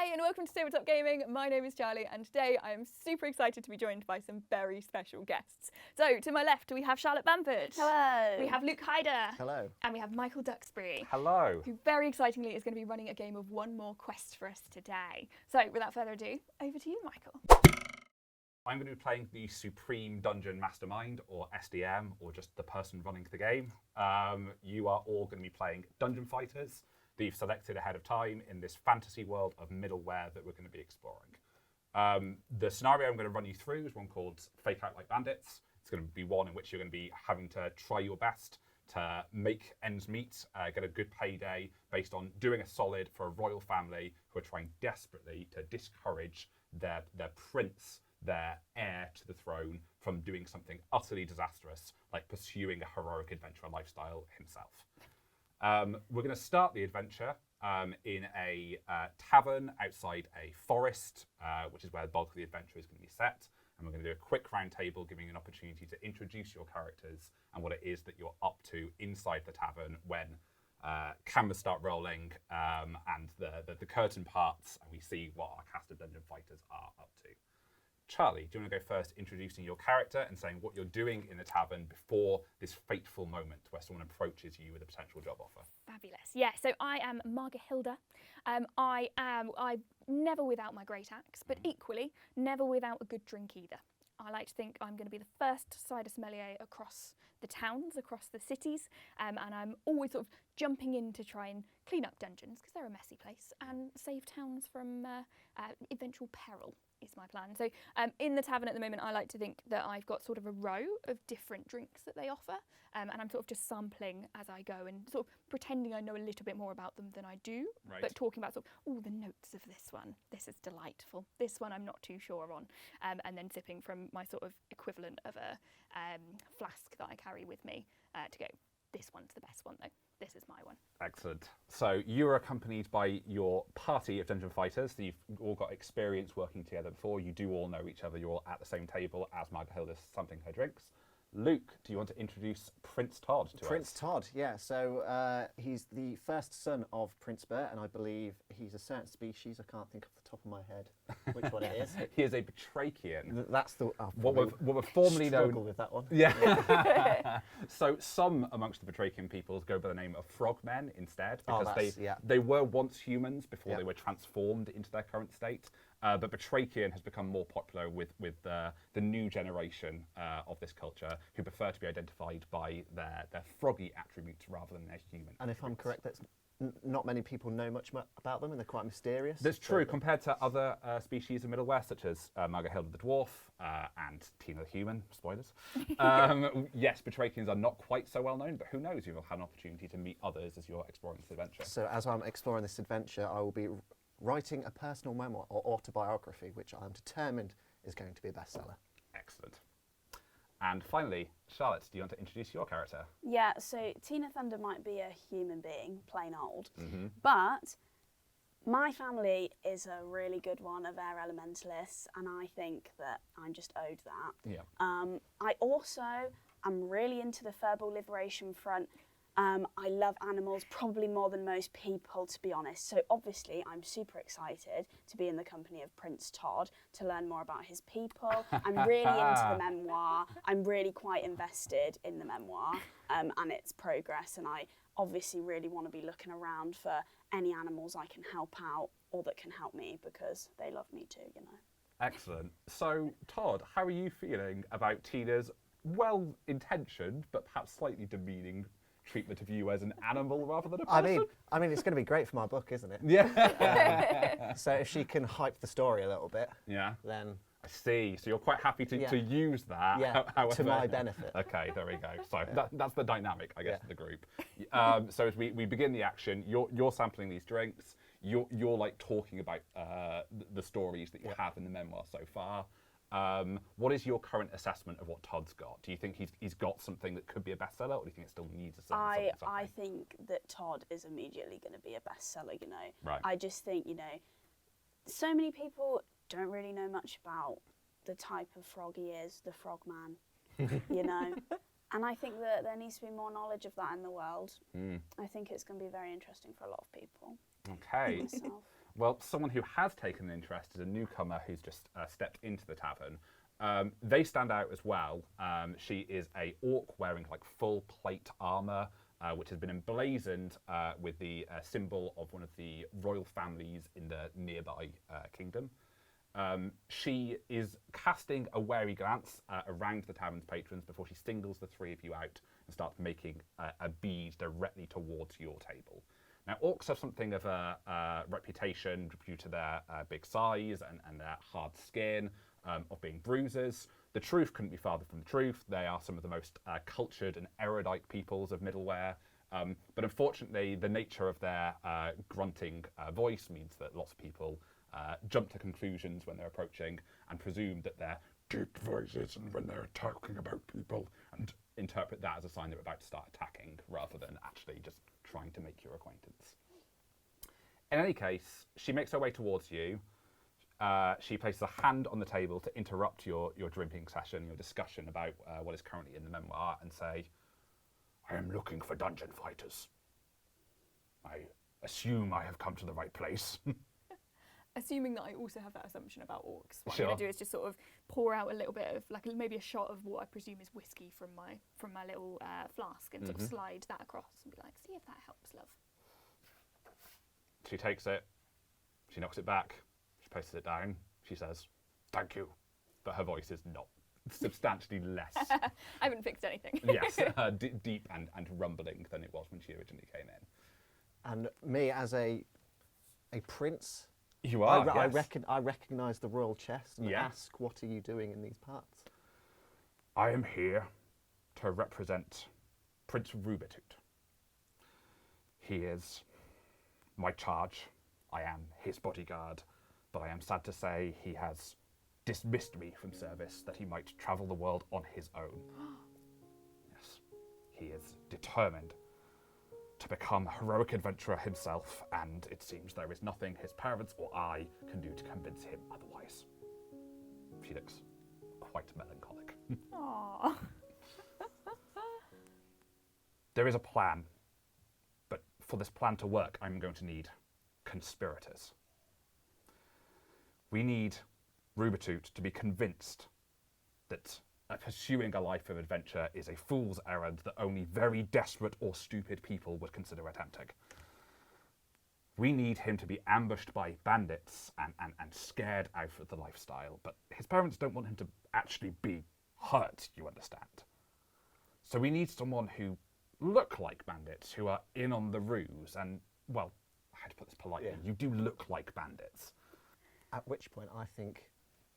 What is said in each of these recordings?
Hi and welcome to Tabletop Gaming. My name is Charlie and today I am super excited to be joined by some very special guests. So to my left we have Charlotte Bamford. Hello. We have Luke Hyder. Hello. And we have Michael Duxbury. Hello. Who very excitingly is going to be running a game of One More Quest for us today. So without further ado, over to you, Michael. I'm going to be playing the Supreme Dungeon Mastermind, or SDM, or just the person running the game. You are all going to be playing dungeon fighters that you've selected ahead of time in this fantasy world of middleware that we're going to be exploring. The scenario I'm going to run you through is one called Fake Out Like Bandits. It's going to be one in which you're going to be having to try your best to make ends meet, get a good payday based on doing a solid for a royal family who are trying desperately to discourage their prince, their heir to the throne, from doing something utterly disastrous, like pursuing a heroic adventure lifestyle himself. We're going to start the adventure in a tavern outside a forest, which is where the bulk of the adventure is going to be set. And we're going to do a quick round table, giving you an opportunity to introduce your characters and what it is that you're up to inside the tavern when cameras start rolling and the curtain parts, and we see what our cast of dungeon fighters are up to. Charlie, do you want to go first, introducing your character and saying what you're doing in the tavern before this fateful moment where someone approaches you with a potential job offer? Fabulous. Yeah, so I am Margarhilda. I'm never without my great axe, but equally never without a good drink either. I like to think I'm going to be the first cider sommelier across the towns, across the cities, and I'm always sort of jumping in to try and clean up dungeons because they're a messy place and save towns from eventual peril. Is my plan. So in the tavern at the moment, I like to think that I've got sort of a row of different drinks that they offer, and I'm sort of just sampling as I go and sort of pretending I know a little bit more about them than I do, Right. but talking about sort of, oh, the notes of this one, this is delightful, this one I'm not too sure on, and then sipping from my sort of equivalent of a flask that I carry with me to go, this one's the best one though. This is my one. Excellent. So you are accompanied by your party of dungeon fighters. So you've all got experience working together before. You do all know each other. You're all at the same table as Margarhilda's sampling her drinks. Luke, do you want to introduce Prince Todd to us? Prince Todd, yeah. So he's the first son of Prince Bear, and I believe he's a certain species. I can't think off the top of my head which one it is. He is a Batrachian. That's the What were formerly known. Struggle with that one. Yeah. So some amongst the Batrachian peoples go by the name of frogmen instead, because they were once humans before they were transformed into their current state. But Batrachian has become more popular with the new generation of this culture, who prefer to be identified by their froggy attributes rather than their human. And if I'm correct, that's not many people know much about them, and they're quite mysterious. That's true, compared to other species of middleware, such as Margarhilda the dwarf and Tina the human. Spoilers. Yes, Batrachians are not quite so well known, but who knows? You'll have an opportunity to meet others as you're exploring this adventure. So as I'm exploring this adventure, I will be writing a personal memoir or autobiography, which I'm determined is going to be a bestseller. Excellent. And finally, Charlotte, do you want to introduce your character? Yeah, so Tina Thunder might be a human being, plain old, but my family is a really good one of air elementalists, and I think that I'm just owed that. Yeah. I also am really into the Furball Liberation Front. I love animals probably more than most people, to be honest. So obviously I'm super excited to be in the company of Prince Todd to learn more about his people. I'm really into the memoir. I'm really quite invested in the memoir and its progress. And I obviously really want to be looking around for any animals I can help out or that can help me, because they love me too, you know. Excellent. So Todd, how are you feeling about Tina's well-intentioned but perhaps slightly demeaning treatment of you as an animal rather than a person? I mean, it's going to be great for my book, isn't it? Yeah. So if she can hype the story a little bit, then I see. So you're quite happy to use that, to my benefit. Okay, there we go. So that's the dynamic, I guess, of the group. So as we begin the action, you're sampling these drinks. You're like talking about the stories that you have in the memoir so far. What is your current assessment of what Todd's got? Do you think he's got something that could be a bestseller, or do you think it still needs a something? I think that Todd is immediately going to be a bestseller, you know. Right. I just think, you know, so many people don't really know much about the type of frog he is, the frogman, you know. And I think that there needs to be more knowledge of that in the world. I think it's going to be very interesting for a lot of people. Okay. Myself. Well, someone who has taken an interest is a newcomer who's just stepped into the tavern. They stand out as well. She is a orc wearing like full plate armor, which has been emblazoned with the symbol of one of the royal families in the nearby kingdom. She is casting a wary glance around the tavern's patrons before she singles the three of you out and starts making a bead directly towards your table. Now, orcs have something of a reputation due to their big size and their hard skin, of being bruisers. The truth couldn't be farther from the truth. They are some of the most cultured and erudite peoples of Middleware. But unfortunately, the nature of their grunting voice means that lots of people jump to conclusions when they're approaching and presume that they're deep voices and when they're talking about people and interpret that as a sign they're about to start attacking rather than actually just trying to make your acquaintance. In any case, she makes her way towards you. She places a hand on the table to interrupt your drinking session, your discussion about what is currently in the memoir, and say, I am looking for dungeon fighters. I assume I have come to the right place. Assuming that I also have that assumption about orcs, what Sure. I'm going to do is just sort of pour out a little bit of, like maybe a shot of what I presume is whiskey from my little flask and sort of slide that across and be like, see if that helps, love. She takes it, she knocks it back, she places it down, she says, thank you. But her voice is not substantially less, I haven't fixed anything. yes, deep and rumbling than it was when she originally came in. And me as a prince, You are, I yes. I recognise the royal chest and Yeah. ask, what are you doing in these parts? I am here to represent Prince Rubitut. He is my charge. I am his bodyguard, but I am sad to say he has dismissed me from service that he might travel the world on his own. Yes, he is determined to become a heroic adventurer himself, and it seems there is nothing his parents or I can do to convince him otherwise. She looks quite melancholic. Aww. There is a plan, but for this plan to work, I'm going to need conspirators. We need Rubitut to be convinced that pursuing a life of adventure is a fool's errand that only very desperate or stupid people would consider attempting. We need him to be ambushed by bandits and scared out of the lifestyle, but his parents don't want him to actually be hurt, you understand. So we need someone who look like bandits, who are in on the ruse, and, well, I had to put this politely, Yeah. you do look like bandits. At which point I think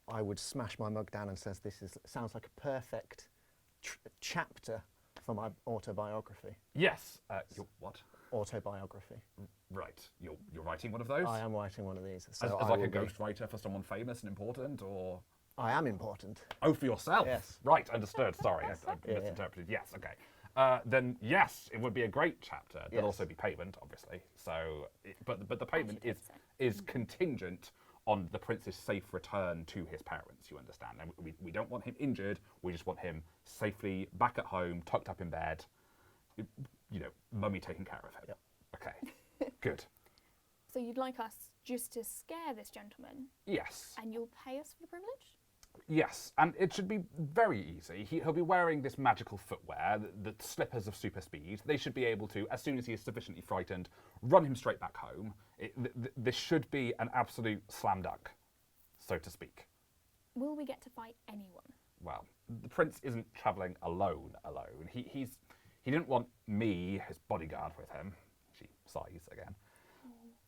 I would smash my mug down and says, sounds like a perfect chapter for my autobiography. Yes, what? Autobiography. Right, you're writing one of those? I am writing one of these. So As I like will a be- ghostwriter for someone famous and important, or? I am important. Oh, for yourself? Yes. Right, understood. Sorry, I Yeah, misinterpreted. Yes, okay. Then yes, it would be a great chapter. There'll Yes. also be payment, obviously. So, but the payment did is contingent on the prince's safe return to his parents. You understand? And we don't want him injured. We just want him safely back at home, tucked up in bed. You know, mummy taking care of him. Yep. Okay. Good. So you'd like us just to scare this gentleman Yes. and you'll pay us for the privilege? Yes, and it should be very easy. He'll be wearing this magical footwear, the slippers of super speed. They should be able to, as soon as he is sufficiently frightened, run him straight back home. This should be an absolute slam dunk, so to speak. Will we get to fight anyone? Well, the prince isn't travelling alone. He didn't want me, his bodyguard, with him. She sighs again.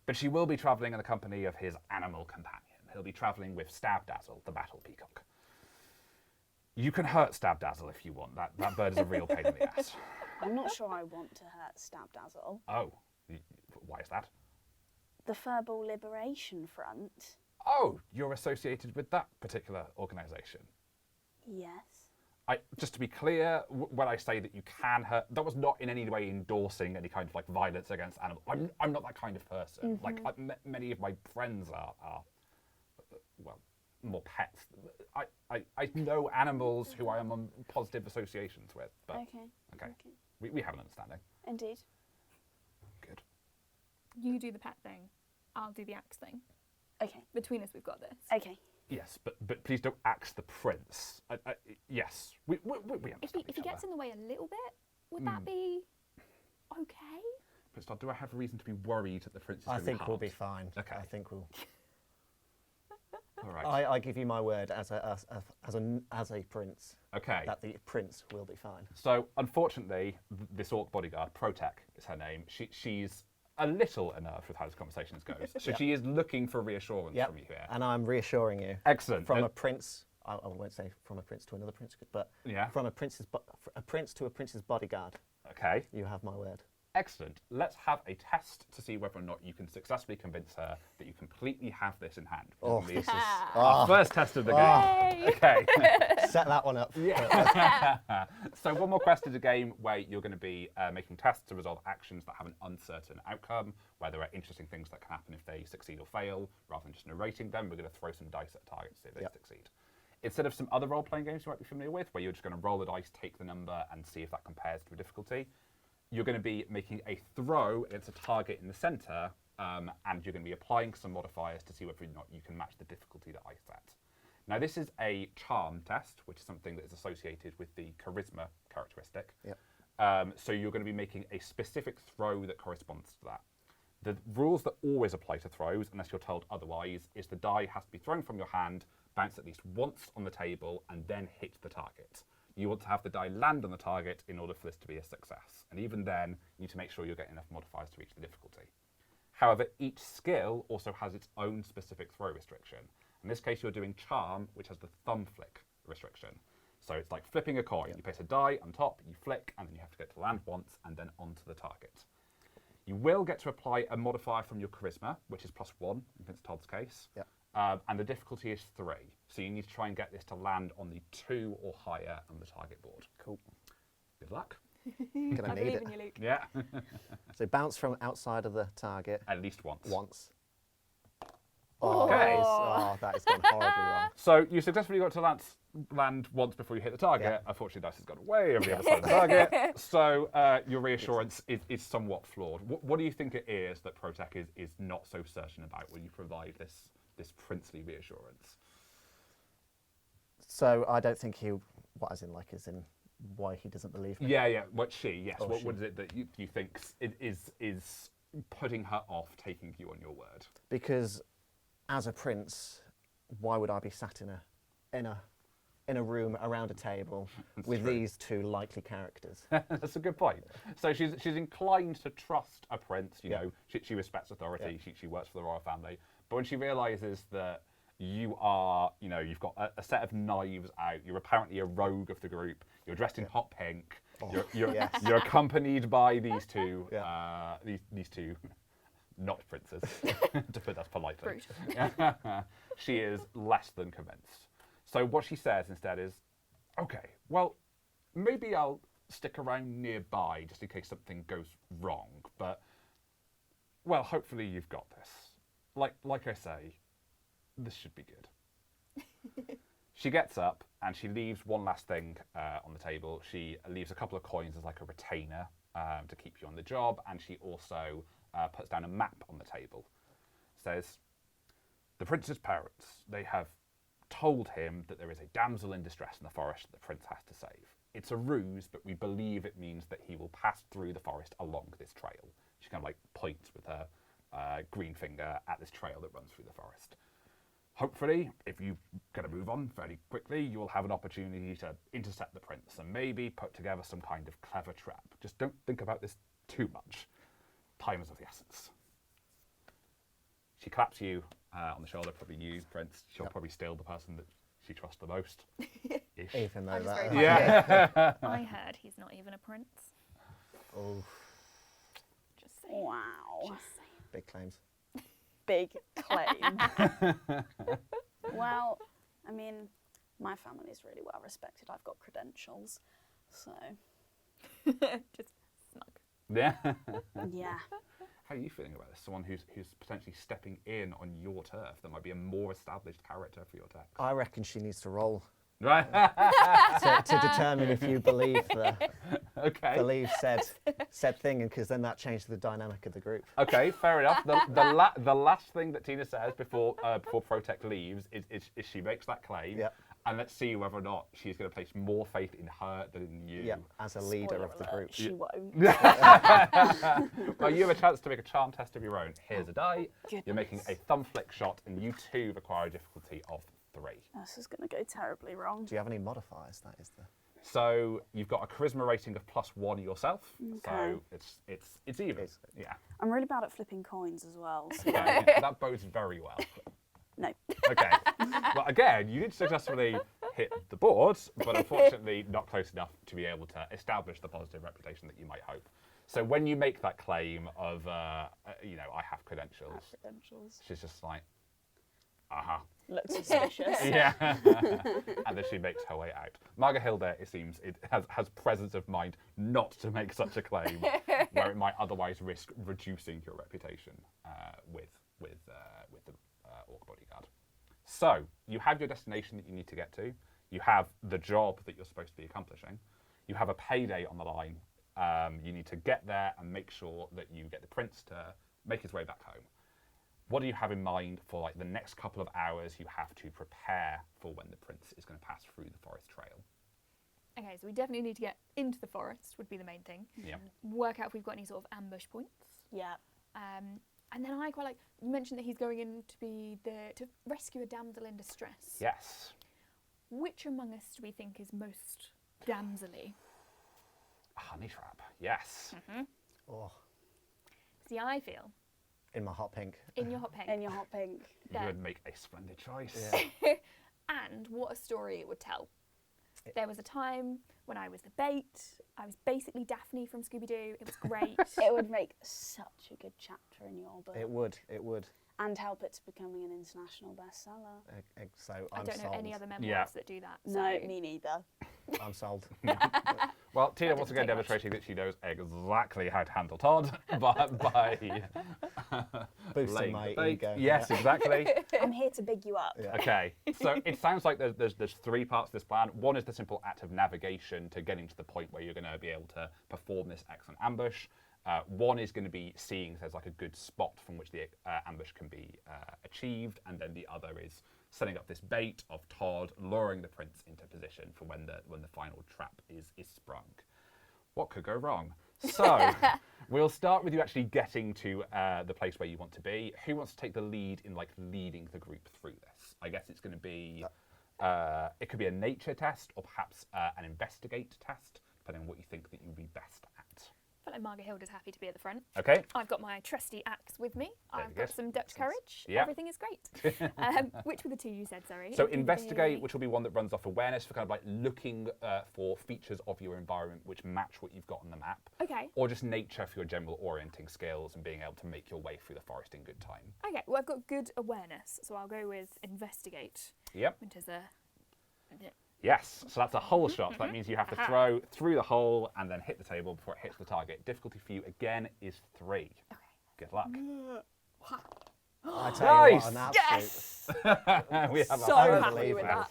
But she will be travelling in the company of his animal companion. He'll be travelling with Stabdazzle, the battle peacock. You can hurt Stabdazzle if you want. That bird is a real pain in the ass. I'm not sure I want to hurt Stabdazzle. Oh, why is that? The Furball Liberation Front. Oh, you're associated with that particular organisation. Yes. Just to be clear, when I say that you can hurt, that was not in any way endorsing any kind of like violence against animals. I'm not that kind of person. Like many of my friends are well, more pets. I know animals who I am on positive associations with, but Okay. we have an understanding. Indeed. Good. You do the pet thing. I'll do the axe thing. Okay. Between us, we've got this. Okay. Yes, but please don't axe the prince. Yes, we If understand he each other. gets in the way a little bit, would that be okay? Prince Todd, do I have a reason to be worried that the prince is I going to be think we'll be harmed? fine. Okay. I think we'll. All right. I give you my word as a prince Okay. that the prince will be fine. So, unfortunately, this orc bodyguard, Protek is her name, she's a little unnerved with how this conversation goes. So she is looking for reassurance Yep. from you here. And I'm reassuring you. Excellent. From a prince, I won't say from a prince to another prince, but Yeah. from a prince to a prince's bodyguard, Okay. you have my word. Excellent. Let's have a test to see whether or not you can successfully convince her that you completely have this in hand. Oh, Presumably this this is. is our first test of the game. Yay! Okay. Set that one up. So one more quest is a game where you're going to be making tests to resolve actions that have an uncertain outcome, where there are interesting things that can happen if they succeed or fail. Rather than just narrating them, we're going to throw some dice at a target to see if they succeed. Instead of some other role-playing games you might be familiar with, where you're just going to roll the dice, take the number, and see if that compares to a difficulty, you're going to be making a throw against a target in the centre, and you're going to be applying some modifiers to see whether or not you can match the difficulty that I set. Now, this is a charm test, which is something that is associated with the charisma characteristic. Yep. So you're going to be making a specific throw that corresponds to that. The rules that always apply to throws, unless you're told otherwise, is the die has to be thrown from your hand, bounce at least once on the table, and then hit the target. You want to have the die land on the target in order for this to be a success. And even then, you need to make sure you're getting enough modifiers to reach the difficulty. However, each skill also has its own specific throw restriction. In this case, you're doing charm, which has the thumb flick restriction. So it's like flipping a coin. You place a die on top, you flick, and then you have to get to land once and then onto the target. You will get to apply a modifier from your charisma, which is +1 in Prince Todd's case. Yep. And the difficulty is 3. So you need to try and get this to land on the 2 or higher on the target board. Cool. Good luck. Gonna I need believe it. in you, Luke. Yeah. So bounce from outside of the target At least once. once. Okay. That is gone horribly wrong. So you successfully got to land once before you hit the target. Yeah. Unfortunately, dice has gone way over the other side of the target. So your reassurance is somewhat flawed. What do you think it is that Protek is not so certain about when you provide this princely reassurance? So I don't think he, as in why he doesn't believe me. Yeah. What yes. Oh, What she. is it that you think is putting her off taking you on your word? Because as a prince, why would I be sat in a room around a table with true. these two likely characters? That's a good point. So she's inclined to trust a prince. You Yeah. know, she respects authority. She works for the royal family. But when she realises that you are, you've got a set of knives out. You're apparently a rogue of the group. You're dressed in hot pink. Oh, You're yes. you're accompanied by these two. Yeah. These two. Not princes, to put that politely. Rude. She is less than convinced. So what she says instead is, okay, well, maybe I'll stick around nearby just in case something goes wrong. But, well, hopefully you've got this. Like I say, this should be good. She gets up and she leaves one last thing on the table. She leaves a couple of coins as like a retainer to keep you on the job, and she also puts down a map on the table. Says, the prince's parents, they have told him that there is a damsel in distress in the forest that the prince has to save. It's a ruse, but we believe it means that he will pass through the forest along this trail. She kind of like points with her green finger at this trail that runs through the forest. Hopefully, if you kind of move on fairly quickly, you will have an opportunity to intercept the prince and maybe put together some kind of clever trap. Just don't think about this too much. Time is of the essence. She claps you on the shoulder, probably you, Prince. She'll probably steal the person that she trusts the most. Ish. Even though I'm just that. very Yeah. I heard he's not even a prince. Oh, Just saying. Wow. Just saying. big claims. Big claim. Well, I mean, my family is really well respected. I've got credentials, so Just snug. Yeah. yeah. How are you feeling about this? Someone who's potentially stepping in on your turf that might be a more established character for your text. I reckon she needs to roll Right. to determine if you believe Okay. said thing, because then that changed the dynamic of the group. Okay, fair enough. The last thing that Tina says before Protect leaves is she makes that claim, Yep. and let's see whether or not she's going to place more faith in her than in you. Yeah, as a leader Spoiler of the alert, group. She won't. Well, you have a chance to make a charm test of your own. Here's a die. You're Goodness. making a thumb flick shot, and you too require a difficulty of 3. This is going to go terribly wrong. Do you have any modifiers? That is the. So you've got a charisma rating of +1 yourself. Okay. So it's even. Yeah. I'm really bad at flipping coins as well. So Okay. That bodes very well. no. Okay. Well, again, you did successfully hit the board, but unfortunately not close enough to be able to establish the positive reputation that you might hope. So when you make that claim of, I have credentials, she's just like, Looks suspicious. yeah. And then she makes her way out. Margarhilda, it seems, has presence of mind not to make such a claim, where it might otherwise risk reducing your reputation with the orc bodyguard. So you have your destination that you need to get to. You have the job that you're supposed to be accomplishing. You have a payday on the line. You need to get there and make sure that you get the prince to make his way back home. What do you have in mind for like the next couple of hours you have to prepare for when the prince is going to pass through the forest trail? Okay, so we definitely need to get into the forest, would be the main thing. Yeah. Work out if we've got any sort of ambush points. Yeah. And then I quite like, you mentioned that he's going in to rescue a damsel in distress. Yes. Which among us do we think is most damsel-y? Honey trap. Yes. Oh, See, I feel, in my hot pink. in your hot pink, In your hot pink. You that- would make a splendid choice. Yeah. and what a story it would tell. There was a time when I was the bait. I was basically Daphne from Scooby-Doo. It was great. It would make such a good chapter in your book. It would. And help it to becoming an international bestseller. So I I'm don't know sold. any other memoirs Yeah. that do that. No, so- me neither. I'm sold. Well, Tina That once didn't again take much. demonstrating that she knows exactly how to handle Todd by Boosting laying my the bait. ego. Yes, exactly. I'm here to big you up. Yeah. Okay, so it sounds like there's 3 parts to this plan. One is the simple act of navigation to getting to the point where you're going to be able to perform this excellent ambush. One is going to be seeing if there's like a good spot from which the ambush can be achieved, and then the other is setting up this bait of Todd, luring the prince into position for when the final trap is sprung. What could go wrong? So we'll start with you actually getting to the place where you want to be. Who wants to take the lead in like leading the group through this? I guess it's going to be it could be a nature test or perhaps an investigate test, depending on what you think that you'd be best at. I feel like Margarhilda's happy to be at the front. Okay. I've got my trusty axe with me. Very I've got good. some Dutch courage. Yeah. Everything is great. Which were the 2 you said, sorry? So investigate, which will be one that runs off awareness for kind of like looking for features of your environment which match what you've got on the map. Okay. Or just nature for your general orienting skills and being able to make your way through the forest in good time. Okay, well, I've got good awareness, so I'll go with investigate, Yep. which is a... Yes, so that's a hole shot. That means you have to throw through the hole and then hit the table before it hits the target. Difficulty for you again is 3. Okay. Good luck. I tell you Nice. what, an absolute. Yes! We have So a happy with unbelievable.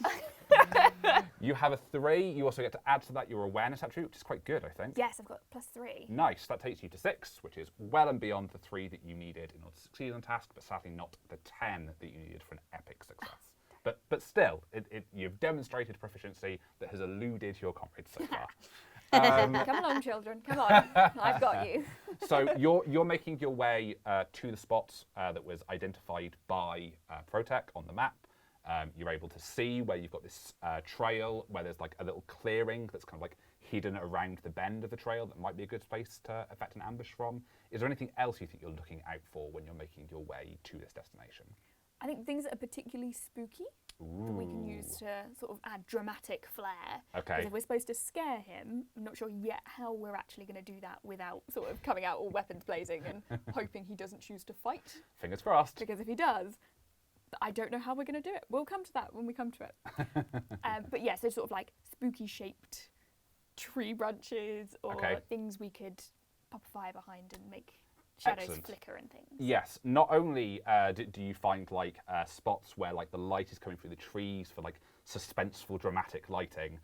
that. You have a 3. You also get to add to that your awareness attribute, which is quite good, I think. Yes, I've got +3. Nice. That takes you to 6, which is well and beyond the 3 that you needed in order to succeed on task, but sadly not the 10 that you needed for an epic success. But still, you've demonstrated proficiency that has eluded your comrades so far. Come along, children. Come on. I've got you. So you're making your way to the spot that was identified by Protec on the map. You're able to see where you've got this trail, where there's like a little clearing that's kind of like hidden around the bend of the trail that might be a good space to effect an ambush from. Is there anything else you think you're looking out for when you're making your way to this destination? I think things that are particularly spooky that we can use to sort of add dramatic flair. Okay. Because if we're supposed to scare him, I'm not sure yet how we're actually going to do that without sort of coming out all weapons blazing and hoping he doesn't choose to fight. Fingers crossed. Because if he does, I don't know how we're going to do it. We'll come to that when we come to it. But yeah, so sort of like spooky shaped tree branches or Okay. things we could pop a fire behind and make shadows Excellent. flicker and things. Yes. Not only do you find like spots where like the light is coming through the trees for like suspenseful, dramatic lighting,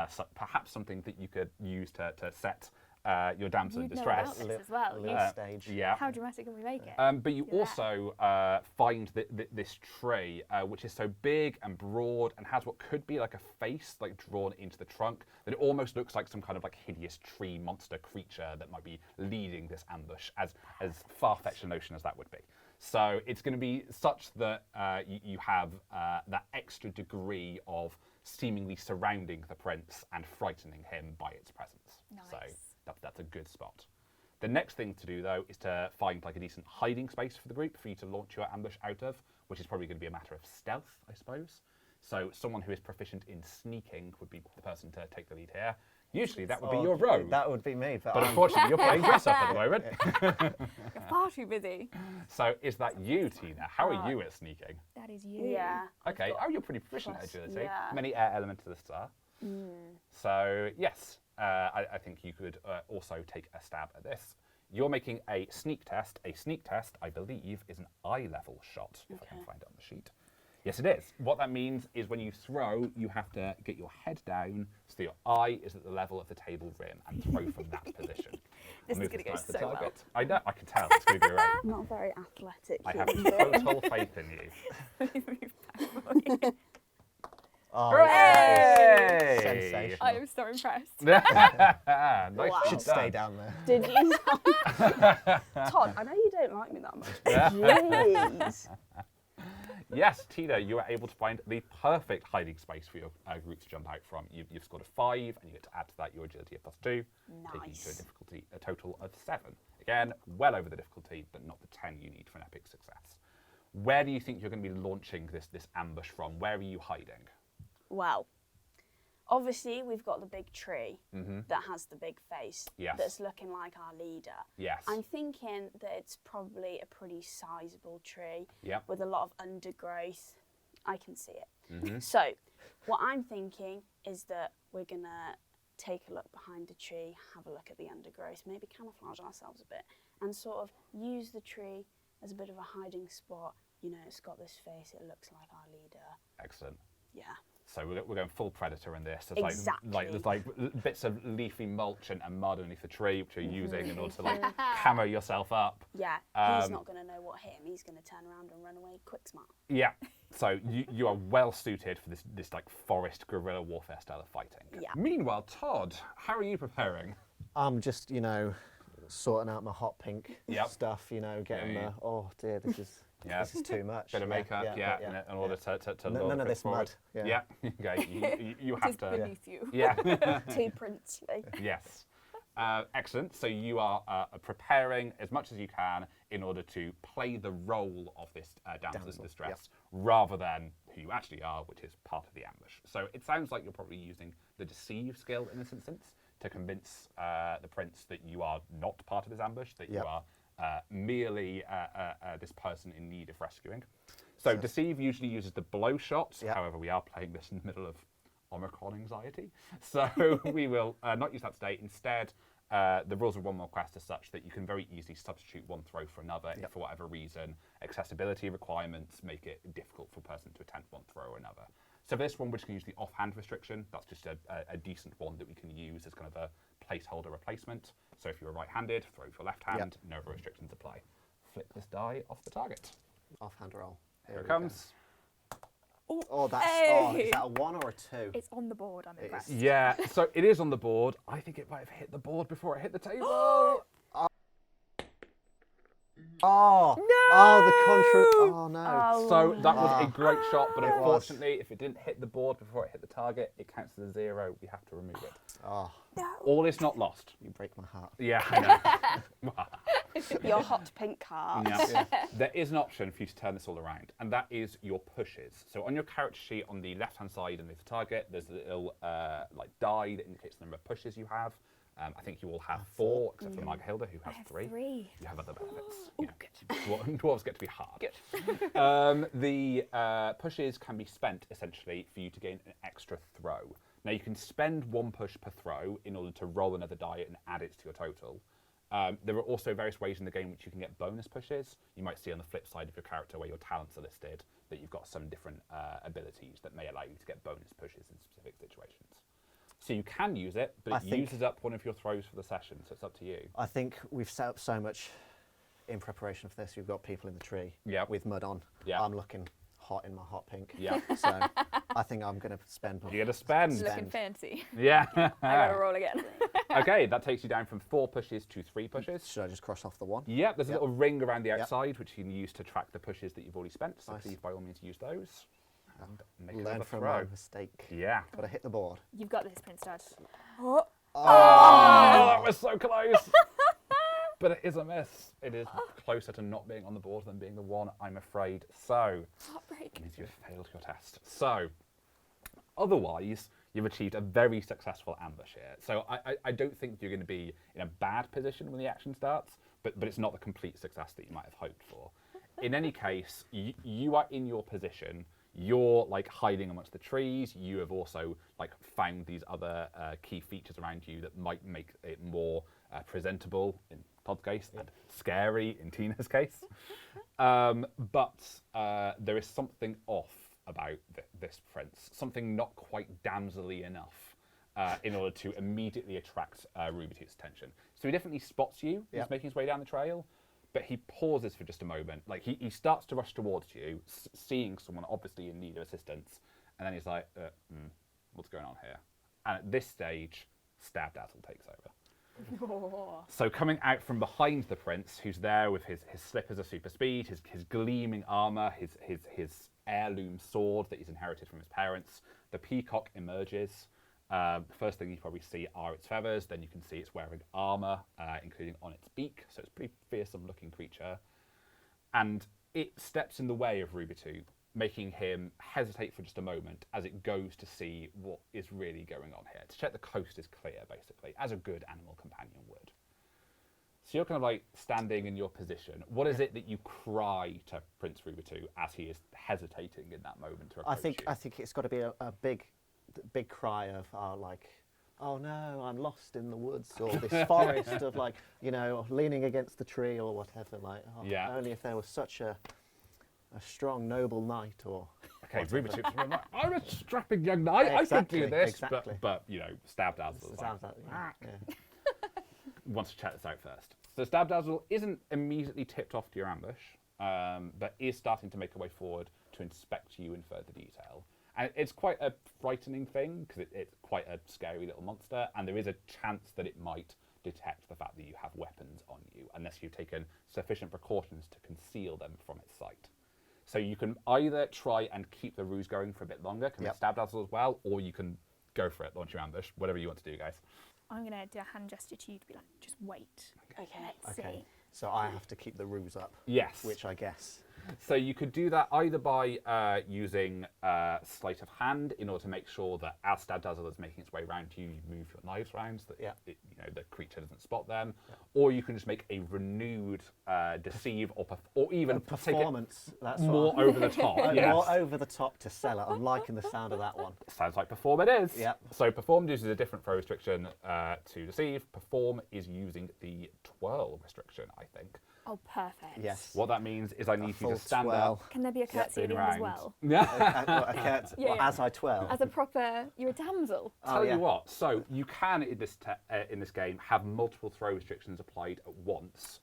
so perhaps something that you could use to set your damsel in You'd know distress. about this as well. Little stage. Yeah. How dramatic can we make it? But you Yeah. also find this tree, which is so big and broad and has what could be like a face like drawn into the trunk, that it almost looks like some kind of like hideous tree monster creature that might be leading this ambush, as far-fetched a notion as that would be. So it's going to be such that you have that extra degree of seemingly surrounding the prince and frightening him by its presence. So Nice. that's a good spot. The next thing to do, though, is to find like a decent hiding space for the group for you to launch your ambush out of, which is probably going to be a matter of stealth, I suppose. So someone who is proficient in sneaking would be the person to take the lead here. Usually that would be your rogue, That would be me. but unfortunately you're playing dress up at the moment. You're far too busy. So is that you, Tina? How are you at sneaking? That is you. Yeah. Okay, oh, you're pretty proficient at plus, agility. yeah. Many air elementalists are. So yes, I think you could also take a stab at this. You're making a sneak test. A sneak test, I believe, is an eye level shot, if I can find it on the sheet. Yes, it is. What that means is when you throw, you have to get your head down so that your eye is at the level of the table rim and throw from that position. This is Move gonna the go dice to so well. target. I know, I can tell. It's going to go right. I'm not very athletic. I have human being. total faith in you. Oh, Hooray! sensational. I am so impressed. Nice Wow. Should done. stay down there. Did you? Todd, I know you don't like me that much. Jeez. Yes, Tina, you are able to find the perfect hiding space for your group to jump out from. You've scored a 5, and you get to add to that your agility of +2, taking you to a Nice. difficulty, a total of 7. Again, well over the difficulty, but not the 10 you need for an epic success. Where do you think you're going to be launching this ambush from? Where are you hiding? Well, obviously we've got the big tree that has the big face Yes. that's looking like our leader. Yes. I'm thinking that it's probably a pretty sizable tree Yep. with a lot of undergrowth. I can see it. So what I'm thinking is that we're going to take a look behind the tree, have a look at the undergrowth, maybe camouflage ourselves a bit, and sort of use the tree as a bit of a hiding spot. You know, it's got this face, it looks like our leader. Excellent. Yeah. So we're going full predator in this. There's Exactly. there's like bits of leafy mulch and mud underneath the tree, which you're using in order to like camo yourself up. Yeah, he's not going to know what hit him. He's going to turn around and run away quick smart. Yeah. So you are well suited for this like forest guerrilla warfare style of fighting. Yeah. Meanwhile, Todd, how are you preparing? I'm just, sorting out my hot pink Yep. stuff, getting Yeah. the, oh dear, this is too much. Bit of makeup, in order to None lure of the this forward. mud. Yeah. Okay. You have Just to. beneath you. Yeah. Too princely. Yes. Excellent. So you are preparing as much as you can in order to play the role of this damsel in distress rather than who you actually are, which is part of the ambush. So it sounds like you're probably using the deceive skill in this instance to convince the prince that you are not part of his ambush, that you are merely this person in need of rescuing. So deceive usually uses the blow shot. However, we are playing this in the middle of Omicron anxiety, so we will not use that today. Instead, the rules of One More Quest are such that you can very easily substitute one throw for another if, for whatever reason, accessibility requirements make it difficult for a person to attempt one throw or another. So for this one, we're just going to use the offhand restriction. That's just a decent one that we can use as kind of a placeholder replacement. So if you're right-handed, throw with your left hand, no other restrictions apply. Flip this die off the target. Offhand roll. Here it comes. Oh, that's, Hey. is that a 1 or a 2? It's on the board, I'm impressed. Yeah, so it is on the board. I think it might have hit the board before it hit the table. Oh, No! oh, the contra. Oh no. So that was a great shot, but It was. unfortunately, if it didn't hit the board before it hit the target, it counts as a 0. We have to remove it. Oh, All is not lost. you break my heart. Yeah, I know. Your hot pink heart. Yeah. There is an option for you to turn this all around, and that is your pushes. So on your character sheet on the left-hand side underneath the target, there's a little like die that indicates the number of pushes you have. I think you all have 4, except for Margarhilda, who has 3. 3. You have other benefits. Oh, Good. Dwarves get to be hard. Good. The pushes can be spent, essentially, for you to gain an extra throw. Now, you can spend 1 push per throw in order to roll another die and add it to your total. There are also various ways in the game which you can get bonus pushes. You might see on the flip side of your character where your talents are listed that you've got some different abilities that may allow you to get bonus pushes in specific situations. So you can use it, but it uses up one of your throws for the session, so it's up to you. I think we've set up so much in preparation for this. We've got people in the tree with mud on. Yeah. I'm looking hot in my hot pink. Yeah. So I think I'm going to spend. You're going to spend. Looking fancy. Yeah. I gotta roll again. Okay, that takes you down from 4 pushes to 3 pushes. Should I just cross off the 1? Yep, there's a little ring around the outside which you can use to track the pushes that you've already spent. So please, by all means, use those. And make Learn another from throw. my mistake. Yeah. Got to hit the board. You've got this, Prince Todd. Oh, that was so close. But it is a miss. It is closer to not being on the board than being the 1, I'm afraid. So, Heartbreak. it means you've failed your test. So, otherwise, you've achieved a very successful ambush here. So I don't think you're going to be in a bad position when the action starts, but it's not the complete success that you might have hoped for. In any case, you are in your position. You're like hiding amongst the trees. You have also like found these other key features around you that might make it more presentable in Todd's case and scary in Tina's case. But there is something off about this prince, something not quite damsel-y enough in order to immediately attract Ruby's attention. So he definitely spots you. He's making his way down the trail, but he pauses for just a moment. Like he starts to rush towards you, seeing someone obviously in need of assistance, and then he's like, what's going on here? And at this stage, Stabdazzle takes over. So coming out from behind the prince, who's there with his slippers of super speed, his gleaming armour, his heirloom sword that he's inherited from his parents, the peacock emerges. First thing you probably see are its feathers, then you can see it's wearing armour, including on its beak, so it's a pretty fearsome looking creature. And it steps in the way of Rubitu, making him hesitate for just a moment as it goes to see what is really going on here, to check the coast is clear, basically, as a good animal companion would. So you're kind of like standing in your position. What is it that you cry to Prince Rubitu as he is hesitating in that moment to approach you? I think it's got to be a big cry of like, oh no, I'm lost in the woods, or this forest of like, leaning against the tree or whatever. Like, only if there was such a strong, noble knight, or... Okay, Rubitu, I'm a strapping young knight, I could do this, exactly. but Stabdazzle wants to check this out first. So Stabdazzle isn't immediately tipped off to your ambush, but is starting to make a way forward to inspect you in further detail. And it's quite a frightening thing, because it's quite a scary little monster, and there is a chance that it might detect the fact that you have weapons on you, unless you've taken sufficient precautions to conceal them from its sight. So you can either try and keep the ruse going for a bit longer, commit Stabdazzle as well, or you can go for it, launch your ambush, whatever you want to do, guys. I'm going to do a hand gesture to you to be like, just wait. Okay. Let's see. So I have to keep the ruse up. Yes. Which I guess. So you could do that either by using sleight of hand in order to make sure that as Stabdazzle is making its way around you, you move your knives around so that the creature doesn't spot them, or you can just make a renewed deceive or even performance. That's more over the top. More over the top to sell it. I'm liking the sound of that one. Sounds like perform it is. Yep. So perform uses a different throw restriction to deceive. Perform is using the twirl restriction, I think. Oh, perfect. Yes. What that means is I need you to full stand twirl. up. Can there be a curtsy at the end as well? Yeah. As I twirl. As a proper, you're a damsel. Tell you what, so you can in this game have multiple throw restrictions applied at once.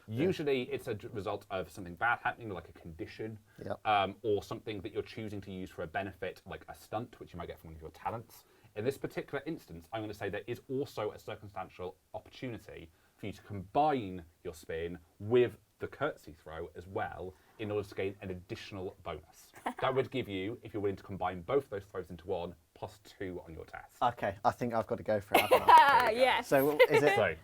Usually it's a result of something bad happening, like a condition, or something that you're choosing to use for a benefit, like a stunt, which you might get from one of your talents. In this particular instance, I'm going to say there is also a circumstantial opportunity for you to combine your spin with the curtsy throw as well in order to gain an additional bonus. That would give you, if you're willing to combine both those throws into one, +2 on your test. Okay, I think I've got to go for it. haven't I? Yes. So is it? So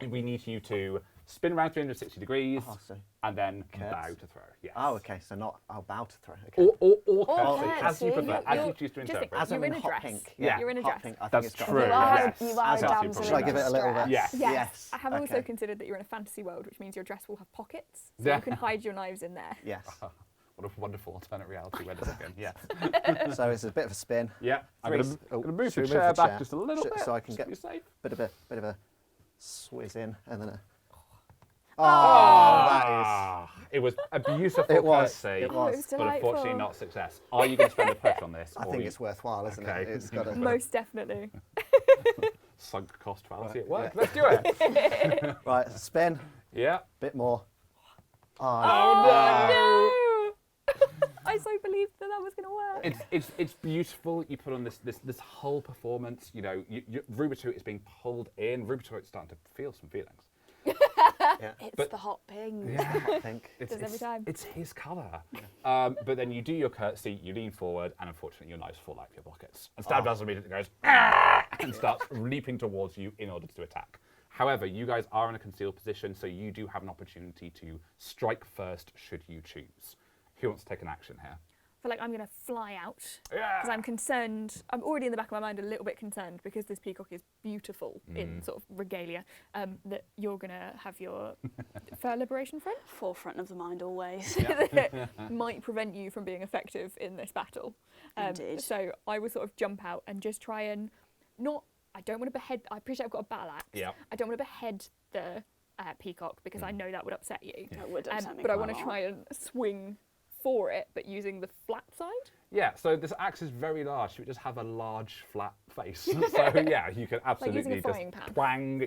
we need you to spin around 360 degrees and then Curts. bow to throw. Yes. Oh, okay. So not I'll bow to throw. Okay. Or curtsy, curtsy. as you prefer, as you choose to Just interpret. As You're I'm in in a hot dress. pink. Yeah. You're in a hot dress. pink. I think That's it's got true. You are, Yes. you are As a I- damsel. Should I in give it a little distress. bit? Yes. Yes. I have also Okay. considered that you're in a fantasy world, which means your dress will have pockets, so Yeah. you can hide your knives in there. Yes. What a wonderful alternate reality we're living in. Yes. So it's a bit of a spin. Yeah. I'm going to move Should the we chair back chair? just a little bit. So I can just get to be safe. bit of a swizz in, and then It was a beautiful It was, courtesy, it was. It was but delightful. unfortunately not success. Are you going to spend a push on this? I or think you- it's worthwhile, isn't Okay. it? It's got to. Most definitely. Sunk cost fallacy at Right, work. Let's do it. Right, spin, Yeah. bit more. No! I so believed that was going to work. It's beautiful. You put on this whole performance. You know, Rubito is being pulled in. Rubito is starting to feel some feelings. Yeah. It's the hot pink. I think. Does every time. It's his colour. But then you do your curtsy, you lean forward, and unfortunately your knives fall out of your pockets. And Stabdazzle immediately goes, "Ah!" and starts leaping towards you in order to attack. However, you guys are in a concealed position, so you do have an opportunity to strike first should you choose. Who wants to take an action here? I feel like I'm going to fly out Yeah. because I'm concerned. I'm already in the back of my mind a little bit concerned because this peacock is beautiful in sort of regalia. That you're going to have your fur liberation front Forefront of the mind always. that might prevent you from being effective in this battle. Indeed. So I will sort of jump out and just try and not. I don't want to behead. I appreciate I've got a battle axe. Yeah. I don't want to behead the peacock because I know that would upset you. That would upset me But I quite want a to lot. try and swing for it, but using the flat side. Yeah, so this axe is very large. So it just have a large flat face. So yeah, you can absolutely using a just frying pan. twang,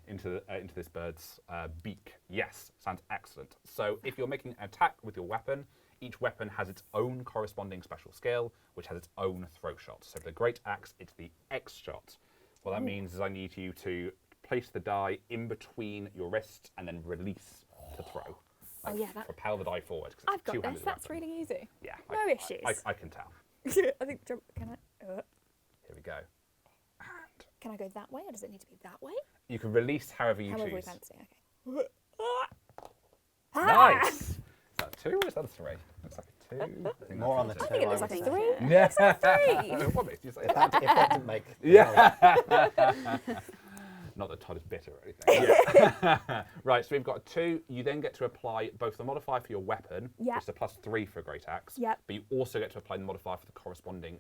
into this bird's beak. Yes, sounds excellent. So if you're making an attack with your weapon, each weapon has its own corresponding special skill, which has its own throw shot. So for the great axe, it's the X shot. What that means is I need you to place the die in between your wrists and then release to throw. Oh yeah, that, Propel the die forward. 'cause it's I've a got two-handed this. That's weapon. really easy. Yeah. No issues. I can tell. I think. Can I? Here we go. And Can I go that way, or does it need to be that way? you can release however you However we choose. fancy. Okay. Nice. Is that a 2 or is that a 3? Looks like a 2. I think More on that's the a I think it looks I like a would 3. say. Yeah. Three. What makes you say If that? that didn't make. Yeah. Not that Todd is bitter or anything. Yeah. Right, so we've got a 2. You then get to apply both the modifier for your weapon, Yeah. which is a +3 for a great axe, Yep. but you also get to apply the modifier for the corresponding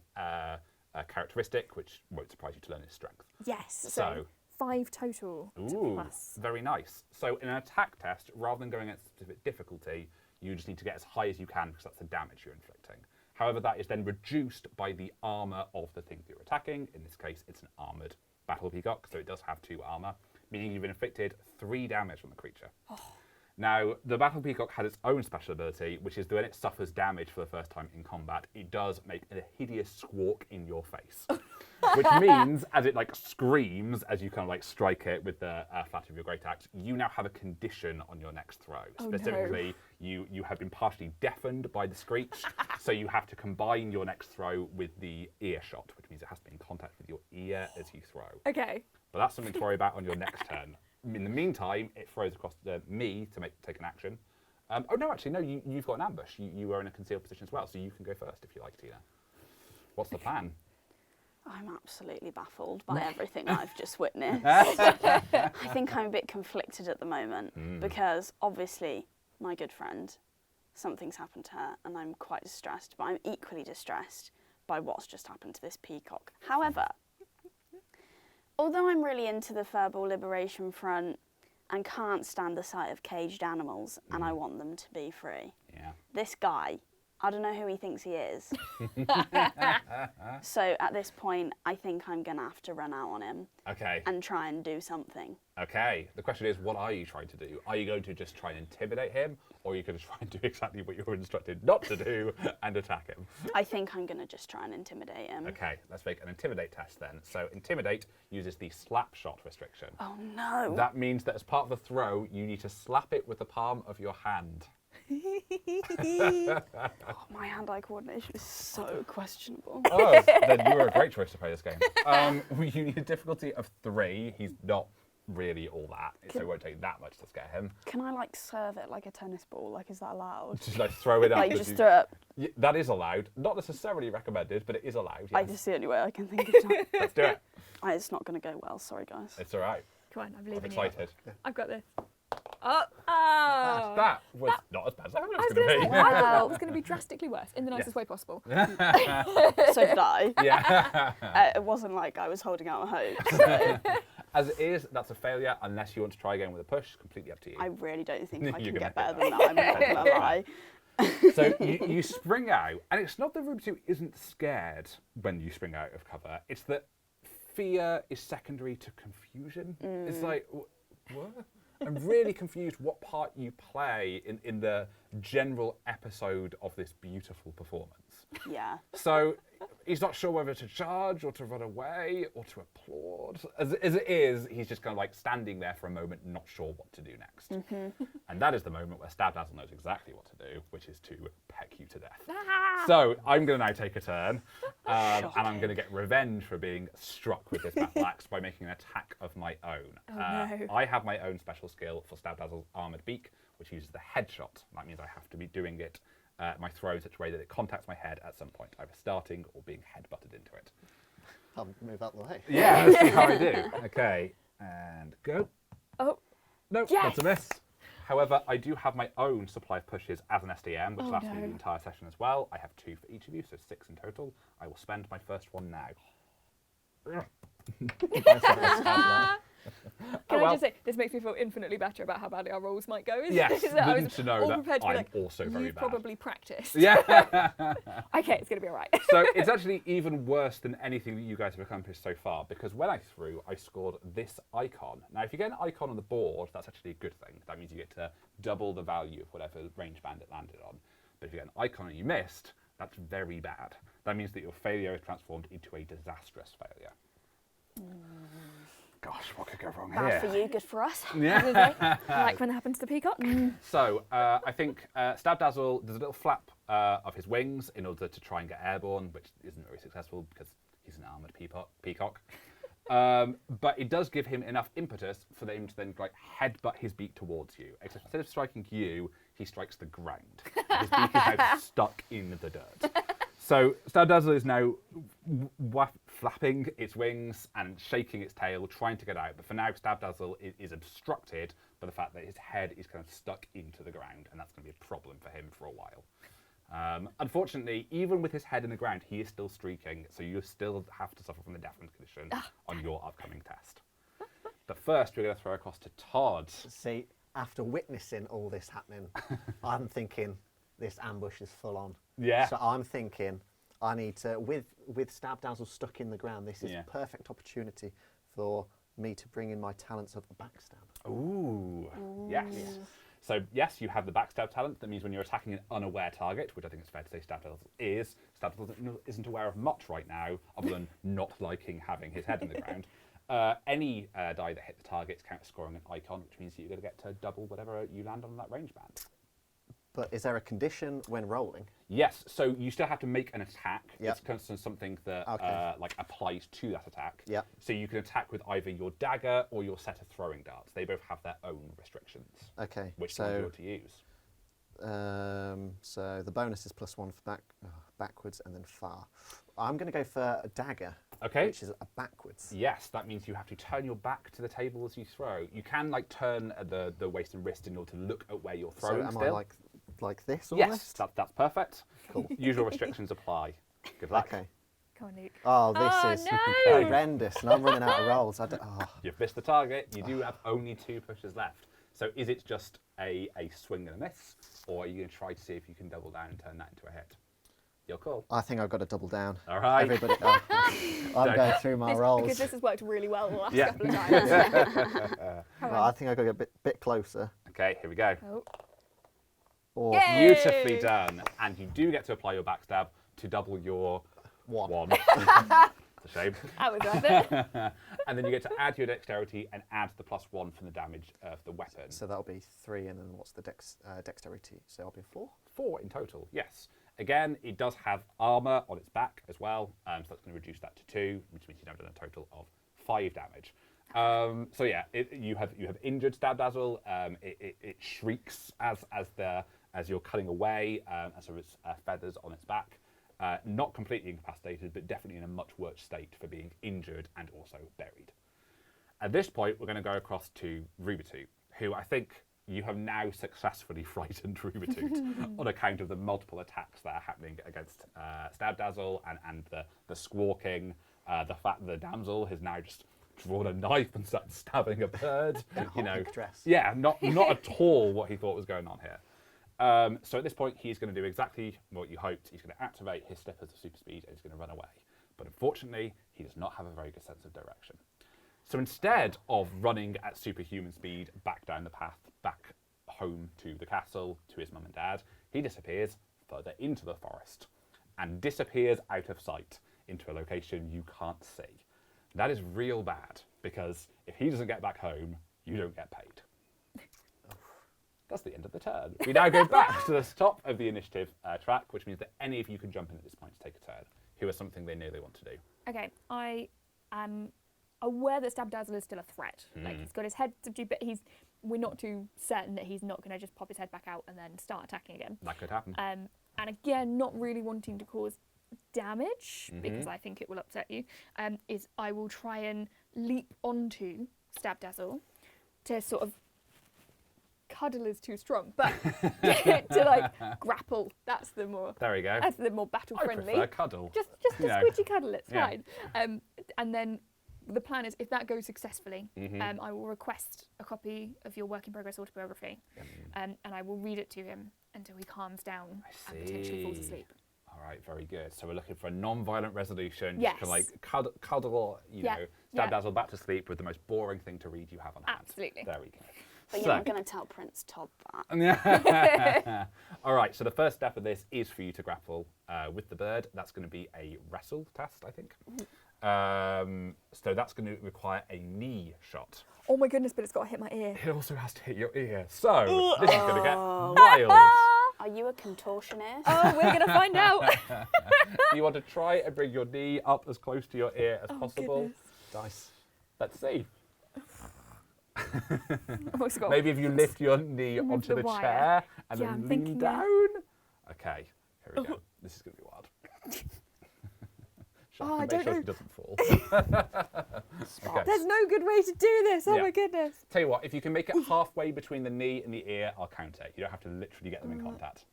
characteristic, which won't surprise you to learn is strength. Yes. So- So 5 total to Ooh, plus. very nice. So in an attack test, rather than going at specific difficulty, you just need to get as high as you can because that's the damage you're inflicting. However, that is then reduced by the armor of the thing that you're attacking. In this case, it's an armored battle peacock, so it does have 2 armor, meaning you've inflicted 3 damage on the creature. Now, the battle peacock has its own special ability, which is that when it suffers damage for the first time in combat, it does make a hideous squawk in your face. Which means, as it like screams, as you kind of like strike it with the flat of your great axe, you now have a condition on your next throw. Oh, no. Specifically, you have been partially deafened by the screech, so you have to combine your next throw with the ear shot, which means it has to be in contact with your ear as you throw. Okay. But that's something to worry about on your next turn. In the meantime, it throws across me to take an action. Oh no, actually no, you've got an ambush. You are in a concealed position as well, so you can go first if you like, Tina. What's the plan? I'm absolutely baffled by everything I've just witnessed. I think I'm a bit conflicted at the moment because obviously my good friend, something's happened to her and I'm quite distressed, but I'm equally distressed by what's just happened to this peacock. However, although I'm really into the Furball Liberation Front and can't stand the sight of caged animals and I want them to be free, Yeah. this guy, I don't know who he thinks he is. So at this point, I think I'm going to have to run out on him Okay. and try and do something. Okay. The question is, what are you trying to do? Are you going to just try and intimidate him, or are you going to try and do exactly what you were instructed not to do and attack him? I think I'm going to just try and intimidate him. Okay, let's make an intimidate test then. So intimidate uses the slap shot restriction. Oh no. That means that as part of the throw, you need to slap it with the palm of your hand. My hand-eye coordination is so questionable. Oh, then you were a great choice to play this game. You need a difficulty of 3. He's not really all that, so it won't take that much to scare him. Can I like serve it like a tennis ball? Like, is that allowed? Just like throw it up. Like as just you- throw it up. Yeah, that is allowed. Not necessarily recommended, but it is allowed. Like, Yes. it's the only way I can think of that. Let's do it. It's not going to go well. Sorry, guys. It's all right. Come on, I believe I'm in you. excited. I've got this. Oh. That was not as bad as I thought I was it was going going to to say, be. I thought it was going to be drastically worse in the nicest Yes. way possible. So did I. Yeah. It wasn't like I was holding out hope. So. As it is, that's a failure unless you want to try again with a push. Completely up to you. I really don't think I You're can gonna get hit better that. than that. I'm not going to lie. So you spring out, and it's not that Rubik's Cube isn't scared when you spring out of cover. It's that fear is secondary to confusion. It's like, what? I'm really confused what part you play in the general episode of this beautiful performance. Yeah. So he's not sure whether to charge or to run away or to applaud. As it is, he's just kind of like standing there for a moment, not sure what to do next. And that is the moment where Stabdazzle knows exactly what to do, which is to peck you to death. So I'm going to now take a turn, and I'm going to get revenge for being struck with this battle axe by making an attack of my own. no. I have my own special skill for Stabdazzle's armoured beak, which uses the headshot. That means I have to be doing it my throw in such a way that it contacts my head at some point, either starting or being head-butted into it. I'll move out the way. Yeah, let's see how I do. Okay, and go. Oh, Nope, yes! that's a miss. However, I do have my own supply of pushes as an SDM, which Oh, lasts me no. the entire session as well. I have 2 for each of you, so 6 in total. I will spend my first one now. Can I well. just say, this makes me feel infinitely better about how badly our rolls might go. Yes, So I good was to know all that prepared to be I'm like, also very you've bad. probably practiced. Yeah. Okay, it's going to be all right. So it's actually even worse than anything that you guys have accomplished so far, because when I threw, I scored this icon. Now, if you get an icon on the board, that's actually a good thing. That means you get to double the value of whatever range bandit landed on. But if you get an icon and you missed, that's very bad. That means that your failure is transformed into a disastrous failure. Gosh, what could go wrong Bad here? for you, good for us. Yeah. Like when that happens to Peacock. So I think Stabdazzle does a little flap of his wings in order to try and get airborne, which isn't very successful because he's an armoured peacock. But it does give him enough impetus for him to then like headbutt his beak towards you. Except instead of striking you, he strikes the ground. His beak is now stuck in the dirt. So Stabdazzle is now flapping its wings and shaking its tail, trying to get out. But for now, Stabdazzle is obstructed by the fact that his head is kind of stuck into the ground, and that's going to be a problem for him for a while. Unfortunately, even with his head in the ground, he is still streaking, so you still have to suffer from the deafened condition on your upcoming test. But first, we're going to throw across to Todd. See, after witnessing all this happening, I'm thinking this ambush is full on. Yeah. So I'm thinking I need to, with Stabdazzle stuck in the ground, this is Yeah. a perfect opportunity for me to bring in my talents of the backstab. Ooh, yes. So yes, you have the backstab talent. That means when you're attacking an unaware target, which I think it's fair to say Stabdazzle isn't aware of much right now, other than not liking having his head in the ground. Any die that hit the target counts scoring an icon, which means that you're going to get to double whatever you land on that range band. But is there a condition when rolling? Yes, so you still have to make an attack. Yep. It's kind of something that Okay. like applies to that attack. Yep. So you can attack with either your dagger or your set of throwing darts. They both have their own restrictions. Okay. Which one do you want to use? So the bonus is +1 for backwards and then far. I'm going to go for a dagger, Okay. which is a backwards. Yes, that means you have to turn your back to the table as you throw. You can like turn the waist and wrist in order to look at where you're So throwing am still. I like this yes, almost? that's perfect. Cool. Usual restrictions apply. Good luck. Okay. Come on, Luke. Oh, Oh, this is no! horrendous, and I'm running out of rolls. You've missed the target. You do have only 2 pushes left. So is it just a swing and a miss, or are you going to try to see if you can double down and turn that into a hit? Your call. I think I've got to double down. All right. Everybody, I'm going through my rolls. Because this has worked really well the last Yeah. couple of times. No, I think I've got to get a bit closer. Okay, here we go. Oh. Or Yay! Beautifully done. And you do get to apply your backstab to double your one. It's a shame. That was worth it. And then you get to add your dexterity and add the +1 from the damage of the weapon. So that'll be 3, and then what's the dexterity? So I'll be 4. 4 in total, yes. Again, it does have armor on its back as well, so that's going to reduce that to 2, which means you've now done a total of 5 damage. So yeah, you have injured Stabdazzle. It shrieks as you're cutting away, as there is feathers on its back. Not completely incapacitated, but definitely in a much worse state for being injured and also buried. At this point, we're going to go across to Rubitoot, who I think you have now successfully frightened Rubitoot on account of the multiple attacks that are happening against Stabdazzle and the squawking, the fact that the Damsel has now just drawn a knife and started stabbing a bird. In a pink dress. Yeah, not at all what he thought was going on here. So at this point, he's going to do exactly what you hoped. He's going to activate his steppers of super speed and he's going to run away. But unfortunately, he does not have a very good sense of direction. So instead of running at superhuman speed back down the path, back home to the castle, to his mum and dad, he disappears further into the forest and disappears out of sight into a location you can't see. That is real bad, because if he doesn't get back home, you don't get paid. That's the end of the turn. We now go back to the top of the initiative track, which means that any of you can jump in at this point to take a turn. Who has something they know they want to do? Okay, I am aware that Stabdazzle is still a threat. Like, he's got his head subdued, but we're not too certain that he's not going to just pop his head back out and then start attacking again. That could happen. And again, not really wanting to cause damage, because I think it will upset you, is I will try and leap onto Stabdazzle to sort of cuddle is too strong, but to like grapple. That's the more. There we go. That's the more battle friendly. I prefer cuddle. Just a squidgy cuddle. It's Yeah. fine. And then the plan is, if that goes successfully, I will request a copy of your work in progress autobiography, and I will read it to him until he calms down and potentially falls asleep. All right, very good. So we're looking for a non-violent resolution. Yes. You can like cuddle, Stabdazzle back to sleep with the most boring thing to read you have on hand. Absolutely. There we go. But you're not going to tell Prince Todd that. All right, so the first step of this is for you to grapple with the bird. That's going to be a wrestle test, I think. So that's going to require a knee shot. Oh my goodness, but it's got to hit my ear. It also has to hit your ear. So this is going to get wild. Are you a contortionist? Oh, we're going to find out. You want to try and bring your knee up as close to your ear as possible. Goodness. Dice. Let's see. I've also got Maybe if you lift your knee Move onto the the wire. chair and Yeah, then I'm lean thinking that. down. Okay, here we go. This is going to be wild. Oh, I Make don't sure know. it doesn't fall. Spot. There's no good way to do this. Oh Yeah. my goodness. Tell you what, if you can make it halfway between the knee and the ear, I'll count it. You don't have to literally get them in contact.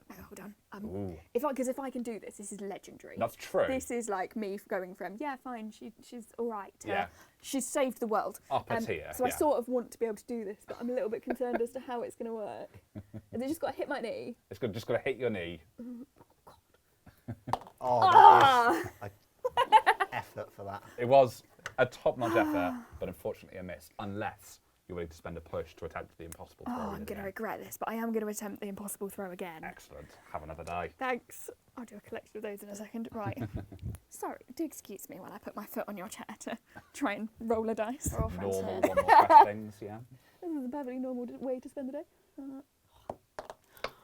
Oh, hold on. Ooh, Because if I can do this is legendary. that's true. This is like me going from, yeah, fine, she's all right, to Yeah. she's saved the world. Upper tier, So I yeah. sort of want to be able to do this, but I'm a little bit concerned as to how it's going to work. Has it just got to hit my knee? It's just got to hit your knee. Oh, that is effort for that. It was a top-notch effort, but unfortunately a miss, unless you're willing to spend a push to attempt the impossible throw. Oh, I'm again. going to regret this, but I am going to attempt the impossible throw again. Excellent. Have another die. Thanks. I'll do a collection of those in a second. Right. Sorry, do excuse me while I put my foot on your chair to try and roll a dice. We're all friends Normal here. one more press things, yeah. This is a perfectly normal way to spend the day.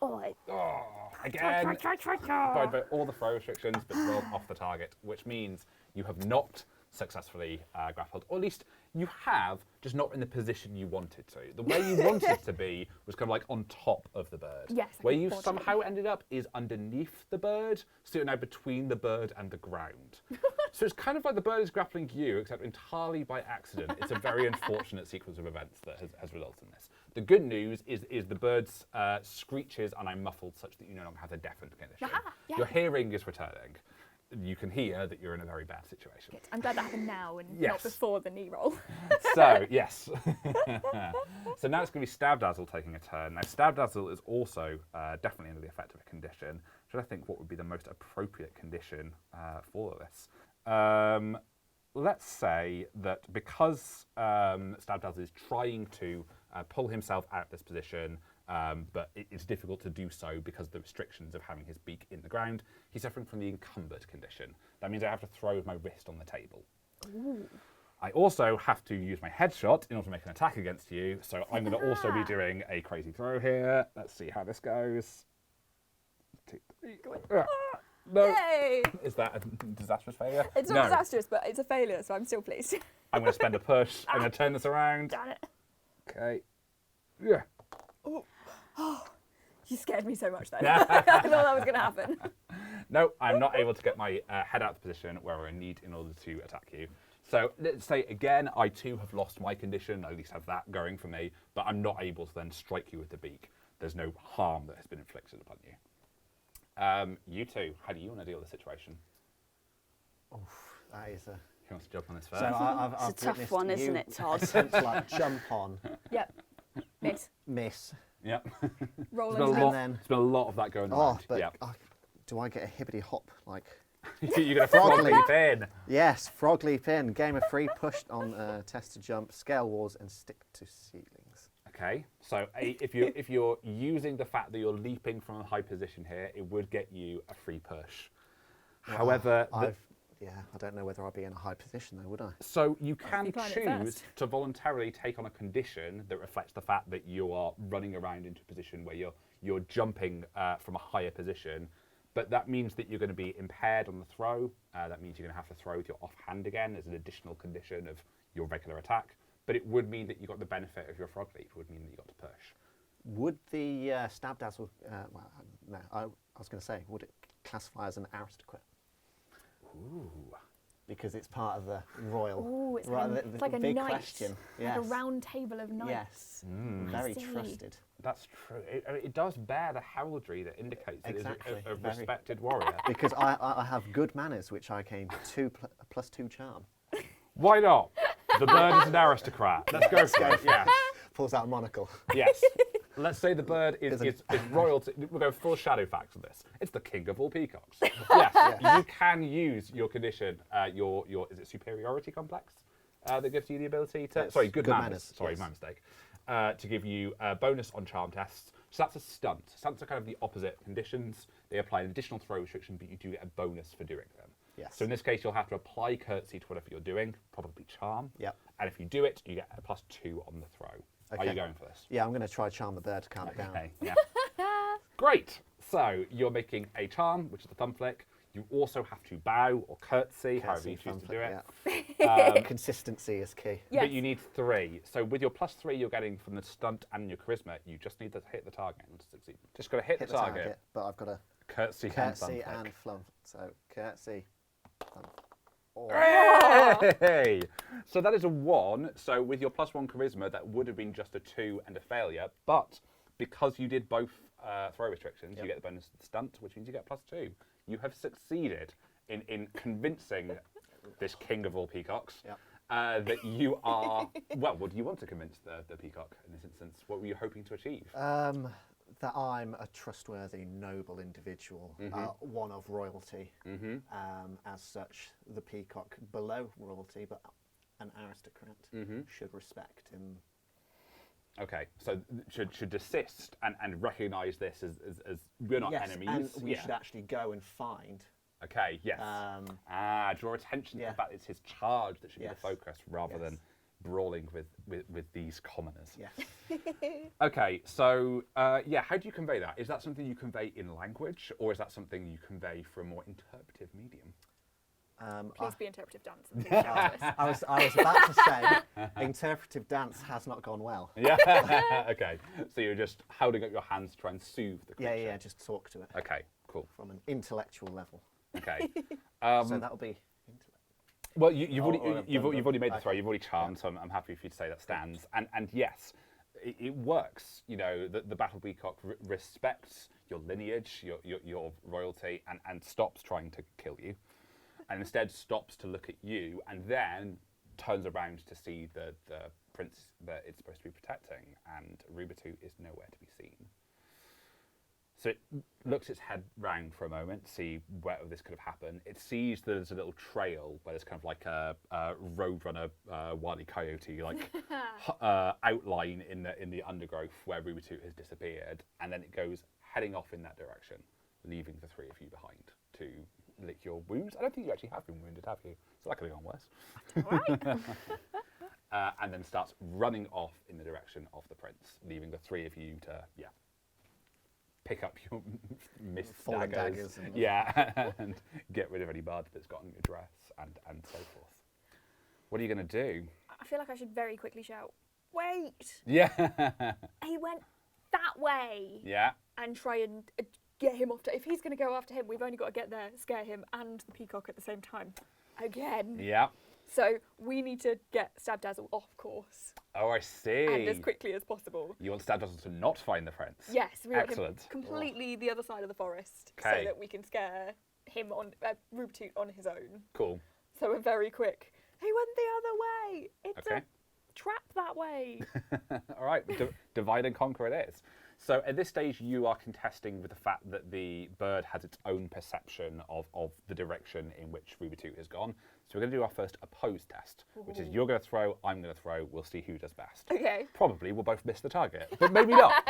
Oi. Oh, again. By all the throw restrictions, but rolled off the target, which means you have not successfully grappled, or at least you have, just not in the position you wanted to. The way you wanted to be was kind of like on top of the bird. Yes, like Where a you body. somehow ended up is underneath the bird, so you're now between the bird and the ground. So it's kind of like the bird is grappling you, except entirely by accident. It's a very unfortunate sequence of events that has resulted in this. The good news is the bird's screeches are now muffled such that you no longer have the deafened condition. Yeah. Your hearing is returning. You can hear that you're in a very bad situation. Good. I'm glad that happened now and Yes. not before the knee roll. So, yes. So now it's going to be Stabdazzle taking a turn. Now, Stabdazzle is also definitely under the effect of a condition. Should I think what would be the most appropriate condition for this? Let's say that because Stabdazzle is trying to pull himself out of this position, but it's difficult to do so because of the restrictions of having his beak in the ground, he's suffering from the encumbered condition. That means I have to throw with my wrist on the table. Ooh. I also have to use my headshot in order to make an attack against you, so I'm going to also be doing a crazy throw here. Let's see how this goes. 2, 3. No. Yay! Is that a disastrous failure? It's not disastrous, but it's a failure, so I'm still pleased. I'm going to spend a push. I'm going to turn this around. Damn it. Okay. Yeah. You scared me so much then. I thought that was going to happen. No, I'm not able to get my head out of the position where I need in order to attack you. So let's say again, I too have lost my condition, I at least have that going for me, but I'm not able to then strike you with the beak. There's no harm that has been inflicted upon you. You two, how do you want to deal with the situation? Oh, that is a Who wants to jump on this first? So I've It's a tough witnessed one, you isn't it, Todd? attempt to like jump on, Yep. Miss. miss. Yep. Roll There's been, into a miss. lot, there's been a lot of that going Oh, around. but Yep. do I get a hibbity hop? Like, You're going to frog leap in. yes, frog leap in. Game of 3, pushed on test to jump, scale walls, and stick to ceilings. Okay, so if you're using the fact that you're leaping from a high position here, it would get you a free push. However, I don't know whether I'd be in a high position though, would I? so you can you climb it choose first. to voluntarily take on a condition that reflects the fact that you are running around into a position where you're jumping from a higher position, but that means that you're going to be impaired on the throw. That means you're going to have to throw with your offhand again as an additional condition of your regular attack. But it would mean that you got the benefit of your frog leap. It would mean that you got to push. Would the Stabdazzle, well, no, I was going to say, would it classify as an aristocrat? Ooh. Because it's part of the royal. Ooh, it's right, like, the it's like a big knight. question. Like a Yes. round table of knights. Yes. Mm. Very See. trusted. That's true. It does bear the heraldry that indicates it is Exactly. a Very. respected warrior. Because I have good manners, which I came +2 charm. Why not? The bird is an aristocrat. Let's go for it. Yes. Pulls out a monocle. Yes. Let's say the bird is Isn't- royalty. We'll go full shadow facts on this. It's the king of all peacocks. Yes, you can use your condition, your is it superiority complex that gives you the ability to. Yes, Sorry, good good manners. manners, Sorry, yes. my mistake. To give you a bonus on charm tests. So that's a stunt. Stunts are kind of the opposite conditions. They apply an additional throw restriction, but you do get a bonus for doing them. Yes. So in this case, you'll have to apply courtesy to whatever you're doing, probably charm. Yep. And if you do it, you get a +2 on the throw. Are Okay. you going for this? Yeah, I'm going to try charm the bird to calm it down. Okay. Yeah. Great. So you're making a charm, which is the thumb flick. You also have to bow or curtsy, however you choose to do it. Consistency is key. Yes. But you need 3. So with your +3 you're getting from the stunt and your charisma, you just need to hit the target and succeed. Just got to hit Hit the target. but I've got to Curtsy, curtsy and and flump. So curtsy, flump. Oh. Hey! So that is a 1. So with your +1 charisma, that would have been just a 2 and a failure. But because you did both throw restrictions, you get the bonus of the stunt, which means you get +2. You have succeeded in convincing this king of all peacocks that you are. Well, what do you want to convince the peacock in this instance? What were you hoping to achieve? That I'm a trustworthy, noble individual, one of royalty. As such, the peacock below royalty, but an aristocrat, should respect him. Okay, so should desist and recognise this as we're not enemies. And we should actually go and find. Okay, yes. Draw attention to the fact it's his charge that should be the focus rather than brawling with these commoners. Yes. Okay, so how do you convey that? Is that something you convey in language, or is that something you convey through a more interpretive medium? Please be interpretive dance. I was about to say, interpretive dance has not gone well. Yeah. Okay, so you're just holding up your hands to try and soothe the creature. Yeah, just talk to it. Okay, cool. From an intellectual level. Okay. So that'll be intellect. Well, you've already done made the throw. You've already charmed, so I'm happy for you to say that stands. And yes, it works. You know, the battle peacock respects your lineage, your royalty, and stops trying to kill you, and instead stops to look at you, and then turns around to see the prince that it's supposed to be protecting, and Rubitu is nowhere to be seen. So it looks its head round for a moment, see where this could have happened. It sees that there's a little trail where there's kind of like a roadrunner, Wile E. Coyote like outline in the undergrowth where Rubitu has disappeared, and then it goes heading off in that direction, leaving the 3 of you behind to lick your wounds. I don't think you actually have been wounded, have you? So that could have gone worse. Right. And then starts running off in the direction of the prince, leaving the 3 of you to pick up your missed Fallen daggers, daggers and get rid of any blood that's got on your dress, and so forth. What are you going to do? I feel like I should very quickly shout, wait! Yeah. He went that way! Yeah. And try and get him off. If he's going to go after him, we've only got to get there, scare him and the peacock at the same time. Again. Yeah. So we need to get Stabdazzle off course. Oh, I see. And as quickly as possible. You want Stabdazzle to not find the prince? Yes, we want him Excellent. completely the other side of the forest, Okay. so that we can scare him on Rubitu on his own. Cool. So a very quick He went the other way. It's Okay. a trap that way. All right, divide and conquer it is. So at this stage, you are contesting with the fact that the bird has its own perception of the direction in which Ruby 2 has gone. So we're going to do our first opposed test, which is you're going to throw, I'm going to throw, we'll see who does best. Okay. Probably we'll both miss the target, but maybe not.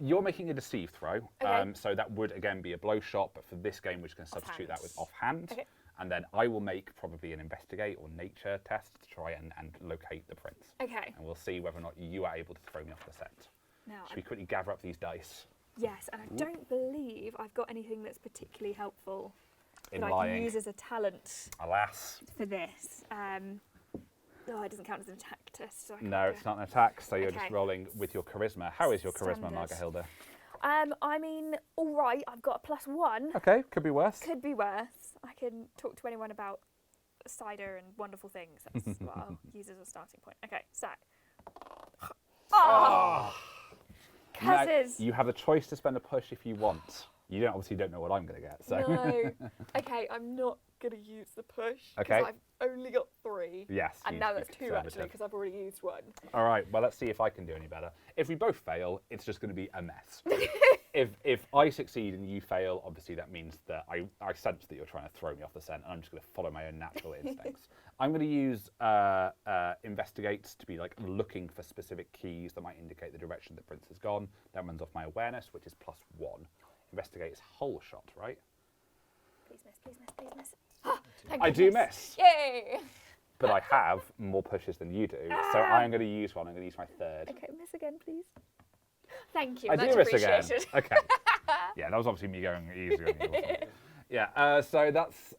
You're making a deceive throw, Okay. so that would again be a blow shot, but for this game we're just going to substitute that with offhand. Okay. And then I will make probably an investigate or nature test to try and locate the prince. Okay. And we'll see whether or not you are able to throw me off the scent. Now, Should we quickly gather up these dice? yes, and I don't believe I've got anything that's particularly helpful In that I lying. can use as a talent Alas. for this. Oh, it doesn't count as an attack test. So I can't No, do it's it. not an attack, so you're Okay. just rolling with your charisma. How is your charisma, Standard. Margarhilda? I mean, all right, I've got a +1. Okay, could be worse. Could be worse. I can talk to anyone about cider and wonderful things. That's what I'll use as a starting point. Okay, so. Oh! Now, Cuzses! you have the choice to spend a push if you want. You obviously don't know what I'm going to get, so. No. Okay, I'm not going to use the push. 'cause Okay. I've only got 3. Yes. And you- now you're that's 2 actually, conservative. because I've already used 1. All right, well, let's see if I can do any better. If we both fail, it's just going to be a mess. If I succeed and you fail, obviously that means that I sense that you're trying to throw me off the scent, and I'm just going to follow my own natural instincts. I'm going to use investigates to be like looking for specific keys that might indicate the direction the prince has gone. That runs off my awareness, which is +1. Investigate is whole shot, right? Please miss, please miss, please miss. Thank I do goodness. miss, Yay! but I have more pushes than you do, so I'm going to use one. I'm going to use my third. Okay, miss again, please. Thank you. I much do miss again. appreciated. Okay. Yeah, that was obviously me going easier on you. Wasn't it? Yeah. So that's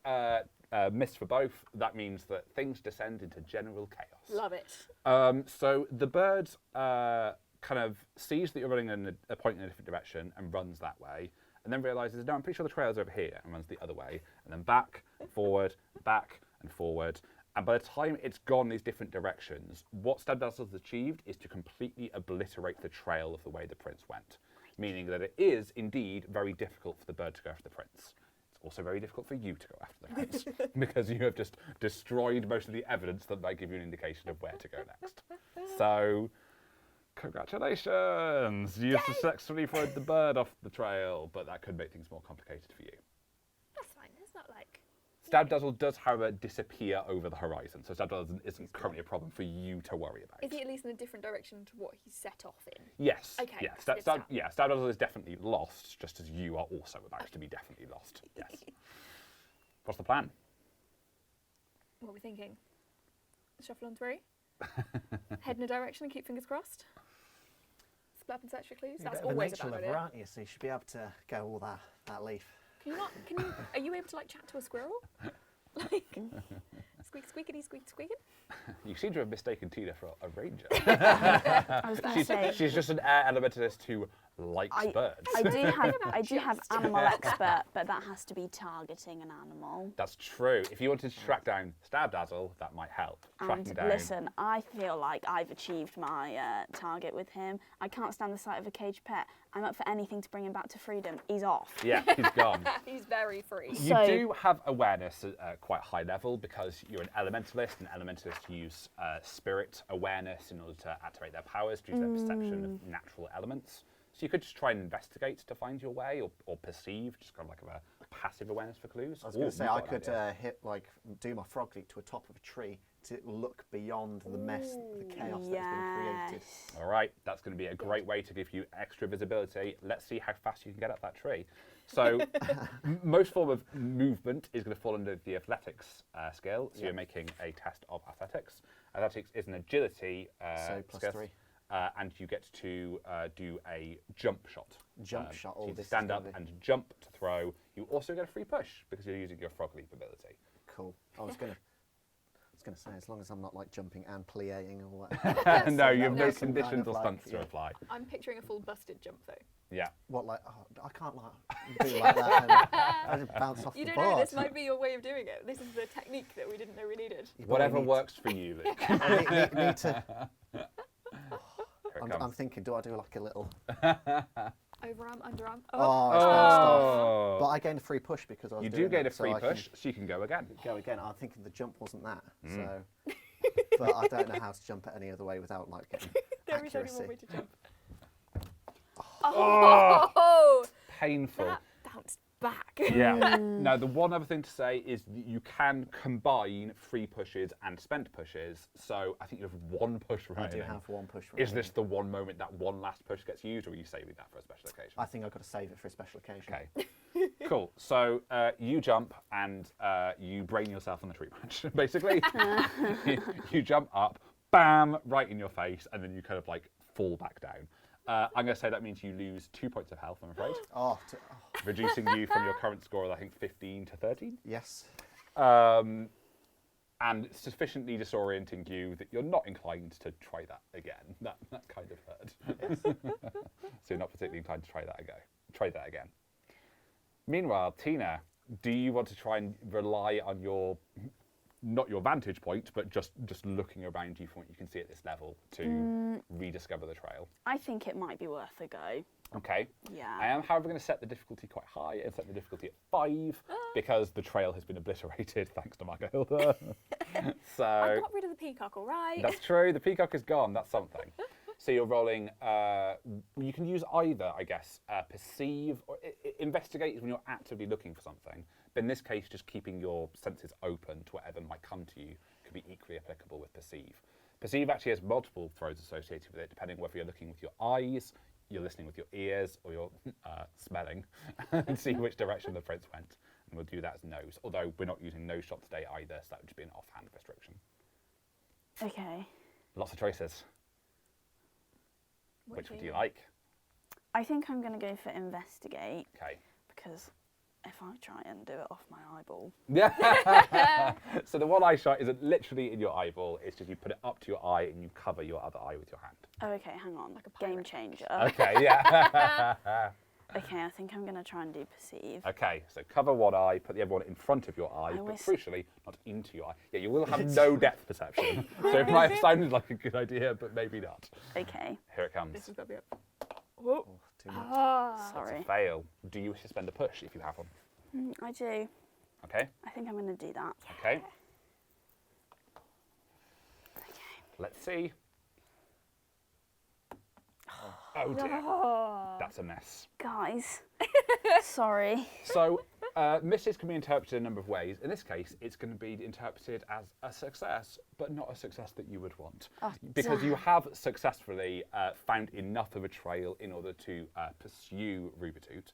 miss for both. That means that things descend into general chaos. Love it. So the bird kind of sees that you're running a point in a different direction and runs that way, and then realizes, no, I'm pretty sure the trail's over here, and runs the other way, and then back, forward, back, and forward. And by the time it's gone these different directions, what Stabdazzle has achieved is to completely obliterate the trail of the way the prince went, meaning that it is indeed very difficult for the bird to go after the prince. It's also very difficult for you to go after the prince because you have just destroyed most of the evidence that might give you an indication of where to go next. So, congratulations! You successfully thrown the bird off the trail, but that could make things more complicated for you. That's fine. It's not like. Stabdazzle does, however, disappear over the horizon, so Stabdazzle isn't currently a problem for you to worry about. Is he at least in a different direction to what he set off in? Yes. Okay, Yeah, that's good stuff. Stabdazzle is definitely lost, just as you are also about to be definitely lost. Yes. What's the plan? What are we thinking? Shuffle on 3? Head in a direction and keep fingers crossed? Split up and search for clues? You're a That's bit of a always a nature bad lover, idea. aren't you? So you should be able to go all that leaf. Can you not? Are you able to like chat to a squirrel? Like, squeak, squeakity, squeak, squeaking? You seem to have mistaken Tina for a ranger. I was going to say, She's just an air elementalist who likes birds. I do have animal expert, but that has to be targeting an animal. That's true. If you wanted to track down Stabdazzle, that might help. Tracking And down. listen, I feel like I've achieved my target with him. I can't stand the sight of a caged pet. I'm up for anything to bring him back to freedom. He's off. Yeah, he's gone. He's very free. You So- do have awareness at quite high level because you're an elementalist, and elementalists use spirit awareness in order to activate their powers due to their perception of natural elements. So you could just try and investigate to find your way, or perceive, just kind of like a passive awareness for clues. I was going Ooh, to say you've I got an could idea. do my frog leap to a top of a tree to look beyond the mess, the chaos that's been created. All right, that's going to be a great way to give you extra visibility. Let's see how fast you can get up that tree. So most form of movement is going to fall under the athletics scale. So you're making a test of athletics. Athletics is an agility So plus skill, 3. and you get to do a jump shot. Jump shot. So Oh, you this is stand gonna up be and jump to throw. You also get a free push because you're using your frog leap ability. cool. I was going to say, as long as I'm not like jumping and pliating or whatever. No, you have no some kind conditions of, or like, stunts to yeah. apply. I'm picturing a full busted jump though. Yeah. What, like, oh, I can't like do like that. I just bounce off You the don't know, board. this might be your way of doing it. This is the technique that we didn't know we needed. You probably Whatever need- works for you, Luke. I need to. Here it I'm comes. thinking, do I do like a little? Overarm, underarm. Oh, it's bounced off. Oh. But I gained a free push because I was You doing do gain it, a free so push, so you can go again. Go again. I'm thinking the jump wasn't that, so. But I don't know how to jump it any other way without like getting There is only accuracy. one way to jump. Oh! Painful. That bounced back. Yeah. Now, the one other thing to say is that you can combine free pushes and spent pushes. So I think you have one push I remaining. do have one push. Is this the one moment that one last push gets used, or are you saving that for a special occasion? I think I've got to save it for a special occasion. Okay. Cool. So you jump and you brain yourself on the tree branch, basically. You jump up, bam, right in your face, and then you kind of like fall back down. I'm going to say that means you lose 2 points of health, I'm afraid. Reducing you from your current score of, I think, 15 to 13. Yes. And sufficiently disorienting you that you're not inclined to try that again. That kind of hurt. Yes. So you're not particularly inclined to try that again. Meanwhile, Tina, do you want to try and rely on your, not your vantage point, but just looking around you from what you can see at this level to rediscover the trail? I think it might be worth a go. Okay. Yeah. I am, however, going to set the difficulty quite high and set the difficulty at 5 because the trail has been obliterated thanks to Margarhilda. So I got rid of the peacock, all right? that's true. The peacock is gone. That's something. So you're rolling. You can use either, I guess, perceive or investigate is when you're actively looking for something. But in this case, just keeping your senses open to whatever might come to you could be equally applicable with perceive. Perceive actually has multiple throws associated with it, depending whether you're looking with your eyes, you're listening with your ears, or you're smelling and see which direction the prince went. And we'll do that as nose. Although we're not using nose shot today either, so that would just be an offhand restriction. Okay. Lots of choices. Which would you like? I think I'm going to go for investigate Okay. because if I try and do it off my eyeball. Yeah. So the one eye shot isn't literally in your eyeball. It's just you put it up to your eye and you cover your other eye with your hand. Oh, okay, hang on. Like a game changer. Okay, yeah. Okay, I think I'm going to try and do perceive. Okay, so cover one eye, put the other one in front of your eye, but crucially, not into your eye. Yeah, you will have no depth perception. So it might have sounded like a good idea, but maybe not. Okay. Here it comes. This is going to be up. Oh, too much. Sorry. Fail. Do you wish to spend a push if you have one? I do. Okay. I think I'm going to do that. Okay. Let's see. Oh dear. That's a mess. Guys, sorry. So, misses can be interpreted a number of ways. In this case, it's going to be interpreted as a success, but not a success that you would want. Because you have successfully found enough of a trail in order to pursue Rubitoot.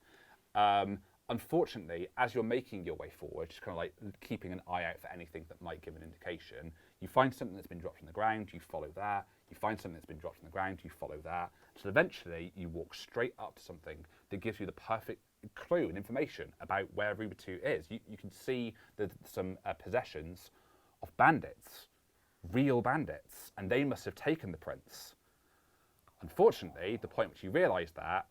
Unfortunately, as you're making your way forward, just kind of like keeping an eye out for anything that might give an indication, you find something that's been dropped on the ground, you follow that. You find something that's been dropped on the ground, you follow that. So eventually, you walk straight up to something that gives you the perfect clue and information about where Rubitoot is. You can see some possessions of bandits, real bandits, and they must have taken the prince. Unfortunately, the point which you realise that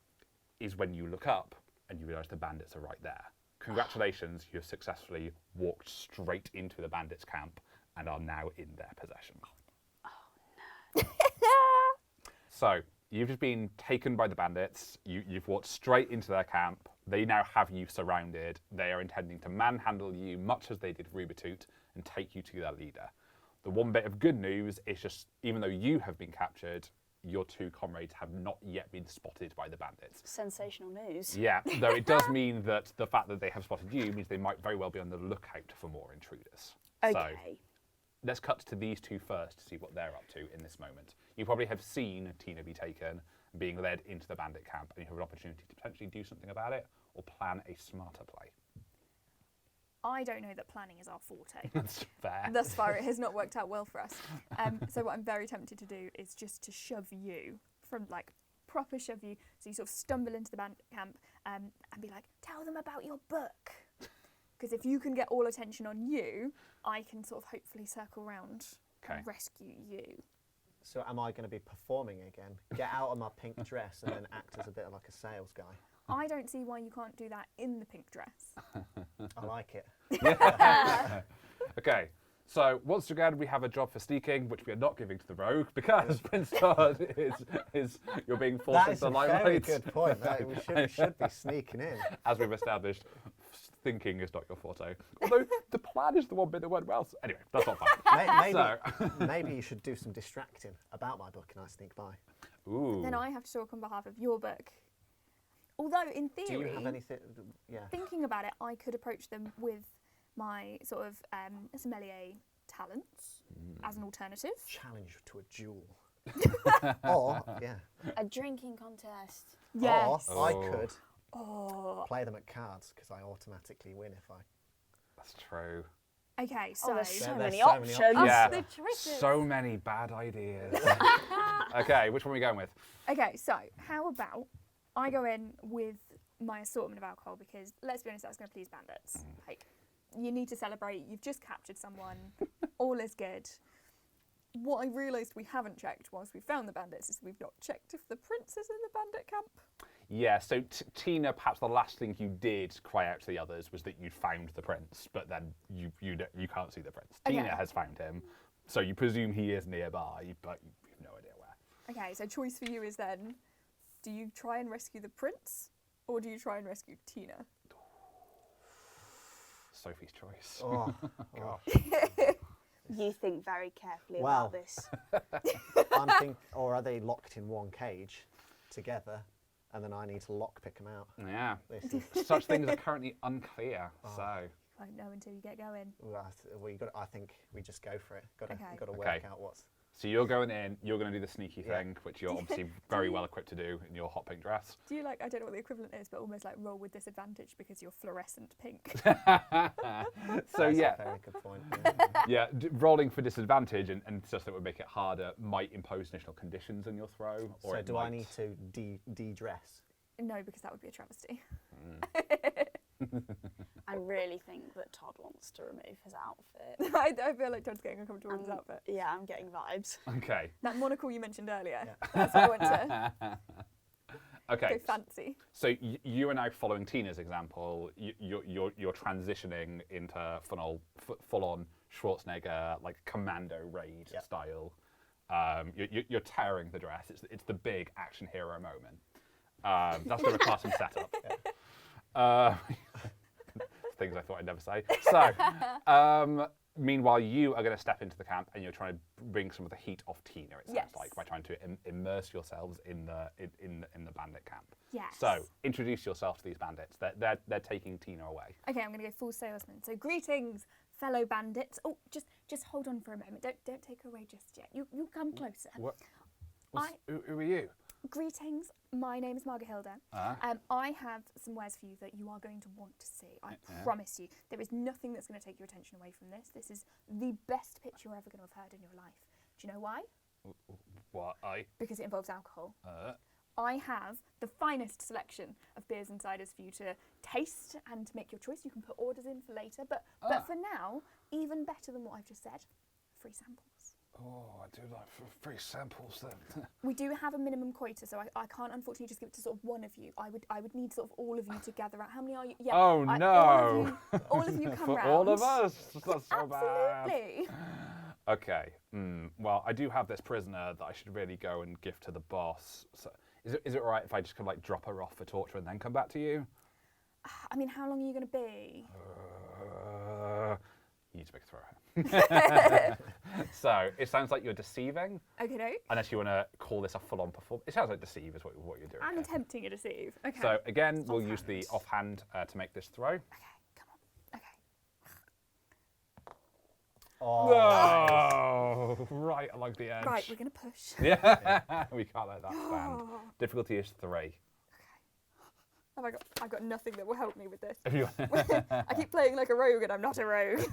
is when you look up and you realise the bandits are right there. Congratulations, you have successfully walked straight into the bandits' camp and are now in their possession. So, you've just been taken by the bandits, you've walked straight into their camp, they now have you surrounded, they are intending to manhandle you much as they did Rubitoot and take you to their leader. The one bit of good news is just, even though you have been captured, your two comrades have not yet been spotted by the bandits. Sensational news. Yeah, though it does mean that the fact that they have spotted you means they might very well be on the lookout for more intruders. Okay. So, let's cut to these two first to see what they're up to in this moment. You probably have seen Tina be taken, being led into the bandit camp, and you have an opportunity to potentially do something about it or plan a smarter play. I don't know that planning is our forte. That's fair. Thus far, it has not worked out well for us. So what I'm very tempted to do is just to shove you from, like, proper shove you. So you sort of stumble into the bandit camp and be like, tell them about your book. Because if you can get all attention on you, I can sort of hopefully circle round and rescue you. So am I going to be performing again? Get out of my pink dress and then act as a bit of like a sales guy? I don't see why you can't do that in the pink dress. I like it. Okay, So once again, we have a job for sneaking, which we are not giving to the rogue because Prince Todd is you're being forced into the limelight. That is a very good point. We should be sneaking in. As we've established, thinking is not your forte. Although the plan is the one bit that went well. So anyway, that's not fun. Maybe you should do some distracting about my book and I sneak by. Ooh. Then I have to talk on behalf of your book. Although, in theory, Do you have anything? Yeah. thinking about it, I could approach them with my sort of sommelier talents as an alternative. Challenge to a duel. Or, yeah. A drinking contest. Yes. Or I could Oh. play them at cards because I automatically win if I. That's true. Okay, so there's so There's many so many options. options. Yeah. the trick is- So many bad ideas. Okay, which one are we going with? Okay, so how about I go in with my assortment of alcohol because let's be honest, that's going to please bandits. Like, you need to celebrate. You've just captured someone. All is good. What I realised we haven't checked whilst we found the bandits is we've not checked if the prince is in the bandit camp. Yeah, so Tina, perhaps the last thing you did cry out to the others was that you found the prince, but then you can't see the prince. Okay. Tina has found him, so you presume he is nearby, but you have no idea where. Okay, so choice for you is then, do you try and rescue the prince or do you try and rescue Tina? Sophie's choice. Oh, Gosh. You think very carefully Well. about this. or are they locked in one cage together, and then I need to lockpick them out? Yeah. This is, Such things are currently unclear, so. Won't know until you get going. I think we just go for it. Got to Okay. work Okay. out what's. So you're going in, you're going to do the sneaky Yeah. thing, which you're obviously very well equipped to do in your hot pink dress. Do you I don't know what the equivalent is, but almost like roll with disadvantage because you're fluorescent pink? So That's yeah, a very good point. yeah, rolling for disadvantage and just that would make it harder might impose additional conditions in your throw. Or So it do I might- need to de-dress? No, because that would be a travesty. I really think that Todd wants to remove his outfit. I feel like Todd's getting uncomfortable with his outfit. Yeah, I'm getting vibes. Okay. That monocle you mentioned earlier, that's what I want to Okay. go fancy. So you are now following Tina's example. You're transitioning into full-on Schwarzenegger, like commando raid Yep. style. You're tearing the dress. It's the big action hero moment. That's the class and setup. Things I thought I'd never say. So, meanwhile, you are going to step into the camp and you're trying to bring some of the heat off Tina. It sounds Yes. like by trying to immerse yourselves in the bandit camp. Yes. So, introduce yourself to these bandits. They're taking Tina away. Okay, I'm going to go full salesman. So greetings, fellow bandits. Oh, just hold on for a moment. Don't take her away just yet. You come closer. What? Who are you? Greetings, my name is Margarhilda. I have some wares for you that you are going to want to see. I promise you. There is nothing that's going to take your attention away from this. This is the best pitch you're ever going to have heard in your life. Do you know why? What? Because it involves alcohol. I have the finest selection of beers and ciders for you to taste and make your choice. You can put orders in for later, but for now, even better than what I've just said, free samples. Oh, I do like free samples then. We do have a minimum quota, so I can't unfortunately just give it to sort of one of you. I would need sort of all of you to gather out. How many are you? Yeah. Oh, no. All of you come For round. all of us? That's so bad. Absolutely. Okay. Well, I do have this prisoner that I should really go and give to the boss. So, is it all right if I just kind of like drop her off for torture and then come back to you? I mean, how long are you going to be? You need to make a throw. So it sounds like you're deceiving. Okay, no. Unless you want to call this a full-on performance. It sounds like deceive is what you're doing. I'm okay. attempting a deceive. Okay. So again, we'll use the offhand to make this throw. Okay, come on. Okay. Oh, right along the edge. Right, we're going to push. Yeah, we can't let that stand. Difficulty is 3. I've got nothing that will help me with this. If you I keep playing like a rogue and I'm not a rogue.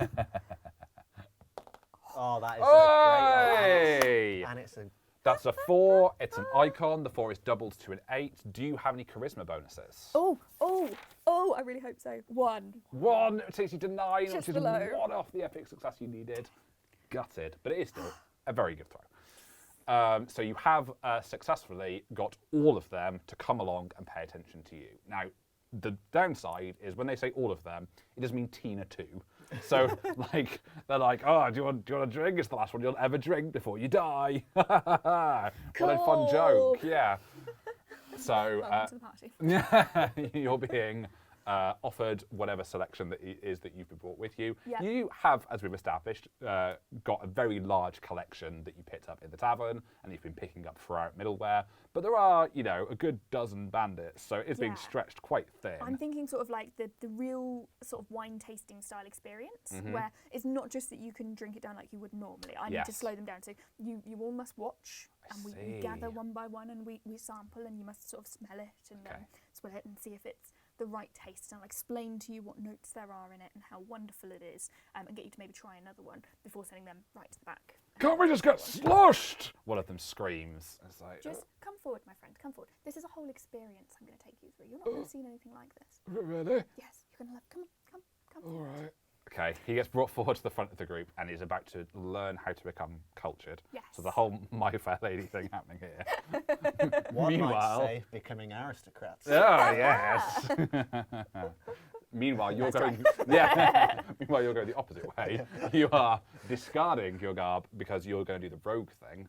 Oh, that is a great Hey! one. And it's a. That's a 4. It's an icon. The 4 is doubled to an 8. Do you have any charisma bonuses? Oh, I really hope so. 1. 1 takes you to 9, Just which is below. 1 off the epic success you needed. Gutted, but it is still a very good throw. So you have successfully got all of them to come along and pay attention to you. Now, the downside is when they say all of them, it doesn't mean Tina too. So like they're like, oh, do you want a drink? It's the last one you'll ever drink before you die. What a fun joke, yeah. So Welcome to the party. you're being offered whatever selection that is that you've brought with you. Yep. You have, as we've established, got a very large collection that you picked up in the tavern, and you've been picking up throughout Middleware. But there are, you know, a good dozen bandits, so it's being Yeah. stretched quite thin. I'm thinking sort of like the real sort of wine tasting style experience, where it's not just that you can drink it down like you would normally. I need to Yes. slow them down. So you all must watch, and we see. gather one by one, and we sample, and you must sort of smell it and Okay. swell it and see if it's the right taste. And I'll explain to you what notes there are in it and how wonderful it is, and get you to maybe try another one before sending them right to the back. Can't we just get sloshed? One of them screams. It's like, Just come forward, my friend, come forward. This is a whole experience I'm going to take you through. You're not going to see anything like this. really? Yes, you're going to love. Come on, come. All right. Okay, he gets brought forward to the front of the group and is about to learn how to become cultured. Yes. So the whole My Fair Lady thing happening here. One Meanwhile- might say becoming aristocrats. Oh yes. Meanwhile, you're going. Yeah. Meanwhile, you're going the opposite way. You are discarding your garb because you're going to do the rogue thing.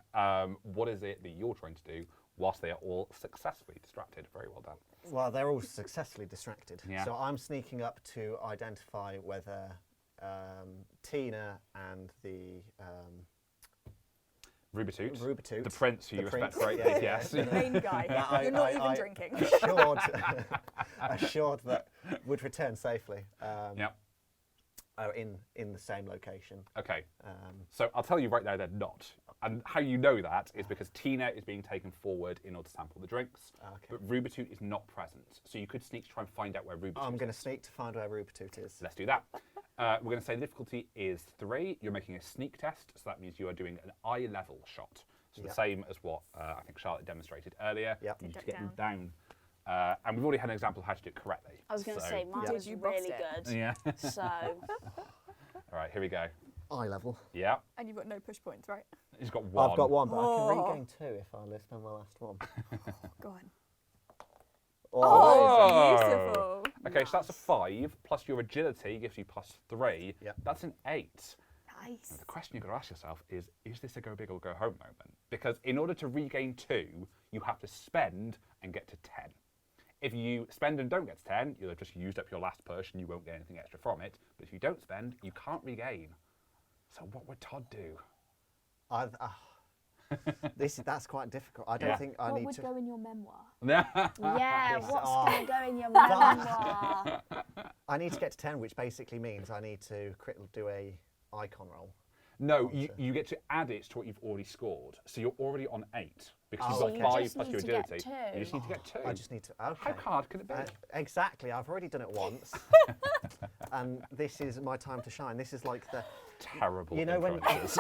What is it that you're trying to do whilst they are all successfully distracted? Very well done. Well, they're all successfully distracted. Yeah. So I'm sneaking up to identify whether Tina and the Rubitoot, Rubitoot, the prince who the you respect prince, greatly. yeah, Yes. The main guy. I- You're not I- even I- drinking. assured that would return safely. Yep. Are in the same location. Okay. Um, So I'll tell you right now, they're not. And how you know that is because Tina is being taken forward in order to sample the drinks, Okay. but Rubitoot is not present. So you could sneak to try and find out where Rubitoot I'm is. going to sneak to find where Rubitoot is. Let's do that. We're going to say the difficulty is 3. You're making a sneak test, so that means you are doing an eye level shot. So the Yep. same as what I think Charlotte demonstrated earlier. Yep. You need to Duck get down. And we've already had an example of how to do it correctly. I was going to So- say, mine Did was you boss really it? good. Yeah. So, All right, here we go. Eye level. Yeah. And you've got no push points, right? He's got 1. I've got 1, but I Oh. can regain 2 if I list on my last one. Go on. Oh. Beautiful. Okay, so that's a 5, plus your agility gives you plus 3. Yep. That's an 8. Nice. The question you've got to ask yourself is this a go big or go home moment? Because in order to regain 2, you have to spend and get to 10. If you spend and don't get to 10, you'll have just used up your last push and you won't get anything extra from it. But if you don't spend, you can't regain. So what would Todd do? That's quite difficult. I don't Yeah. think I What need would to. go in your memoir? yeah, This- what's oh. going to go in your memoir? I need to get to 10, which basically means I need to do a icon roll. No, you get to add it to what you've already scored. So you're already on 8 because Oh, you've okay. got You 5 just plus need your to get agility. 2. You just need to get 2. I just need to. Okay. How hard can it be? Exactly. I've already done it once, and this is my time to shine. This is like the Terrible. You know when- influences.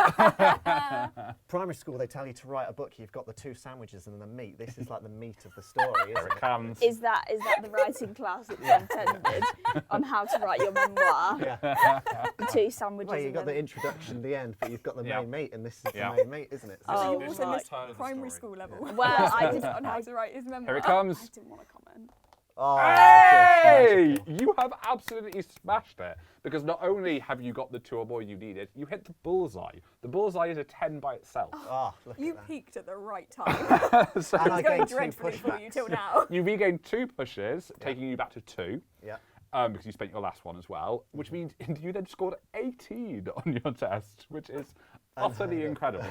primary school. They tell you to write a book. You've got the 2 sandwiches and the meat. This is like the meat of the story, Here isn't it it? comes. Is that the writing class that's intended on how to write your memoir? Yeah. The 2 sandwiches. Well, you've and got the then- introduction, the end, but you've got the Yeah. main meat, and this is Yeah. the main meat, isn't it? So Oh, you also right. missed Turn of the primary story. school level. Well, I didn't on how to write his memoir. Here it I comes. didn't want to comment. Oh, Hey! just magical. You have absolutely smashed it because not only have you got the 2 or more you needed, you hit the bullseye. The bullseye is a 10 by itself. Oh, look You at that. peaked at the right time. So And I It's going gained 2 dreadfully for you pushbacks. till now. you regain 2 pushes, taking you back to 2. Yeah. Because you spent your last one as well, which means you then scored 18 on your test, which is utterly incredible.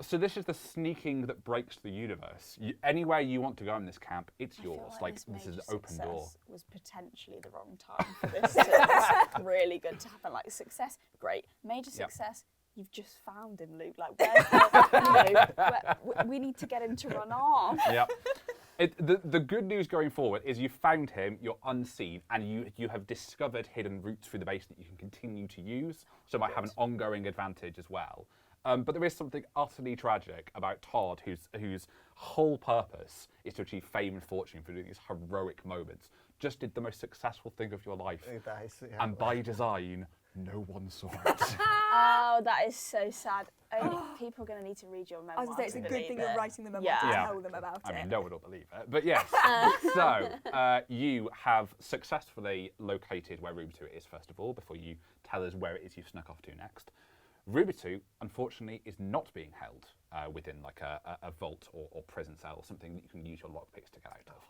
So this is the sneaking that breaks the universe. Anywhere you want to go in this camp, it's I feel yours. like This major is an open door. success was potentially the wrong time for this. It's really good to happen. Like success, great. Major Yep. success, you've just found him, Luke. Like where's the, we need to get him to run off. Yep. The good news going forward is you found him, you're unseen, and you have discovered hidden routes through the base that you can continue to use, so might have an ongoing advantage as well. But there is something utterly tragic about Todd, whose whole purpose is to achieve fame and fortune for doing these heroic moments. Just did the most successful thing of your life, That is, yeah. and by design, No one saw it. Oh, that is so sad. Only people are going to need to read your memoir. I was going to say, it's a good thing believe you're it. writing the memoir Yeah. to Yeah. tell them about I it. mean, no one will believe it. But yes. So, you have successfully located where Rubitoot is, first of all, before you tell us where it is you've snuck off to next. Rubitoot, unfortunately, is not being held within like a vault or prison cell, or something that you can use your lockpicks to get out of.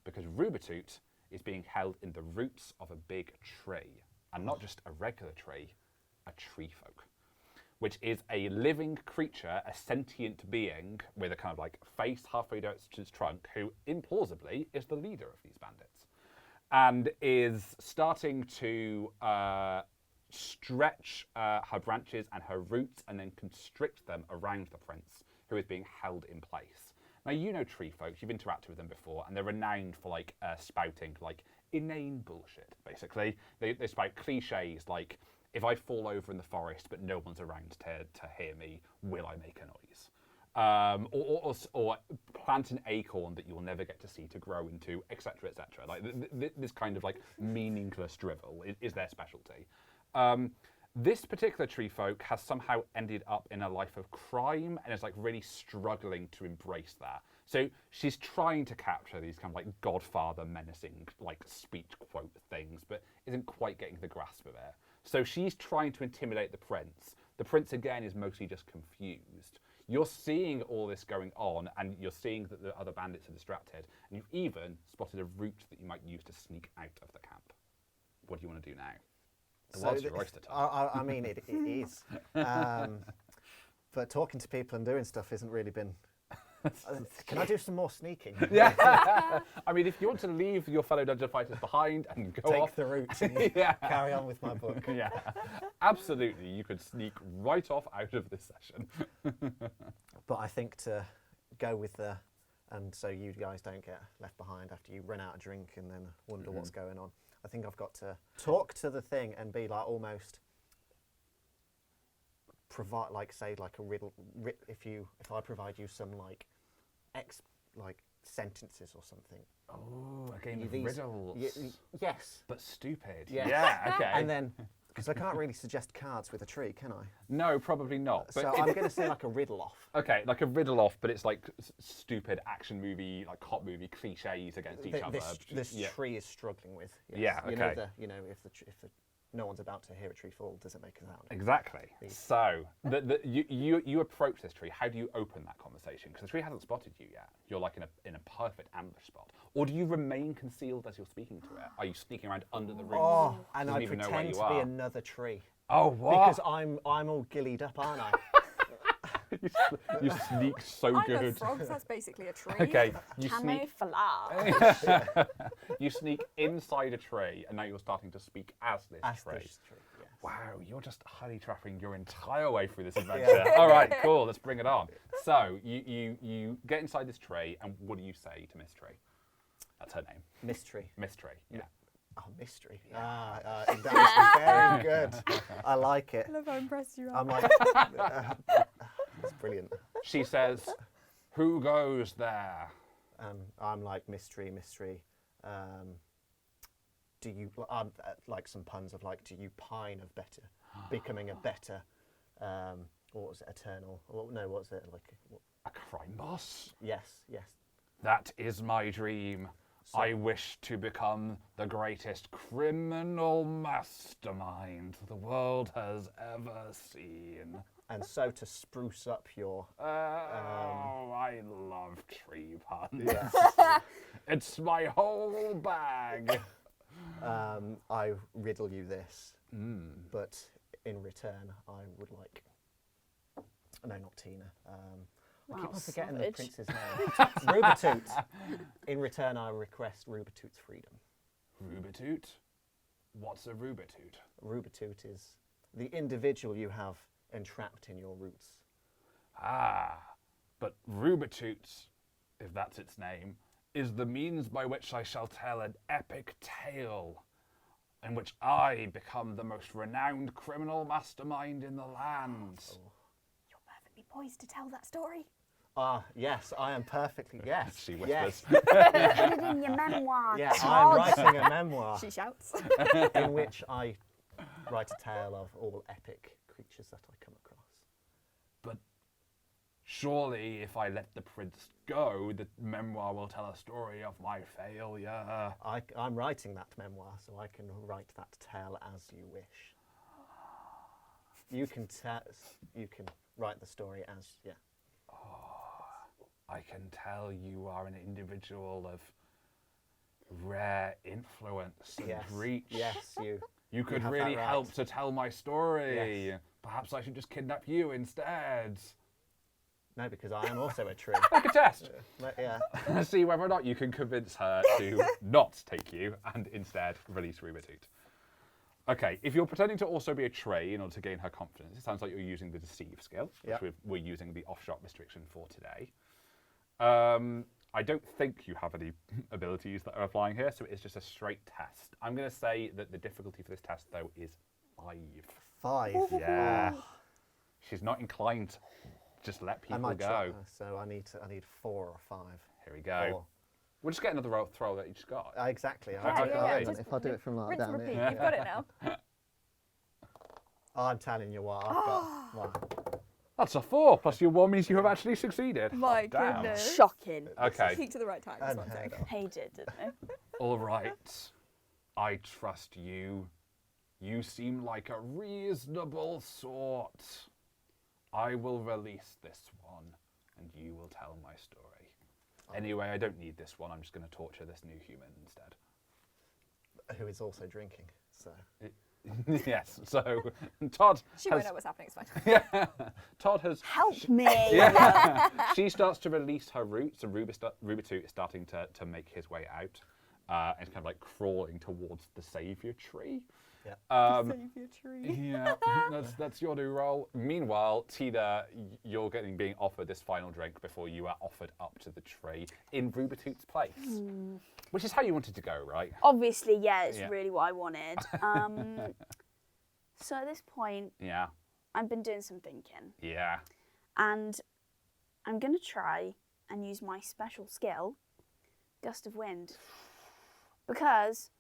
Because Rubitoot is being held in the roots of a big tree. And not just a regular tree, a tree folk, which is a living creature, a sentient being with a kind of like face halfway down its trunk, who implausibly is the leader of these bandits, and is starting to stretch her branches and her roots and then constrict them around the prince, who is being held in place. Now, you know tree folks, you've interacted with them before, and they're renowned for like spouting like inane bullshit, basically. They spout cliches like, if I fall over in the forest but no one's around to hear me, will I make a noise? Or plant an acorn that you'll never get to see to grow into, etc., etc. Like this kind of like meaningless drivel is their specialty. This particular tree folk has somehow ended up in a life of crime and is like really struggling to embrace that. So she's trying to capture these kind of like Godfather menacing like speech quote things, but isn't quite getting the grasp of it. So she's trying to intimidate the prince. The prince again is mostly just confused. You're seeing all this going on, and you're seeing that the other bandits are distracted, and you've even spotted a route that you might use to sneak out of the camp. What do you want to do now? So I mean, it is. But talking to people and doing stuff hasn't really been... Can I do some more sneaking? Yeah. I mean, if you want to leave your fellow dungeon fighters behind and go Take off... the route and carry on with my book. Yeah, absolutely. You could sneak right off out of this session. But I think to go with the... And so you guys don't get left behind after you run out of drink and then wonder what's going on. I think I've got to talk to the thing and be like almost provide, like say, like a riddle. If I provide you some like sentences or something. Oh, a game of These- riddles. Yes. But stupid. Yeah. Yeah, okay. And then, because I can't really suggest cards with a tree, can I? No, probably not. But So I'm going to say like a riddle off. okay, like a riddle off, but it's like stupid action movie, like cop movie cliches against each other. This Yeah. tree is struggling with. Yes. Yeah, You know okay. if no one's about to hear a tree fall, does it make a sound? Exactly. So you approach this tree. How do you open that conversation? Because the tree hasn't spotted you yet. You're like in a perfect ambush spot. Or do you remain concealed as you're speaking to it? Are you sneaking around under the roots? Oh, and Doesn't I even know where pretend you to be are. another tree. Oh, what? Because I'm all gillied up, aren't I? you sneak so I'm good. a frog, so that's basically a tree. Okay, you sneak. Camouflage. You sneak inside a tree, and now you're starting to speak as this tree. This tree, yes. Wow, you're just honey trapping your entire way through this adventure. All right, cool. Let's bring it on. So you get inside this tree, and what do you say to Miss Tree? That's her name. Mystery. Miss Tree. Yeah. Oh, mystery. That is very good. I like it. I love how impressed you are. I'm like, it's brilliant. She says, "Who goes there?" I'm like mystery. Do you like some puns of like? Do you pine of better, becoming a better? What was it? Eternal? No, what was it like? A crime boss? Yes. That is my dream. I wish to become the greatest criminal mastermind the world has ever seen. And so to spruce up your I love tree puns. yeah, It's my whole bag. I riddle you this, but in return, I would like. No, not Tina. I keep on forgetting the prince's name. Rubitoot. In return, I request Rubitoot's freedom. Rubitoot? What's a Rubitoot? Rubitoot is the individual you have entrapped in your roots. Ah, but Rubitoot, if that's its name, is the means by which I shall tell an epic tale in which I become the most renowned criminal mastermind in the land. You're perfectly poised to tell that story. Ah, yes, I am perfectly, yes. She whispers. Put it in your memoir. Yeah, Todd. I'm writing a memoir She shouts. in which I write a tale of all epic creatures that I come across. But surely if I let the prince go, the memoir will tell a story of my failure. I'm writing that memoir, so I can write that tale as you wish. You can write the story as, yeah. I can tell you are an individual of rare influence and reach. Yes, You could have really that right. help to tell my story. Yes. Perhaps I should just kidnap you instead. No, because I am also a tree. Make a test. Yeah. See whether or not you can convince her to not take you and instead release Rubitoot. Okay, if you're pretending to also be a tree in order to gain her confidence, it sounds like you're using the deceive skill, which we're using the off-shot restriction for today. I don't think you have any abilities that are applying here, so it's just a straight test. I'm going to say that the difficulty for this test, though, is 5. 5. Yeah. She's not inclined to just let people go. Try, so I need 4 or 5. Here we go. 4. We'll just get another throw that each got. Exactly. Just if I do it from like rinse and down repeat. here. You've got it now. I'm telling you what, I've got 1. That's a 4, plus your 1 means you have actually succeeded. My Damn. goodness. Shocking. Okay. Peaked at the right time, that's what I'm saying. Unheard of. He did, didn't he? All right. I trust you. You seem like a reasonable sort. I will release this one, and you will tell my story. Anyway, I don't need this one. I'm just going to torture this new human instead. Who is also drinking, so. Yes, so Todd She has... won't know what's happening, it's fine. Yeah, Todd has... Help me! Yeah. She starts to release her roots, and Rubitoot is starting to make his way out. And it's kind of like crawling towards the saviour tree. Yeah. Saviour tree. Yeah, that's your new role. Meanwhile, Tina, you're being offered this final drink before you are offered up to the tree in Rubitoot's place. Which is how you wanted to go, right? Obviously, yeah, it's really what I wanted. So at this point, Yeah. I've been doing some thinking. Yeah. And I'm going to try and use my special skill, Gust of Wind. Because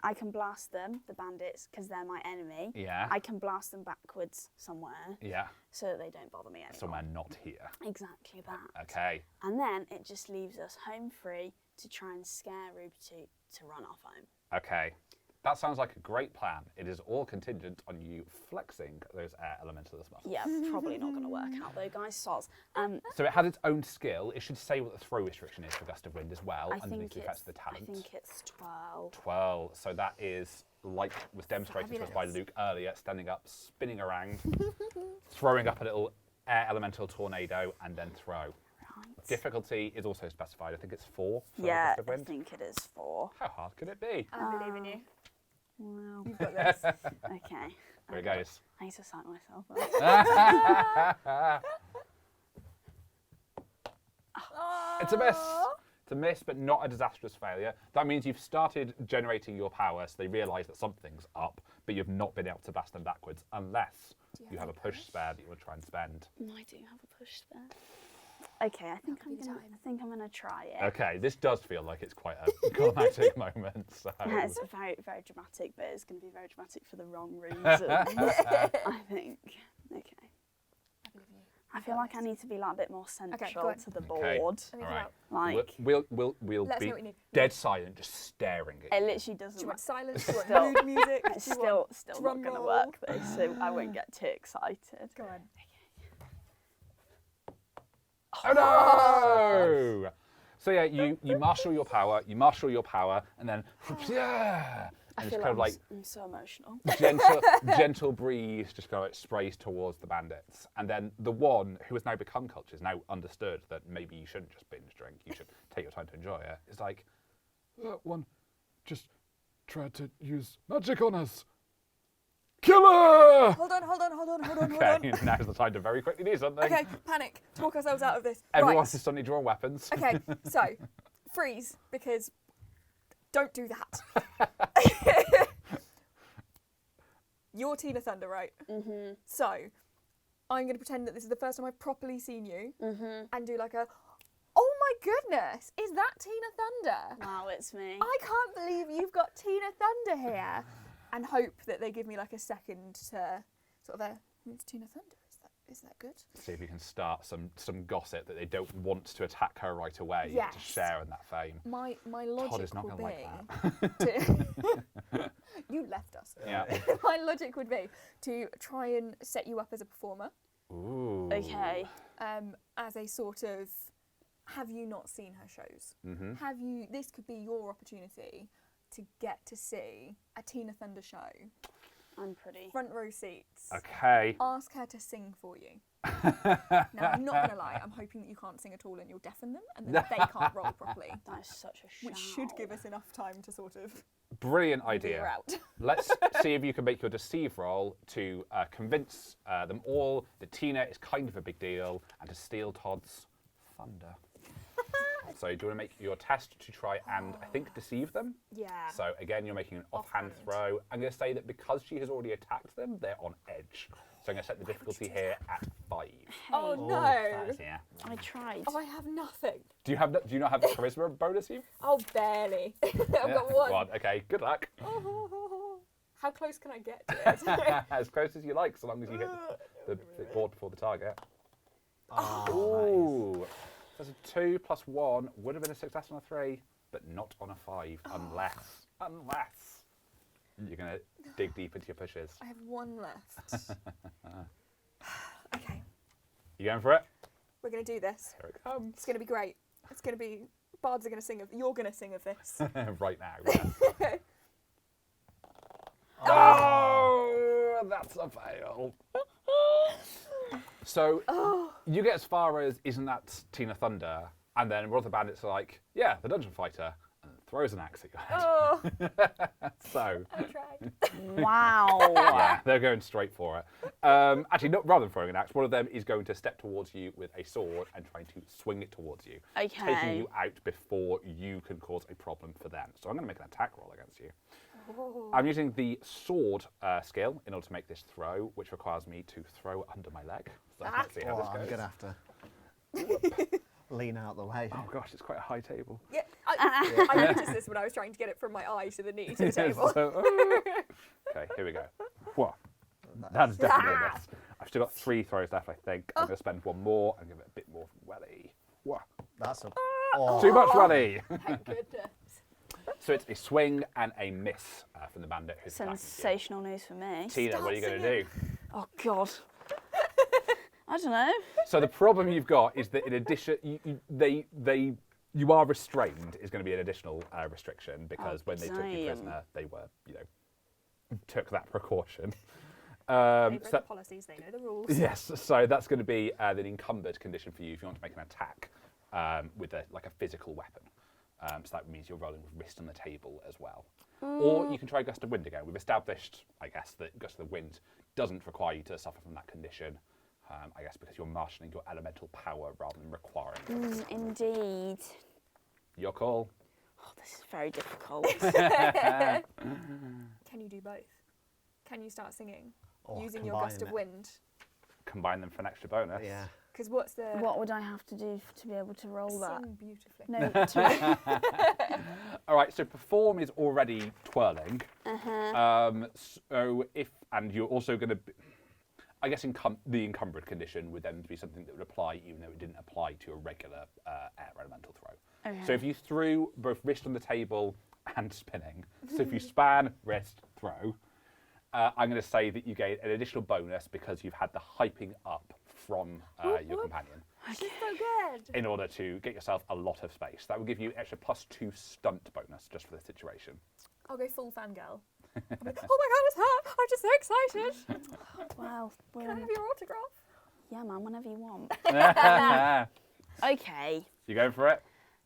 I can blast them, the bandits, because they're my enemy. Yeah. I can blast them backwards somewhere Yeah. so that they don't bother me anymore. Somewhere not here. Exactly that. Okay. And then it just leaves us home free to try and scare Rubitoot to run off home. Okay. That sounds like a great plan. It is all contingent on you flexing those air elemental muscles. Yeah, probably not going to work out though, guys. Soz. So it had its own skill. It should say what the throw restriction is for Gust of Wind as well, I underneath think the effects of the talent. I think it's 12. 12. So that is, like was demonstrated to us by Fabulous. Luke earlier, standing up, spinning around, throwing up a little air elemental tornado, and then throw. Right. Difficulty is also specified. I think it's 4 for Yeah, Gust of I Wind. think it is 4. How hard could it be? I believe in you. Wow. You've got this. Okay. There it goes. I need to psych myself up. It's a miss. It's a miss, but not a disastrous failure. That means you've started generating your power, so they realise that something's up, but you've not been able to blast them backwards unless you have a push spare that you will try and spend. I do have a push spare. Okay, I think I'm gonna try it. Okay, this does feel like it's quite a climactic moment. So. Yeah, it's very, very dramatic, but it's going to be very dramatic for the wrong reasons. I think. Okay. I feel like I need to be like a bit more central go on. to the Okay. board. Let me All go right. out. Like, We'll Let us know be what you need. dead silent, just staring at it you. literally Do doesn't. you want silence? It's Do you still- want mood music? It's Do you want still not drum going to roll? work though, so I won't get too excited. Go on. Oh no! So yeah, you marshal your power, and then yeah, I and it's feel kind of like I'm so emotional. gentle breeze just kind of like sprays towards the bandits, and then the one who has now become cultured, has now understood that maybe you shouldn't just binge drink, you should take your time to enjoy it. It's like that one just tried to use magic on us. Killer! Hold on. Okay, now's the time to very quickly do something. Okay, panic. Talk ourselves out of this. Everyone Right. has suddenly drawn weapons. Okay, so freeze, because don't do that. You're Tina Thunder, right? Mm-hmm. So I'm going to pretend that this is the first time I've properly seen you and do like a, oh my goodness, is that Tina Thunder? Wow, it's me. I can't believe you've got Tina Thunder here. and hope that they give me like a second to sort of it's Tina Thunder. Is that good? See if you can start some gossip that they don't want to attack her right away Yes. to share in that fame. My logic Todd is not will going be to like that. to you left us. Yeah. My logic would be to try and set you up as a performer. Ooh. Okay. As a sort of, have you not seen her shows? Mm-hmm. Have you? This could be your opportunity to get to see a Tina Thunder show. I'm pretty. Front row seats. Okay. Ask her to sing for you. Now, I'm not going to lie. I'm hoping that you can't sing at all and you'll deafen them and then they can't roll properly. That is such a shout. Which should give us enough time to sort of Brilliant figure idea. out. Let's see if you can make your deceive roll to convince them all that Tina is kind of a big deal and to steal Todd's thunder. So do you want to make your test to try and, I think, deceive them? Yeah. So again, you're making an offhand Offhand. throw. I'm going to say that because she has already attacked them, they're on edge. So I'm going to set the difficulty here at 5. Oh no. that is- Yeah. I tried. Oh, I have nothing. Do you not have a charisma bonus? You? Oh, barely. I've got one. Okay. Good luck. How close can I get to it? As close as you like, so long as you hit the board before the target. Oh, Ooh. There's a 2 plus 1 would have been a success on a 3, but not on a 5, unless you're going to dig deep into your pushes. I have one left. Okay, You going for it? we're going to do this. Here it comes. It's going to be great. It's going to be, bards are going to sing of, you're going to sing of this. Right now. Yeah. Oh, that's a fail. So you get as far as, isn't that Tina Thunder? And then one of the bandits are like, yeah, the dungeon fighter, and throws an axe at your head. Oh, So, I tried. Wow. yeah, they're going straight for it. Actually, rather than throwing an axe, one of them is going to step towards you with a sword and trying to swing it towards you, taking Okay. you out before you can cause a problem for them. So I'm going to make an attack roll against you. Oh. I'm using the sword skill in order to make this throw, which requires me to throw under my leg. So let's see how Oh, this I'm goes. going to have to lean out the way. Oh gosh, it's quite a high table. Yeah, I noticed this when I was trying to get it from my eye to the knee to the table. Okay, here we go. Whoa. That's definitely a miss. I've still got 3 throws left, I think. I'm going to spend 1 more and give it a bit more welly. Whoa. That's a... Too much welly. Thank goodness. So it's a swing and a miss from the bandit who's attacking Sensational news for me. you. Tina, what are you going to do? Oh God. I don't know. So the problem you've got is that in addition, you are restrained is going to be an additional restriction because when they took you damn. prisoner, they were, took that precaution. They've read so- the policies, they know the rules. Yes, so that's going to be an encumbered condition for you if you want to make an attack with a physical weapon. So that means you're rolling with wrist on the table as well. Or you can try Gust of Wind again. We've established, I guess, that Gust of the Wind doesn't require you to suffer from that condition. I guess because you're marshalling your elemental power rather than requiring it. Indeed. Your call. Oh, this is very difficult. Can you do both? Can you start singing Or using your gust of combine wind? Combine them for an extra bonus. Yeah. Because what's the What would I have to do to be able to roll that? sing beautifully? No, to All right, so perform is already twirling. Uh-huh. So and you're also going to, I guess, the encumbered condition would then be something that would apply even though it didn't apply to a regular air elemental throw. Okay. So if you threw both wrist on the table and spinning, so if you span, wrist, throw, I'm going to say that you gain an additional bonus because you've had the hyping up from your companion She's so good. in order to get yourself a lot of space. That will give you an extra +2 stunt bonus just for the situation. I'll go full fangirl. I'll be like, oh my god, it's her! I'm just so excited. Wow. Can I have your autograph? Yeah, man, whenever you want. You Okay. going for it?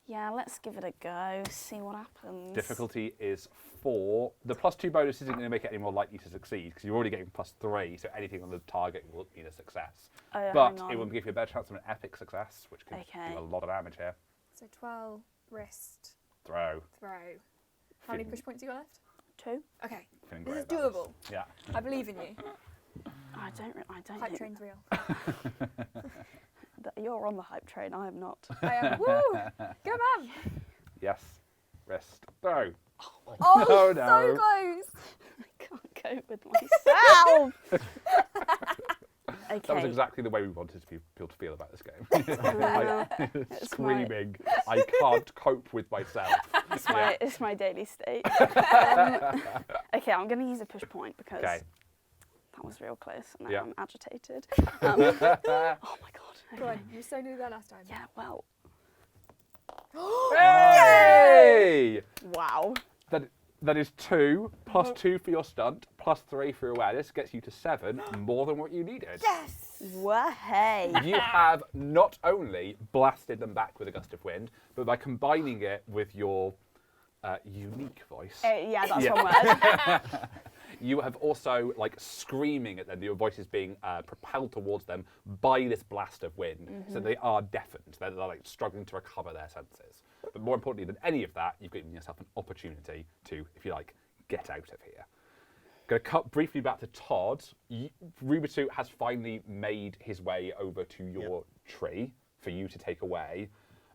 Yeah, let's give it a go. See what happens. Difficulty is 4. The +2 bonus isn't going to make it any more likely to succeed because you're already getting +3, so anything on the target will mean a success. Oh, But hang on. it will give you a better chance of an epic success, which can Okay. do a lot of damage here. So twirl, wrist, Throw. throw. How many Feeling- push points you got left? 2. Okay, feeling this great is about doable. Yeah. I believe in you. I don't Hype think train's real. that you're on the hype train. I am not. I am. Woo! Go, man! Yes. Wrist. Throw. Oh, No, so no. close! Oh my God. cope with myself. Okay. That was exactly the way we wanted people to feel about this game. Screaming, I can't cope with myself. It's my daily state. Okay, I'm going to use a push point because that was real close and now I'm agitated. Oh my god. Okay. Go on, you were so near that last time. Yeah, well. Hey! Wow. That is 2 plus 2 for your stunt plus 3 for your awareness gets you to 7, more than what you needed. Yes! Way. You have not only blasted them back with a gust of wind, but by combining it with your unique voice. Yeah, that's one word. You have also, like, screaming at them. Your voice is being propelled towards them by this blast of wind. So they are deafened. They're like struggling to recover their senses. But more importantly than any of that, you've given yourself an opportunity to, if you like, get out of here. Going to cut briefly back to Todd. Rubitu has finally made his way over to your tree for you to take away.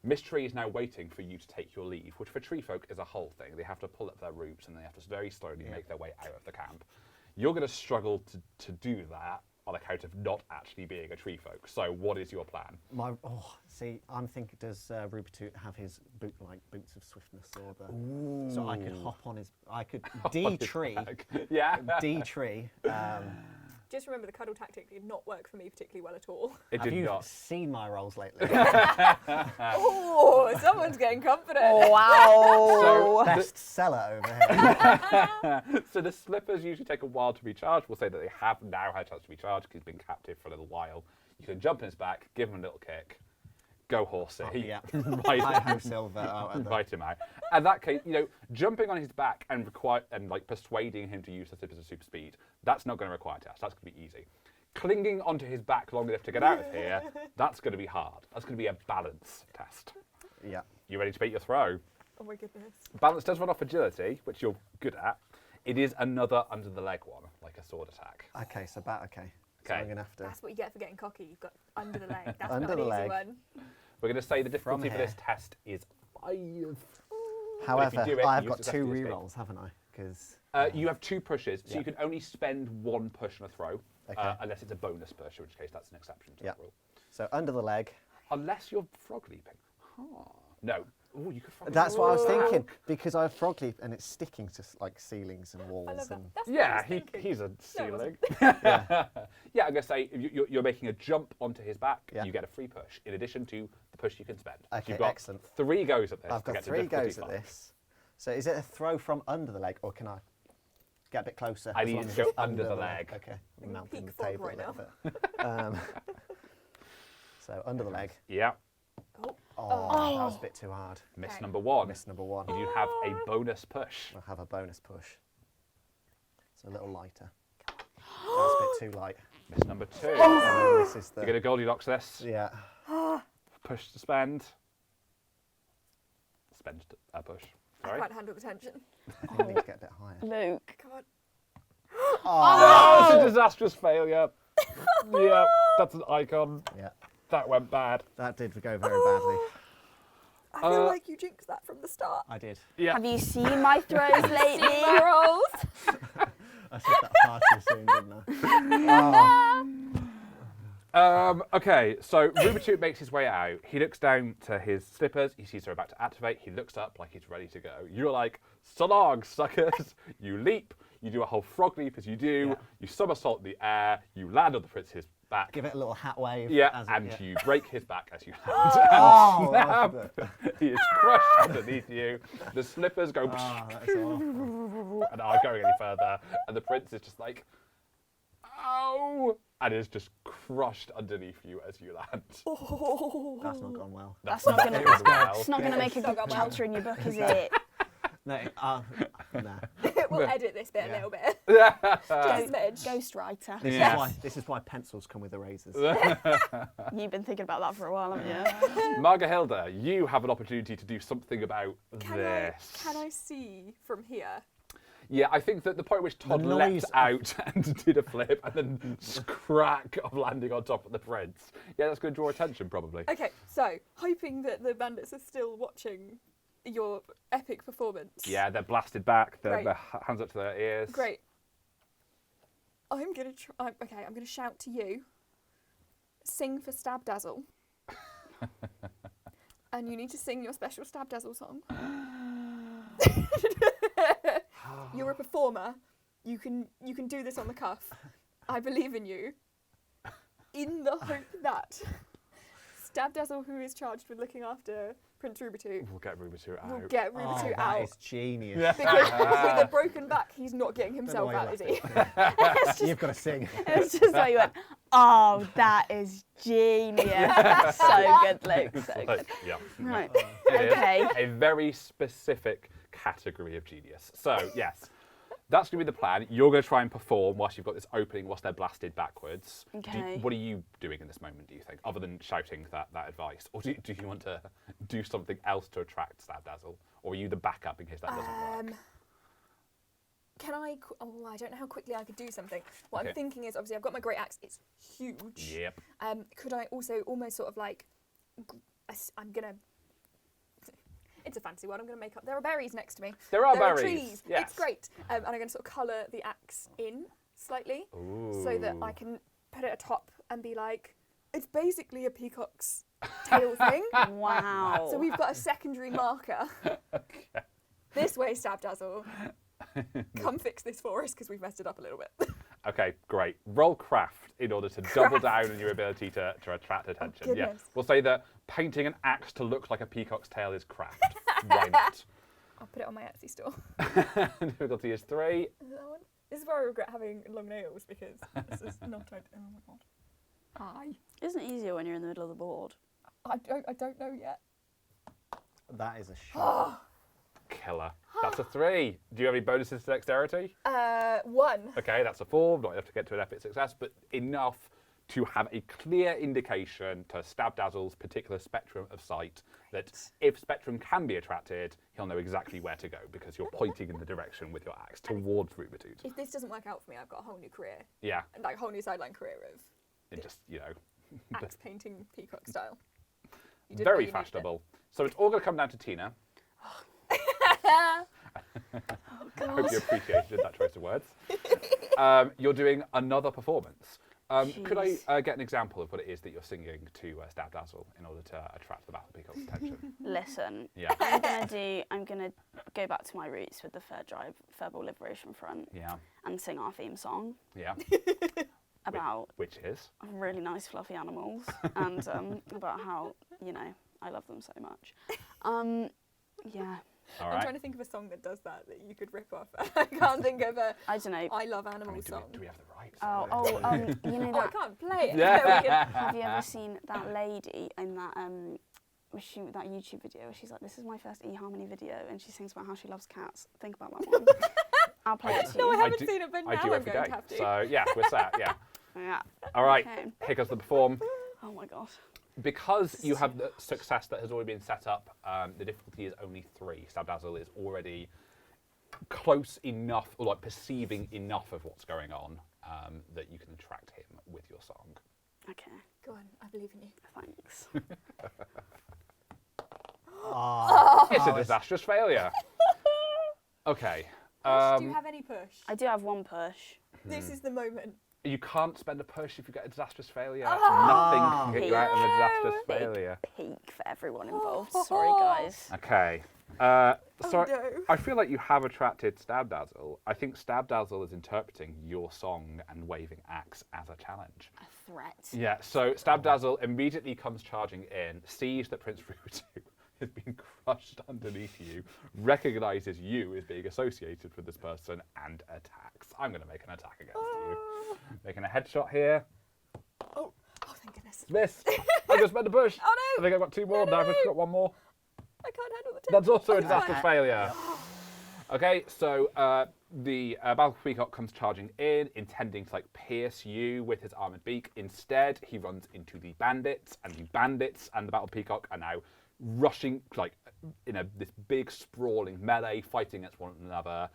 Miss Tree is now waiting for you to take your leave, which for tree folk is a whole thing. They have to pull up their roots and they have to very slowly make their way out of the camp. You're going to struggle to do that on account of not actually being a tree folk. So what is your plan? I'm thinking, does Rubitu have his boots of swiftness or the? So I could hop on his. I could D tree. Yeah. D tree. Just remember, the cuddle tactic did not work for me particularly well at all. It Have did you not. seen my rolls lately? Oh, someone's getting confident. Oh, wow. Bestseller over here. So the slippers usually take a while to be charged. We'll say that they have now had a chance to be charged because he's been captive for a little while. You can jump in his back, give him a little kick, go horsey. Hi-ho Silver. Invite him out. In that case, jumping on his back and persuading him to use the slippers of super speed, that's not going to require a test. That's going to be easy. Clinging onto his back long enough to get out of here, that's going to be hard. That's going to be a balance test. Yeah. You ready to make your throw? Oh my goodness. Balance does run off agility, which you're good at. It is another under the leg one, like a sword attack. Okay, so okay. So Okay. I'm gonna have to. That's what you get for getting cocky. You've got under the leg. That's Under not the an easy leg. one. We're going to say the difficulty for here. this test is 5. However, do it, I've you got 2 successfully escape. re-rolls, haven't I? Because You have 2 pushes, so Yeah. you can only spend 1 push and a throw, Okay. unless it's a bonus push, in which case that's an exception to Yeah. that rule. so under the leg. Unless you're frog leaping. No. Oh, you could frog leap. That's what I was thinking because I have frog leap and it's sticking to like ceilings and I walls love that. and. That's what I Yeah, was thinking. he's a No, it ceiling. Yeah. Yeah, I'm going to say you're making a jump onto his back, Yeah. you get a free push, in addition to the push you can spend. So Okay, you've got excellent. 3 goes at this. I've to got get to 3 difficulty goes at 5. this. So is it a throw from under the leg or can I get a bit closer? I as need long to as go it's under the leg. Okay, can mounting the peek frog table right a little bit. So under the leg. Yeah. Oh, that was a bit too hard. Miss Okay. number 1. Miss number 1. You do have a bonus push. I'll have a bonus push. It's a little lighter. That's a bit too light. Miss number 2. And then this is You're going to the. Goldilocks this. Yeah. Push to spend. Spend a push. I Sorry. can't handle the tension. I need to get a bit higher. Luke. Come on. Oh, it's a disastrous failure. Yeah, that's an icon. Yeah, That went bad. that did go very badly. I feel like you jinxed that from the start. I did. Yeah. Have you seen my throws lately? My rolls. I said that far too soon, didn't I? Okay, so Rubitu makes his way out. He looks down to his slippers. He sees they're about to activate. He looks up like he's ready to go. You're like, so long, suckers. You leap. You do a whole frog leap as you do. Yeah. You somersault in the air. You land on the prince's back. Give it a little hat wave. Yeah, as and it, you break his back as you land. Oh, and that snap. was a He is crushed underneath you. The slippers go that's awful. and aren't going any further. And the prince is just like, ow! And is just crushed underneath you as you land. That's not gone well. That's not gonna. go well. It's not going to make a good chapter in your book, is it? No, nah. We'll edit this bit a little bit. Yeah. Just a smidge. Ghostwriter. This is why pencils come with erasers. You've been thinking about that for a while, haven't you? Margarhilda, you have an opportunity to do something about this. Can I see from here? Yeah, I think that the point at which Todd noise leapt out and did a flip and then crack of landing on top of the prince. Yeah, that's going to draw attention probably. Okay, so hoping that the bandits are still watching your epic performance. Yeah, they're blasted back. Great. Their hands up to their ears. Great. I'm going to try. Okay, I'm going to shout to you. Sing for Stabdazzle. And you need to sing your special Stabdazzle song. You're a performer. You can do this on the cuff. I believe in you. In the hope that Stabdazzle, who is charged with looking after Prince Rubitu, We'll get Rubitu out. will get Rubitu That out. is genius. Because with a broken back, he's not getting himself why you out, is laughed he? You've got to sing. It's just like you went, oh, that is genius. So good, Luke. So good. Yeah. Right. It is Okay. a very specific category of genius. So, yes, that's going to be the plan. You're going to try and perform whilst you've got this opening, whilst they're blasted backwards. Okay. What are you doing in this moment, do you think, other than shouting that advice? Or do you want to do something else to attract Stabdazzle? Or are you the backup in case that doesn't work? Can I? I don't know how quickly I could do something. What Okay. I'm thinking is, obviously, I've got my great axe. It's huge. Yep. Could I also almost sort of like, I'm gonna. It's a fancy one. I'm gonna make up. There are berries next to me. There are There berries. are trees. Yes. It's great. And I'm gonna sort of colour the axe in slightly, Ooh. so that I can put it atop and be like, it's basically a peacock's tail thing. Wow. So we've got a secondary marker. This way, Stabdazzle. Come fix this for us because we've messed it up a little bit. Okay, great. Roll craft in order to double down on your ability to attract attention. Yeah, goodness. we'll say that painting an axe to look like a peacock's tail is craft. Why not? I'll put it on my Etsy store. Difficulty is 3. Is that one? This is where I regret having long nails because this is not. Oh my god. Hi. Isn't it easier when you're in the middle of the board? I don't know yet. That is a shot. Killer. That's a 3. Do you have any bonuses to dexterity? 1. Okay, that's a 4. Not enough to get to an epic success, but enough to have a clear indication to Stabdazzle's particular spectrum of sight that if spectrum can be attracted, he'll know exactly where to go because you're pointing in the direction with your axe towards Rubitude. If this doesn't work out for me, I've got a whole new career, Yeah, like a whole new sideline career of and just, axe painting peacock style. You did what very you needed. fashionable. So it's all going to come down to Tina. I hope you appreciated that choice of words. You're doing another performance. Could I get an example of what it is that you're singing to Stabdazzle in order to attract the Battle Peacock's attention? Listen, Yeah. I'm gonna go back to my roots with the Third Drive Verbal Liberation Front Yeah. and sing our theme song Yeah. about Which is? really nice fluffy animals and about how, I love them so much. Yeah, All I'm right. trying to think of a song that does that you could rip off. I can't think of a I don't know. I love I animals mean, song. do we have the rights? You know Oh, I that. can't play it. Yeah. No, we can- Have you ever seen that lady in that that YouTube video where she's like, "This is my first eHarmony video," and she sings about how she loves cats? Think about that one. I'll play it to No, I you. haven't do- seen it, but now I do I'm every going day. to have to. So, yeah, we're set, yeah. Yeah. All right, Okay. here comes the perform. Oh my god. Because you have the success that has already been set up, the difficulty is only 3. Stabdazzle is already close enough, or like perceiving enough of what's going on that you can attract him with your song. Okay. Go on, I believe in you. Thanks. It's a disastrous failure. Okay. Do you have any push? I do have one push. This is the moment. You can't spend a push if you get a disastrous failure. Nothing can get you out of a disastrous Big failure. peak for everyone involved. Sorry, guys. Okay. So no. I feel like you have attracted Stabdazzle. I think Stabdazzle is interpreting your song and waving axe as a challenge. A threat. Yeah, so Stabdazzle immediately comes charging in, sees that Prince Rubitu has been crushed underneath you, recognises you as being associated with this person, and attacks. I'm going to make an attack against you. Making a headshot here. Oh, thank goodness. Missed. I just made a push. Oh no! I think I've got 2 more. No, Now I've no. just got 1 more. I can't handle the tempo. That's also a It's fine. disastrous failure. Okay, so the Battle Peacock comes charging in, intending to pierce you with his armoured beak. Instead, he runs into the bandits, and the bandits and the Battle Peacock are now rushing in this big sprawling melee, fighting against one another.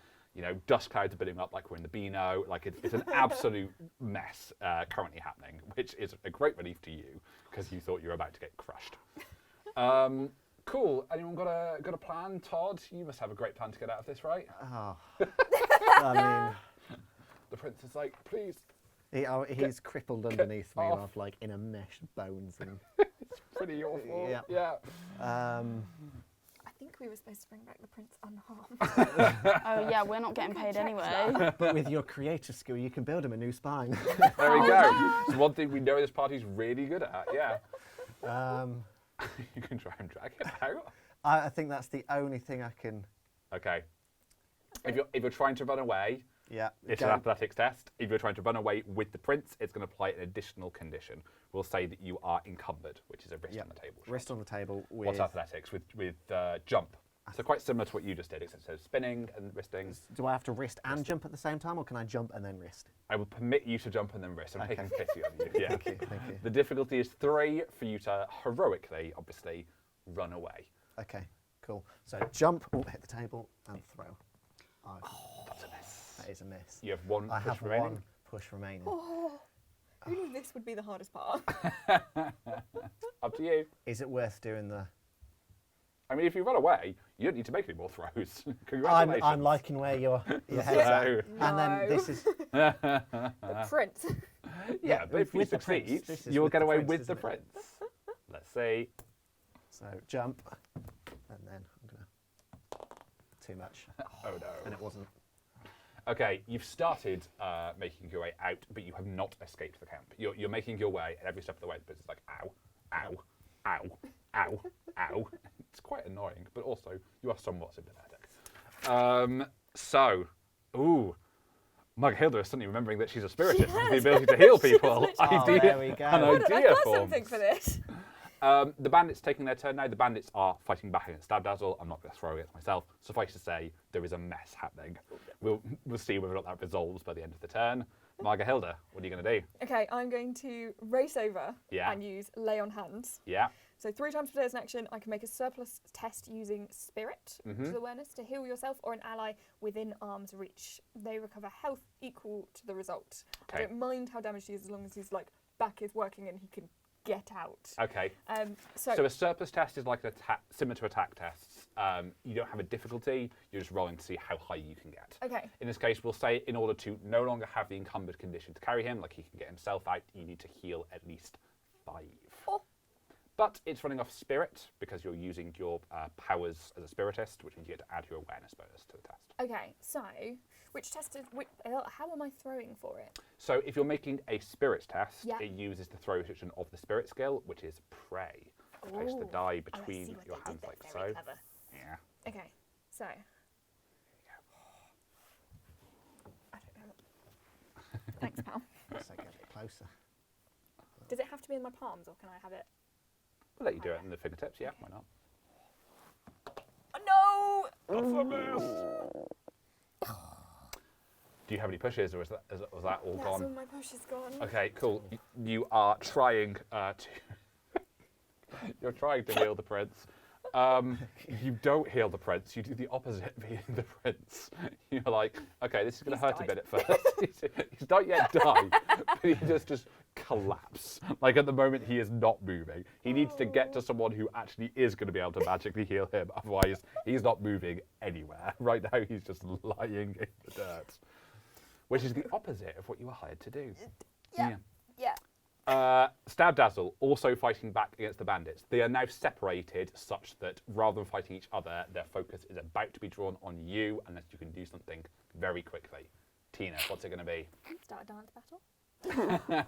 Dust clouds are building up like we're in the Beano. It's an absolute mess currently happening, which is a great relief to you because you thought you were about to get crushed. Cool. Anyone got a plan, Todd? You must have a great plan to get out of this, right? Oh. I mean, The prince is like, please. He's crippled underneath me, of like in a mesh, bones and. It's pretty awful. Yeah. I think we were supposed to bring back the prince unharmed. Oh yeah, we're not getting paid anyway. But with your creator skill, you can build him a new spine. There we go. It's one thing we know this party's really good at. Yeah. You can try and drag it out. I think that's the only thing I can. Okay. If you're trying to run away, it's an go. athletics test. If you're trying to run away with the prince, it's going to apply an additional condition. We'll say that you are encumbered, which is a wrist on the table. Wrist on the table with. What's athletics? With jump. So quite similar to what you just did, except so spinning and wristing. Do I have to wrist and jump at the same time, or can I jump and then wrist? I will permit you to jump and then wrist. I'm taking pity on you. Yeah. Thank you. The difficulty is 3 for you to heroically, obviously, run away. Okay, cool. So jump, hit the table, and throw. That's a miss. That is a miss. You have one I push have remaining. one push remaining. Who knew this would be the hardest part? Up to you. Is it worth doing the? I mean, if you run away, you don't need to make any more throws. Congratulations. I'm liking where your head's at. And then this is. The prince. Yeah, but if you with the prince. succeed, This is you'll with get the away prince, with the isn't it? prince. Let's see. So jump, and then I'm gonna. Too much. Oh no. And it wasn't. Okay, you've started making your way out, but you have not escaped the camp. You're making your way, and every step of the way, the prince is like, ow, ow, ow, ow, ow. It's quite annoying, but also you are somewhat sympathetic. Margarhilda is suddenly remembering that she's a spiritist and has the ability to heal people. There we go. An I've idea got forms. something for this. The bandits taking their turn now. The bandits are fighting back against Stabdazzle. I'm not going to throw against myself. Suffice to say, there is a mess happening. We'll see whether or not that resolves by the end of the turn. Margarhilda, what are you going to do? Okay, I'm going to race over Yeah. and use lay on hands. Yeah. So 3 times per day as an action, I can make a surplus test using spirit, which is awareness, to heal yourself or an ally within arm's reach. They recover health equal to the result. Okay. I don't mind how damaged he is as long as his back is working and he can get out. Okay. So So a surplus test is like an attack, similar to attack tests. You don't have a difficulty. You're just rolling to see how high you can get. okay, In this case, we'll say in order to no longer have the encumbered condition to carry him, like he can get himself out, you need to heal at least 5. Oh. But it's running off spirit because you're using your powers as a spiritist, which means you get to add your awareness bonus to the test. okay. So which test is? How am I throwing for it? So if you're making a spirit test, Yeah. it uses the throw restriction of the spirit skill, which is pray. Place the Ooh. die Oh, I between see what your they did hands there. like Very so. clever. Yeah. Okay, so I don't know. Thanks, pal. So get a bit closer. Does it have to be in my palms, or can I have it? We'll let you do it in the fingertips, yeah, why not? Oh, no! That's a miss! Do you have any pushes, or was that all That's gone? all my push is gone. Okay, cool. You are trying to... You're trying to heal the prince. You don't heal the prince. You do the opposite of healing the prince. You're like, okay, this is going to hurt a bit at first. He's not yet died, but he just collapse. Like at the moment, he is not moving. He needs to get to someone who actually is going to be able to magically heal him. Otherwise, he's not moving anywhere. Right now, he's just lying in the dirt, which is the opposite of what you were hired to do. Yeah. Stabdazzle also fighting back against the bandits. They are now separated such that rather than fighting each other, their focus is about to be drawn on you unless you can do something very quickly. Tina, what's it going to be? Start a dance battle.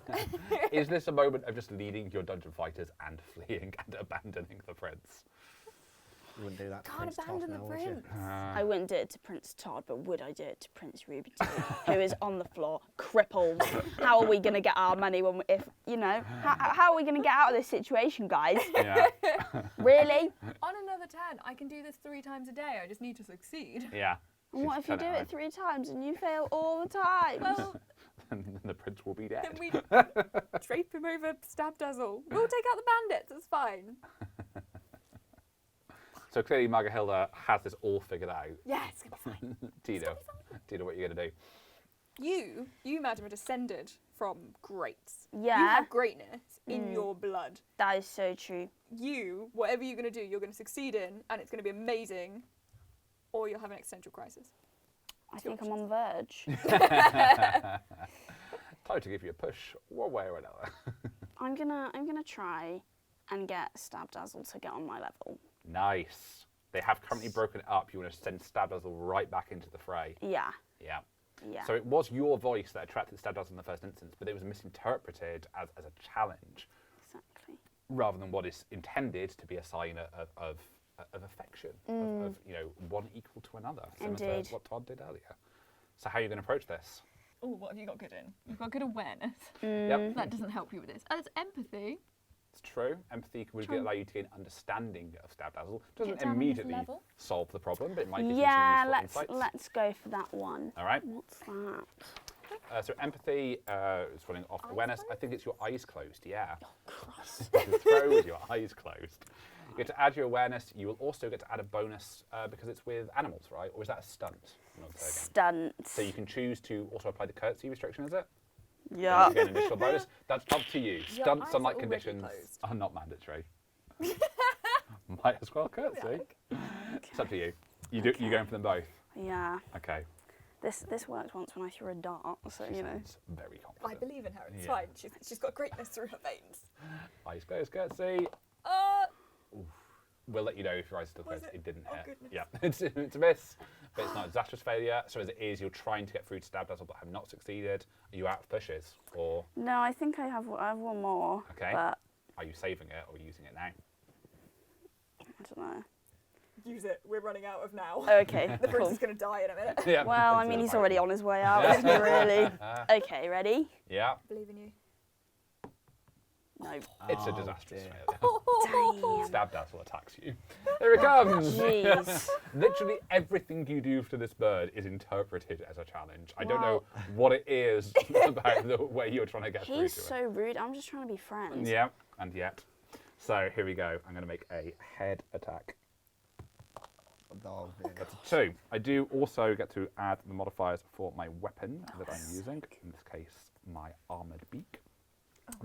Is this a moment of just leading your dungeon fighters and fleeing and abandoning the prince? You wouldn't do that to Can't Prince Todd abandon the now, would you? prince. I wouldn't do it to Prince Todd, but would I do it to Prince Ruby too, who is on the floor, crippled? How are we going to get our money when, how are we going to get out of this situation, guys? Yeah. Really? On another turn, I can do this 3 times a day. I just need to succeed. Yeah. And what if you She's do turning it 3 times and you fail all the time? Well, around. Then the prince will be dead. then we drape him over Stabdazzle. We'll take out the bandits. It's fine. So clearly Margarhilda has this all figured out. Yeah, it's gonna be fine. Tina, what are you going to do? You, madam, are descended from greats. Yeah. You have greatness in your blood. That is so true. You, whatever you're going to do, you're going to succeed in, and it's going to be amazing, or you'll have an existential crisis. I think I'm on the verge. Time to give you a push one way or another. I'm gonna try and get Stabdazzle to get on my level. Nice. They have currently broken it up. You want to send Stabdazzle right back into the fray. Yeah. Yeah. Yeah. So it was your voice that attracted Stabdazzle in the first instance, but it was misinterpreted as a challenge. Exactly. Rather than what is intended to be a sign of affection, of one equal to another, similar Indeed. to what Todd did earlier. So how are you going to approach this? Oh, what have you got good in? You've got good awareness. Yep, That doesn't help you with this. It's empathy. it's true. Empathy would allow you to gain understanding of Stabdazzle. Doesn't down on his immediately level. solve the problem, but it might give Yeah, you some useful insights. let's go for that one. All right. What's that? So empathy is running off awareness. I think it's your eyes closed. Yeah. Oh, Christ. You throw with your eyes closed. You get to add your awareness. You will also get to add a bonus because it's with animals, right? Or is that a stunt? Stunt. So you can choose to also apply the curtsy restriction, is it? Yeah. You get an additional bonus. That's up to you. Your Stunt eyes sunlight are already conditions closed. are not mandatory. Might as well curtsy. It's up to you. You're going for them both. Yeah. Okay. This worked once when I threw a dart, so you know. Sounds very confident. I believe in her. It's Yeah. fine. She's got greatness through her veins. Eyes closed, curtsy. We'll let you know if your eyes are still Was closed. it? It didn't Oh, hit. goodness. Yeah, it's a miss, but it's not a disastrous failure. So as it is, you're trying to get through to Stabdazzle but have not succeeded. Are you out of pushes, or No, I think I have one more. Okay. But are you saving it or using it now? I don't know. Use it. We're running out of now. Okay. The prince cool. is going to die in a minute. Yeah. Well, I mean, he's already on his way out, isn't he, really? Okay, ready? Yeah, Believe in you. No. it's a Oh, disastrous dear. failure. Damn. Stabdazzle attacks you. Here it comes. Jeez. Literally everything you do to this bird is interpreted as a challenge. I don't know Wow. what it is about the way you're trying to get through He's to it. so rude. I'm just trying to be friends. Yeah, and yet. So here we go. I'm going to make a head attack. Oh, dear. That's a 2. I do also get to add the modifiers for my weapon that I'm using. In this case, my armoured beak.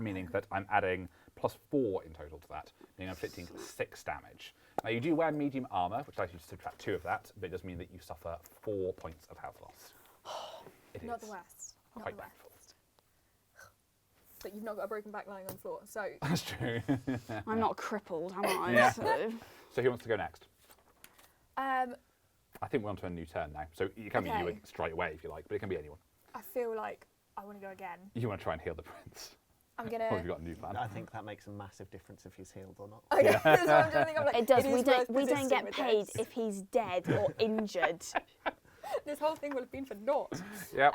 Meaning that I'm adding +4 in total to that, meaning I'm inflicting 6 damage. Now you do wear medium armour, which allows you to subtract 2 of that, but it does mean that you suffer 4 points of health loss. It Not is the worst. Not quite the painful. worst. But you've not got a broken back lying on the floor, so That's true. I'm not crippled, am I? Yeah. So. So who wants to go next? I I think we're on to a new turn now. So it can be you Okay. straight away if you like, but it can be anyone. feel like I want to go again. You want to try and heal the prince. I'm Or have you gonna. got a new plan? I think that makes a massive difference if he's healed or not. Okay, that's what I'm trying to think of, like, It does. is We don't. worth We don't persisting get with paid this. if he's dead or injured. This whole thing will have been for naught. Yep.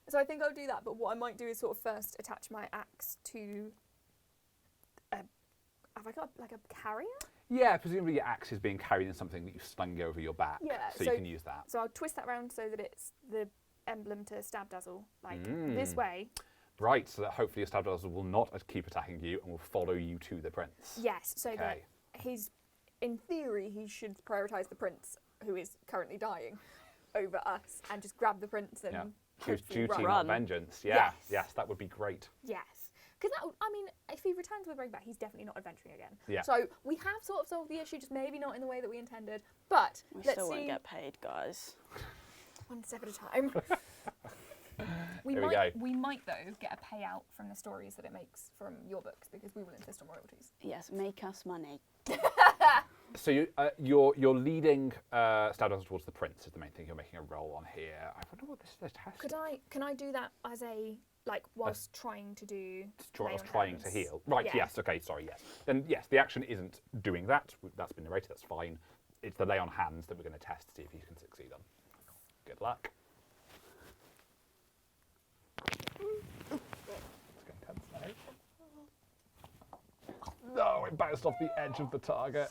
So I think I'll do that. But what I might do is sort of first attach my axe to. Have I got like a carrier? Yeah, presumably your axe is being carried in something that you've slung over your back. Yeah, So you so- can use that. So I'll twist that round so that it's the emblem to Stabdazzle, like this Mm. way. Right, so that hopefully your Stabdazzle will not keep attacking you and will follow you to the prince. Yes, so that Okay. he's, in theory, he should prioritise the prince, who is currently dying, over us, and just grab the prince and Yeah. Choose hopefully duty, run. not vengeance. Yeah, Yes. yes, that would be great. Yes. Because I mean, if he returns with a back, he's definitely not adventuring again. Yeah. So we have sort of solved the issue, just maybe not in the way that we intended. But We let's still see. won't get paid, guys. One step at a time. Here we go. We might though get a payout from the stories that it makes from your books because we will insist on royalties. Yes, make us money. So you're leading Stabdazzle towards the prince is the main thing you're making a roll on here. I wonder what this is test. Can I do that as a whilst trying to do lay on Trying to hands? heal. Right, Yeah. yes, okay, sorry, yes. Then yes, the action isn't doing that. That's been narrated, that's fine. It's the lay on hands that we're going to test to see if you can succeed on. Good luck. It's getting tense now. No, it bounced off the edge of the target.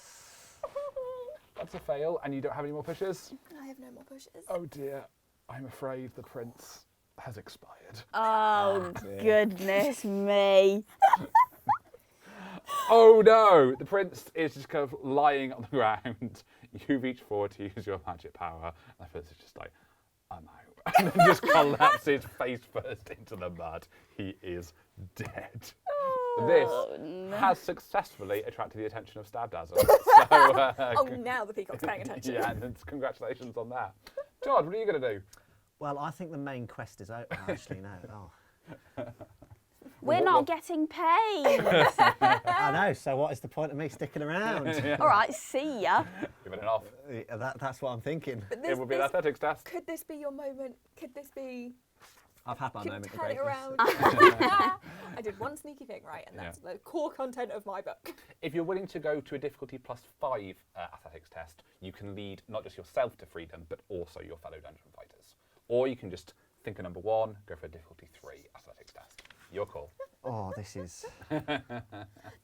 That's a fail, and you don't have any more pushes? I have no more pushes. Oh dear, I'm afraid the prince has expired. Oh, dear. goodness me. Oh no! The prince is just kind of lying on the ground. You reach forward to use your magic power, and the prince is just like, I'm out. And then just collapses face first into the mud. He is dead. This has successfully attracted the attention of Stabdazzle. So, Oh, now the peacock's paying attention. yeah, and congratulations on that. Todd, what are you going to do? Well, I think the main quest is over. Actually, no. Oh. We're not getting paid. I know. So what is the point of me sticking around? All right, see ya. Give it an off. That's what I'm thinking. But It would be an athletics test. Could this be your moment? Could this be? I've had my Could moment of turn it greatness. around. I did one sneaky thing right, and that's the core content of my book. If you're willing to go to a difficulty +5 athletics test, you can lead not just yourself to freedom, but also your fellow dungeon fighters. Or you can just think of number 1, go for a difficulty 3 athletics test. Your call. Oh, this is.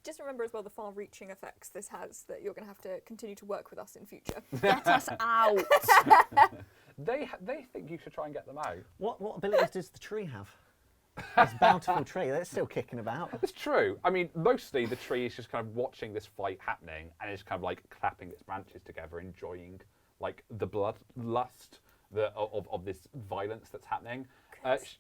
Just remember as well the far-reaching effects this has, that you're going to have to continue to work with us in future. Get us out. They think you should try and get them out. What abilities does the tree have? This bountiful tree, that's still kicking about. It's true. I mean, mostly the tree is just kind of watching this fight happening and it's kind of like clapping its branches together, enjoying like the bloodlust of this violence that's happening.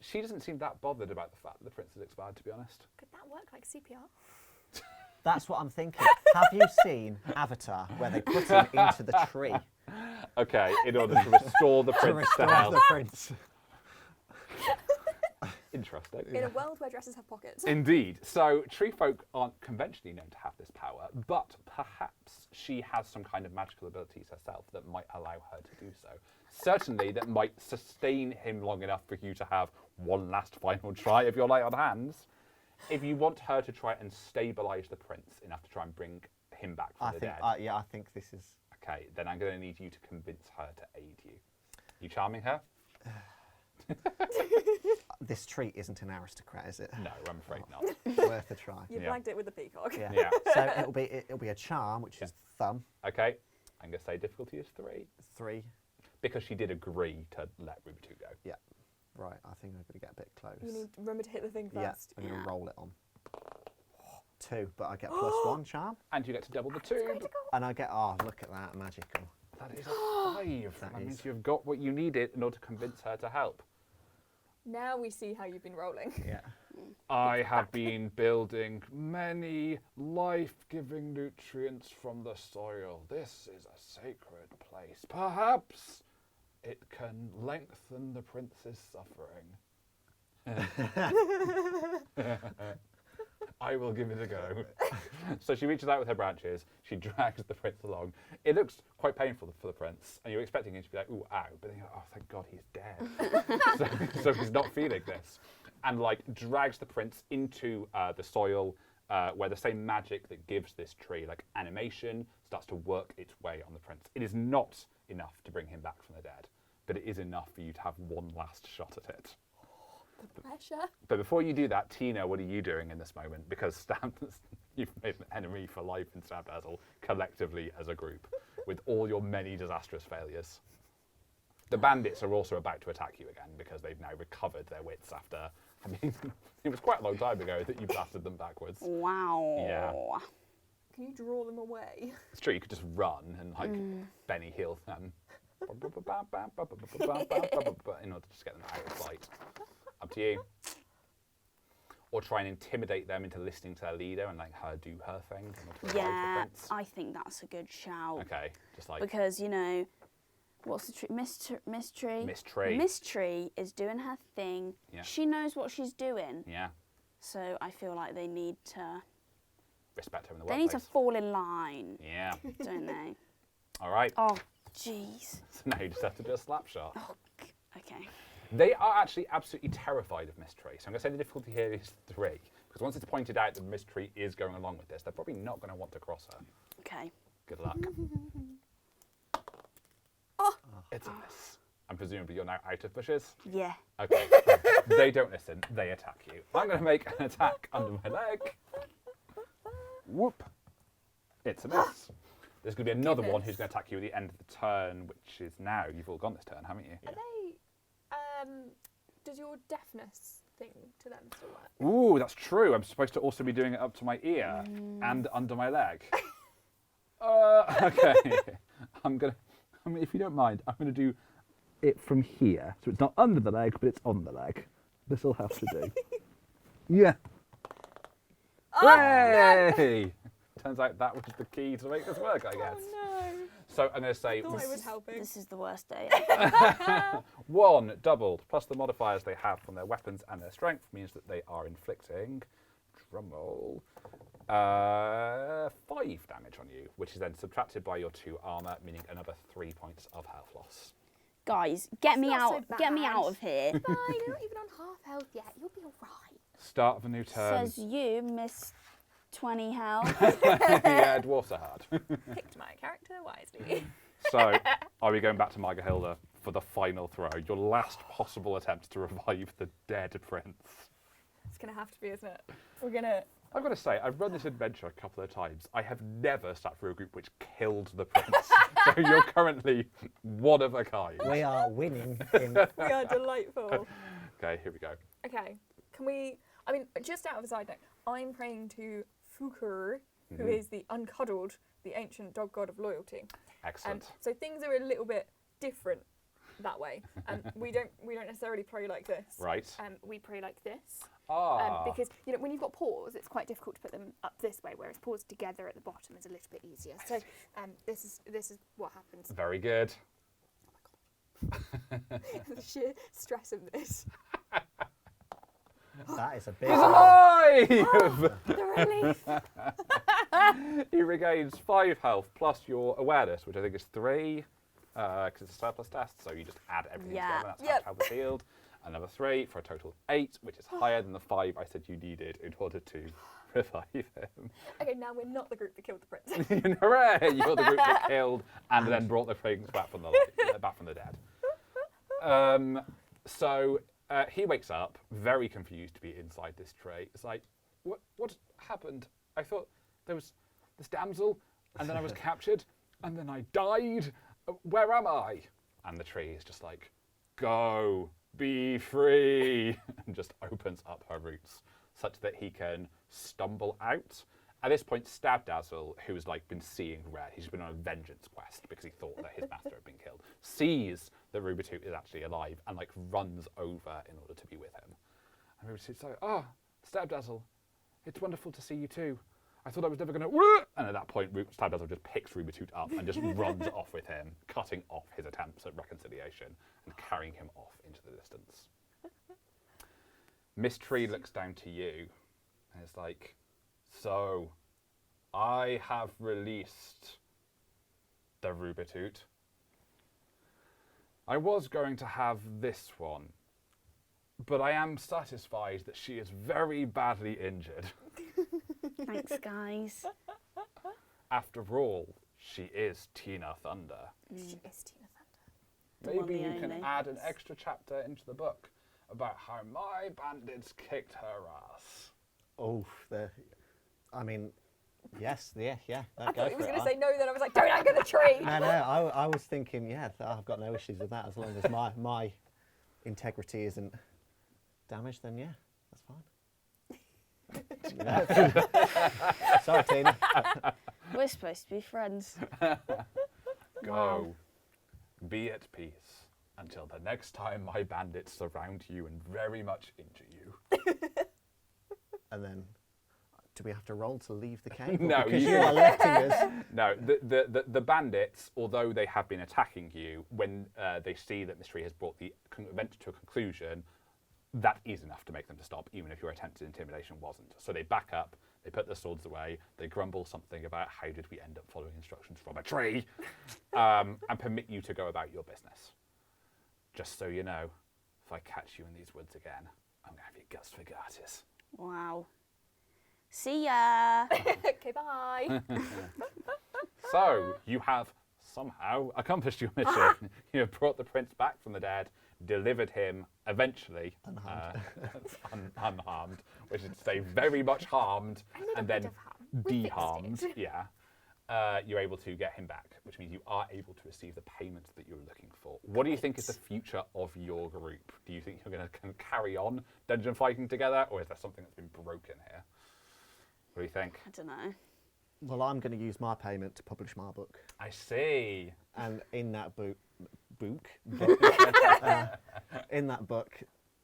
She doesn't seem that bothered about the fact that the prince has expired, to be honest. Could that work like CPR? That's what I'm thinking. Have you seen Avatar, where they put him into the tree Okay, in order to restore the to prince to restore health. the prince? Interesting. In a world where dresses have pockets. Indeed. So tree folk aren't conventionally known to have this power, but perhaps she has some kind of magical abilities herself that might allow her to do so. Certainly that might sustain him long enough for you to have one last final try of your light on hands. If you want her to try and stabilise the prince enough to try and bring him back from the dead. Yeah, I think this is. Okay, then I'm going to need you to convince her to aid you. You charming her? This tree isn't an aristocrat, is it? No, I'm afraid not. Worth a try. You Yeah. blagged it with the peacock. Yeah. Yeah. So it'll be a charm, which is thumb. Okay, I'm going to say difficulty is 3. 3. Because she did agree to let Ruby 2 go. Yeah. Right. I think I'm going to get a bit close. You need to remember to hit the thing Yeah. first. I'm going to roll it on. 2, but I get +1 charm, And you get to double the tube. and I get. Oh, look at that, magical. That is a 5. That means you've got what you needed in order to convince her to help. Now we see how you've been rolling. Yeah. I have been building many life-giving nutrients from the soil. This is a sacred place. Perhaps it can lengthen the prince's suffering. I will give it a go. So she reaches out with her branches, she drags the prince along. It looks quite painful for the prince, and you're expecting him to be like, ooh, ow, but then you're like, oh, thank God he's dead. so he's not feeling this. And like drags the prince into the soil where the same magic that gives this tree like animation starts to work its way on the prince. It is not enough to bring him back from the dead, but it is enough for you to have one last shot at it. The pressure. But before you do that, Tina, what are you doing in this moment? Because you've made an enemy for life in Stabdazzle, collectively as a group, with all your many disastrous failures. The bandits are also about to attack you again because they've now recovered their wits after. I mean, it was quite a long time ago that you blasted them backwards. Wow. Yeah. Can you draw them away? It's true, you could just run and like Benny Hill them in order to just get them out of sight. Up to you. Or try and intimidate them into listening to their leader and like her do her thing. In order to revive the Yeah, prince. I think that's a good shout. Okay, just like Because, you know, what's the tree? Mystery? Miss Tree. Miss Tree is doing her thing. Yeah. She knows what she's doing. Yeah, So I feel like they need to respect her in the they need workplace. to fall in line, Yeah. don't they? All right. Oh, jeez. So now you just have to do a slap shot. Oh, okay. They are actually absolutely terrified of Miss Tree. So I'm going to say the difficulty here is 3. Because once it's pointed out that Miss Tree is going along with this, they're probably not going to want to cross her. Okay. Good luck. Oh. It's a miss. And presumably you're now out of bushes. Yeah. Okay. They don't listen. They attack you. I'm going to make an attack under my leg. Whoop. It's a miss. There's going to be another one who's going to attack you at the end of the turn, which is now. You've all gone this turn, haven't you? Are they? Does your deafness thing to them still work? Ooh, that's true. I'm supposed to also be doing it up to my ear and under my leg. Okay. If you don't mind, I'm going to do it from here. So it's not under the leg, but it's on the leg. This will have to do. Yeah. Oh, Hey! Turns out that was the key to make this work, I guess. Oh no. So I'm going to say Thought I was helping. This is the worst day. 1 doubled plus the modifiers they have from their weapons and their strength means that they are inflicting, drumroll, 5 damage on you, which is then subtracted by your 2 armor, meaning another 3 points of health loss. Guys, get me not so out. Get me bad. out of here. Fine, you're not even on half health yet. You'll be all right. Start of a new turn. Says you, Miss 20 health. Yeah, dwarfs are hard. Picked my character wisely. So, are we going back to Margarhilda for the final throw? Your last possible attempt to revive the dead prince. It's going to have to be, isn't it? We're going to... I've got to say, I've run this adventure a couple of times. I have never sat through a group which killed the prince. So you're currently one of a kind. We are winning. In We are delightful. Okay, here we go. Okay, can we... I mean, just out of a side note, I'm praying to Fukur, who is the uncuddled, the ancient dog god of loyalty. Excellent. So things are a little bit different that way. We don't necessarily pray like this. Right. We pray like this. Ah. Because when you've got paws, it's quite difficult to put them up this way, whereas paws together at the bottom is a little bit easier. So this is what happens. Very good. The sheer stress of this. that is a big. He's alive! The relief. He regains 5 health plus your awareness, which I think is 3, because it's a surplus test, so you just add everything together. That's how the field. Another 3 for a total of 8, which is higher than the 5 I said you needed in order to revive him. Okay, now we're not the group that killed the prince. Hooray! You're the group that killed and then brought the prince back from the dead. So he wakes up, very confused to be inside this tray. It's like, what happened? I thought there was this damsel, and then I was captured, and then I died. Where am I? And the tree is just like, go, be free, and just opens up her roots, such that he can stumble out. At this point, Stabdazzle, who has been seeing red, he's been on a vengeance quest because he thought that his master had been killed, sees that Rubitoot is actually alive and runs over in order to be with him. And Rubitoot's like, "Oh, Stabdazzle, it's wonderful to see you too. I thought I was never going to..." And at that point, Stabdazzle just picks Rubitoot up and just runs off with him, cutting off his attempts at reconciliation and carrying him off into the distance. Miss Tree looks down to you and is like, "So, I have released the Rubitoot. I was going to have this one, but I am satisfied that she is very badly injured. Thanks, guys. After all, she is Tina Thunder. She is Tina Thunder. The one, Maybe the you can only. add an extra chapter into the book about how my bandits kicked her ass." Oh, I mean, yes, yeah. I Go thought he was for going it. to say no, then I was like, don't anger the tree. No, I was thinking, yeah, I've got no issues with that as long as my integrity isn't damaged. Then yeah, that's fine. Sorry, Tina. We're supposed to be friends. Go. Be at peace until the next time my bandits surround you and very much injure you. And then, do we have to roll to leave the cave? No, because you are letting us. No, the bandits, although they have been attacking you, when they see that Mystery has brought the event to a conclusion, that is enough to make them to stop, even if your attempted intimidation wasn't. So they back up, they put their swords away, they grumble something about how did we end up following instructions from a tree, and permit you to go about your business. Just so you know, if I catch you in these woods again, I'm going to have your guts for garters. Wow. See ya. Okay, bye. So, you have somehow accomplished your mission. You have brought the prince back from the dead, delivered him eventually unharmed, which is to say very much harmed, and then deharmed. Yeah. You're able to get him back, which means you are able to receive the payment that you're looking for. What do you think is the future of your group? Do you think you're going to carry on dungeon fighting together, or is there something that's been broken here? What do you think? I don't know. Well, I'm going to use my payment to publish my book. I see. And in that book,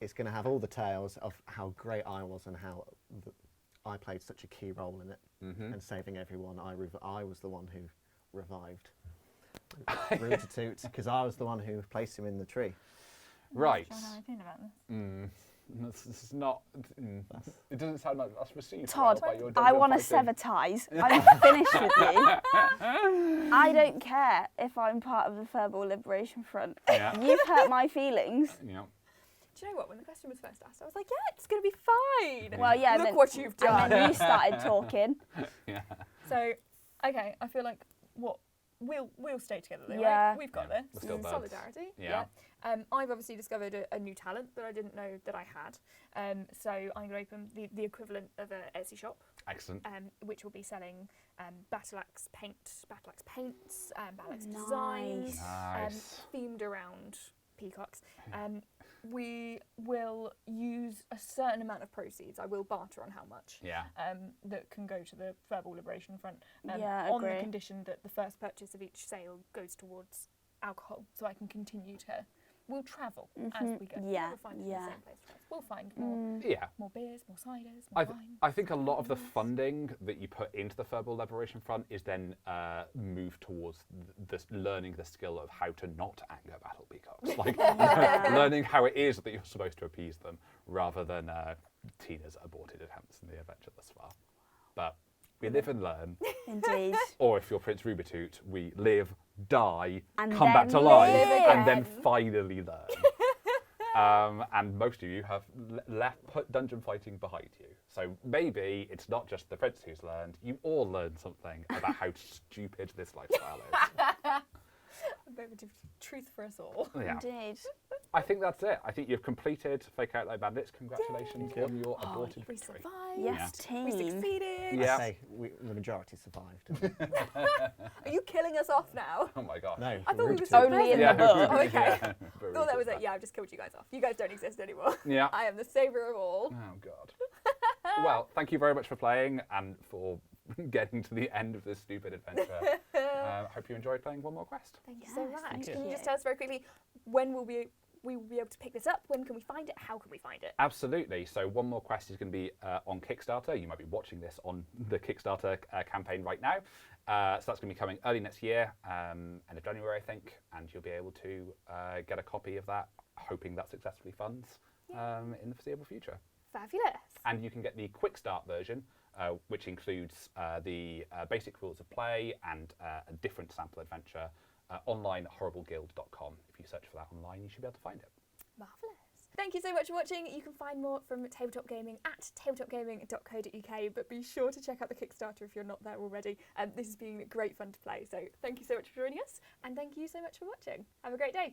it's going to have all the tales of how great I was and how I played such a key role in it, and saving everyone. I was the one who revived Rootatute, because I was the one who placed him in the tree. Right. I don't know how I feel about this. This is not. It doesn't sound like that's received. Todd, well by your I dungeon want to fighting. sever ties. I'm finished with you. I don't care if I'm part of the Furball Liberation Front. Yeah. You've hurt my feelings. Yeah. Do you know what? When the question was first asked, I was like, yeah, it's going to be fine. Well, yeah. Look what you've done. And then you started talking. Yeah. So, okay, I feel like we'll stay together though, Yeah. right? We've got Yeah, this. we're still buds. Solidarity. Yeah. I've obviously discovered a new talent that I didn't know that I had. So I'm going to open the equivalent of a Etsy shop, Excellent. which will be selling battle axe paints, battle axe Nice. designs, Nice. themed around peacocks. We will use a certain amount of proceeds. I will barter on how much. Yeah. That can go to the Furball Liberation Front Yeah, on the agree. condition that the first purchase of each sale goes towards alcohol, so I can continue to. We'll travel as we go. Yeah, We'll find the yeah. same place twice. We'll find more, Yeah. more beers, more ciders, more wine. I think a lot of the funding that you put into the Furball Liberation Front is then moved towards learning the skill of how to not anger battle peacocks. Like learning how it is that you're supposed to appease them, rather than Tina's aborted attempts in the adventure thus far. But we live and learn. Indeed. Or if you're Prince Rubitute, we live, die, And come back then to life, live and then again. finally learn. And most of you have put dungeon fighting behind you. So maybe it's not just the Prince who's learned, you all learned something about how stupid this lifestyle is. A bit of truth for us all. Yeah. Indeed. I think that's it. I think you've completed Fake Out Like Bandits. Congratulations on your aborted We victory. survived. Yes, We team. succeeded. Yeah. I say the majority survived. Are you killing us off now? Oh my god. No, I thought we were Rootatute. so Only in Yeah. the book. Oh, okay. Yeah. I thought that was it. Yeah, I've just killed you guys off. You guys don't exist anymore. Yeah. I am the saviour of all. Oh god. Well, thank you very much for playing and for getting to the end of this stupid adventure. Hope you enjoyed playing one more quest. Thank you so Yes, much. thank Can you you. just tell us very quickly when we will be able to pick this up? When can we find it? How can we find it? Absolutely. So one more quest is going to be on Kickstarter. You might be watching this on the Kickstarter campaign right now. So that's going to be coming early next year, end of January, I think, and you'll be able to get a copy of that, hoping that successfully funds in the foreseeable future. Fabulous. And you can get the quick start version, which includes the basic rules of play and a different sample adventure online at horribleguild.com. If you search for that online, you should be able to find it. Marvellous. Thank you so much for watching. You can find more from Tabletop Gaming at tabletopgaming.co.uk, but be sure to check out the Kickstarter if you're not there already. This has been great fun to play, so thank you so much for joining us, and thank you so much for watching. Have a great day.